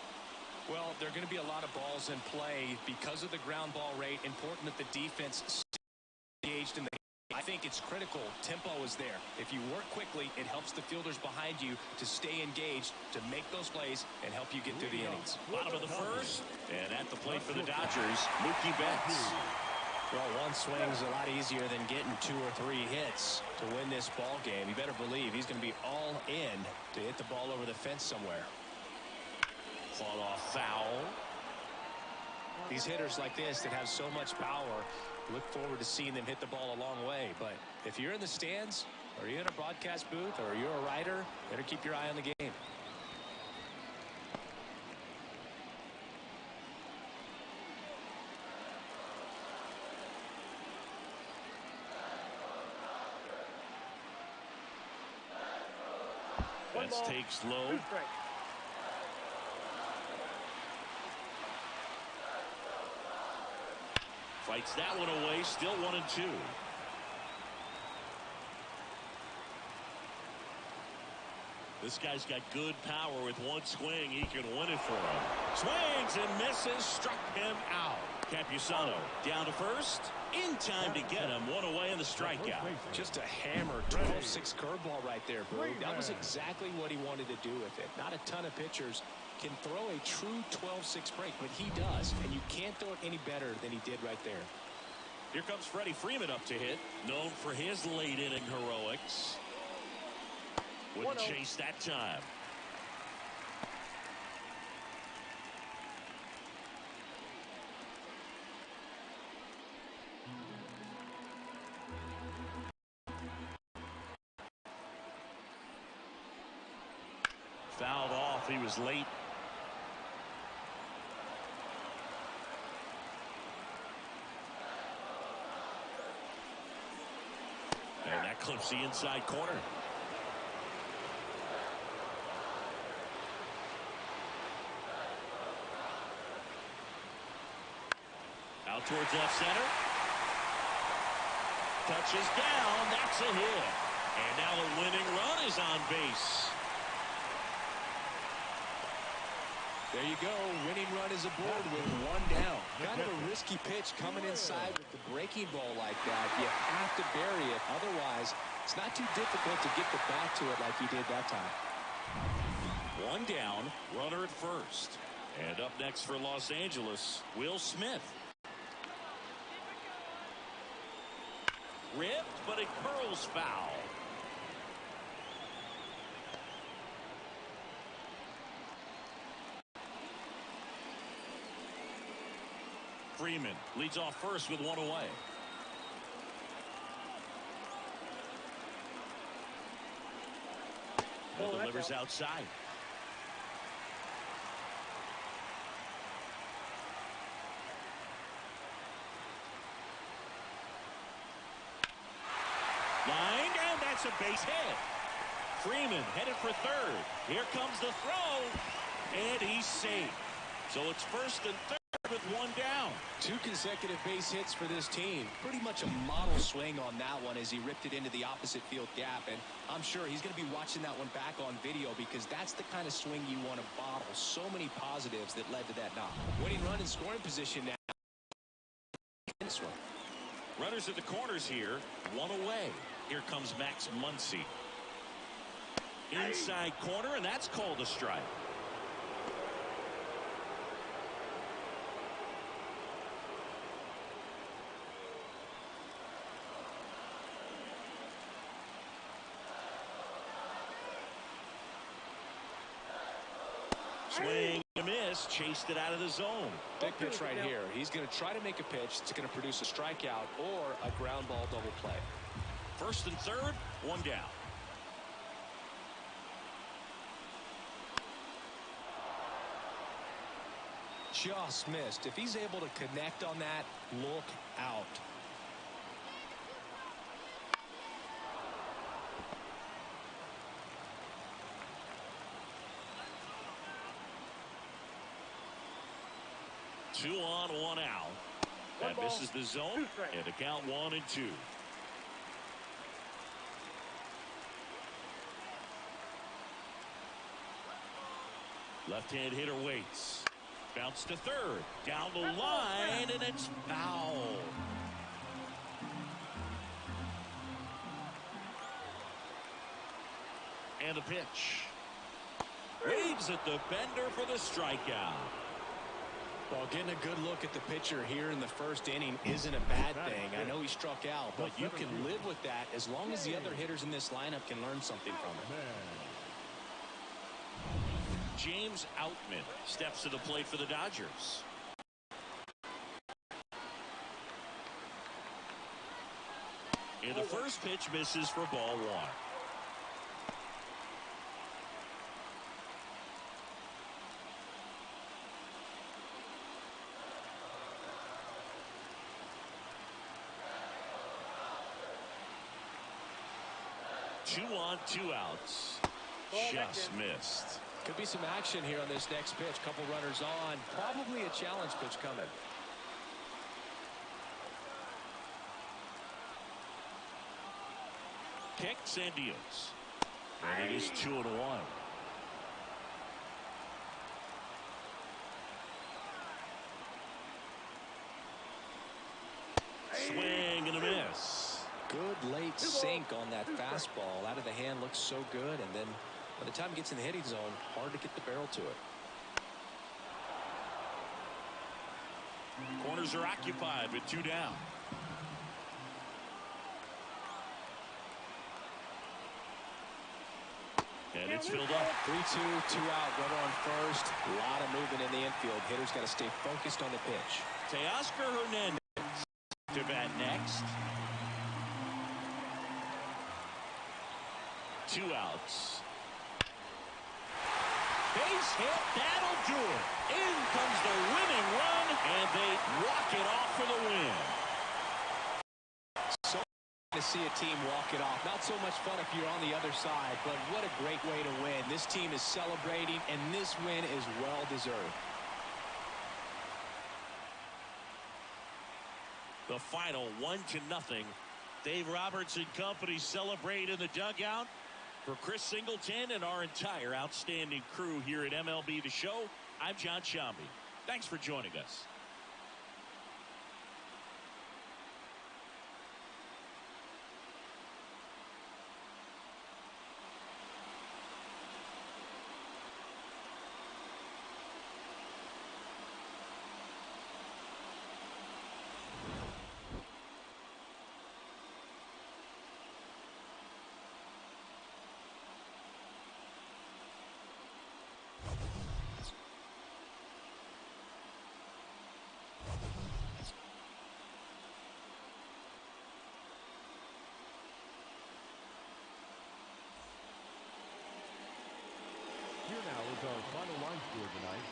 Well, there are going to be a lot of balls in play because of the ground ball rate. Important that the defense stay engaged in the game. I think it's critical. Tempo is there. If you work quickly, it helps the fielders behind you to stay engaged, to make those plays, and help you get through the innings. Bottom of the first, and at the plate for the Dodgers, Mookie Betts. Well, one swing is a lot easier than getting 2 or 3 hits to win this ball game. You better believe he's going to be all in to hit the ball over the fence somewhere. Fought off foul. These hitters like this that have so much power, look forward to seeing them hit the ball a long way. But if you're in the stands, Are you in a broadcast booth or you're a writer? Better keep your eye on the game. Let's take slow. Fights that one away. Still 1-2. This guy's got good power. With one swing, he can win it for him. Swings and misses. Struck him out. Campusano down to first. In time to get him. One away in the strikeout. Just a hammer 12-6 curveball right there, Boo. That was exactly what he wanted to do with it. Not a ton of pitchers can throw a true 12-6 break, but he does. And you can't throw it any better than he did right there. Here comes Freddie Freeman up to hit. Known for his late inning heroics. Wouldn't chase that time. Fouled off. He was late. And that clips the inside corner. Out towards left center. Touches down. That's a hit. And now the winning run is on base. There you go. Winning run is aboard with one down. Kind of a risky pitch coming inside with the breaking ball like that. You have to bury it. Otherwise, it's not too difficult to get the bat to it like he did that time. One down. Runner at first. And up next for Los Angeles, Will Smith. Ripped, but it curls foul. Freeman leads off first with one away. And delivers outside. Line, and that's a base hit. Freeman headed for third. Here comes the throw, and he's safe. So it's first and third with one down. 2 consecutive base hits for this team. Pretty much a model swing on that one as he ripped it into the opposite field gap. And I'm sure he's going to be watching that one back on video because that's the kind of swing you want to bottle. So many positives that led to that knock. Winning run in scoring position now. This one. Runners at the corners here. One away. Here comes Max Muncy. Inside corner, and that's called a strike. Swing and a miss, chased it out of the zone. Big pitch right here. He's going to try to make a pitch that's going to produce a strikeout or a ground ball double play. First and third, one down. Just missed. If he's able to connect on that, look out. Two on, one out. That misses the zone, and a count 1-2. Left-hand hitter waits. Bounce to third. Down the line, and it's foul. And a pitch. Waves at the bender for the strikeout. Well, getting a good look at the pitcher here in the first inning isn't a bad thing. I know he struck out, but you can live with that as long as the other hitters in this lineup can learn something from it. James Outman steps to the plate for the Dodgers. In the first pitch misses for ball one. Two on, two outs. Just missed. Could be some action here on this next pitch. Couple runners on. Probably a challenge pitch coming. Kicks and deals. And it is 2-1. Swing and a miss. Good late sink on that fastball. Out of the hand, looks so good. And then by the time it gets in the hitting zone, hard to get the barrel to it. Corners are occupied with two down. And it's filled up. 3-2, 2 out, runner on first. A lot of movement in the infield. Hitter's got to stay focused on the pitch. Teoscar Hernandez to bat next. 2 outs. Base hit, that'll do it. In comes the winning run, and they walk it off for the win. So to see a team walk it off. Not so much fun if you're on the other side, but what a great way to win. This team is celebrating, and this win is well deserved. The final 1-0. Dave Roberts and company celebrate in the dugout. For Chris Singleton and our entire outstanding crew here at MLB The Show, I'm John Shambi. Thanks for joining us. Here now is our final line score tonight.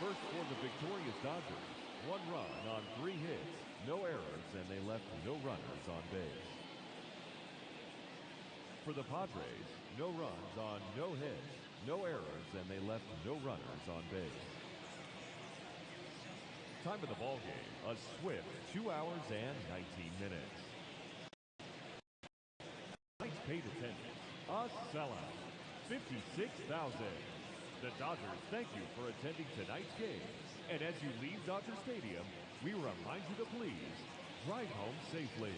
First for the victorious Dodgers, 1 run on 3 hits, no errors, and they left no runners on base. For the Padres, no runs on no hits, no errors, and they left no runners on base. Time of the ball game, a swift 2 hours and 19 minutes. Tonight's paid attendance, a sellout, 56,000. The Dodgers thank you for attending tonight's game. And as you leave Dodger Stadium, we remind you to please drive home safely.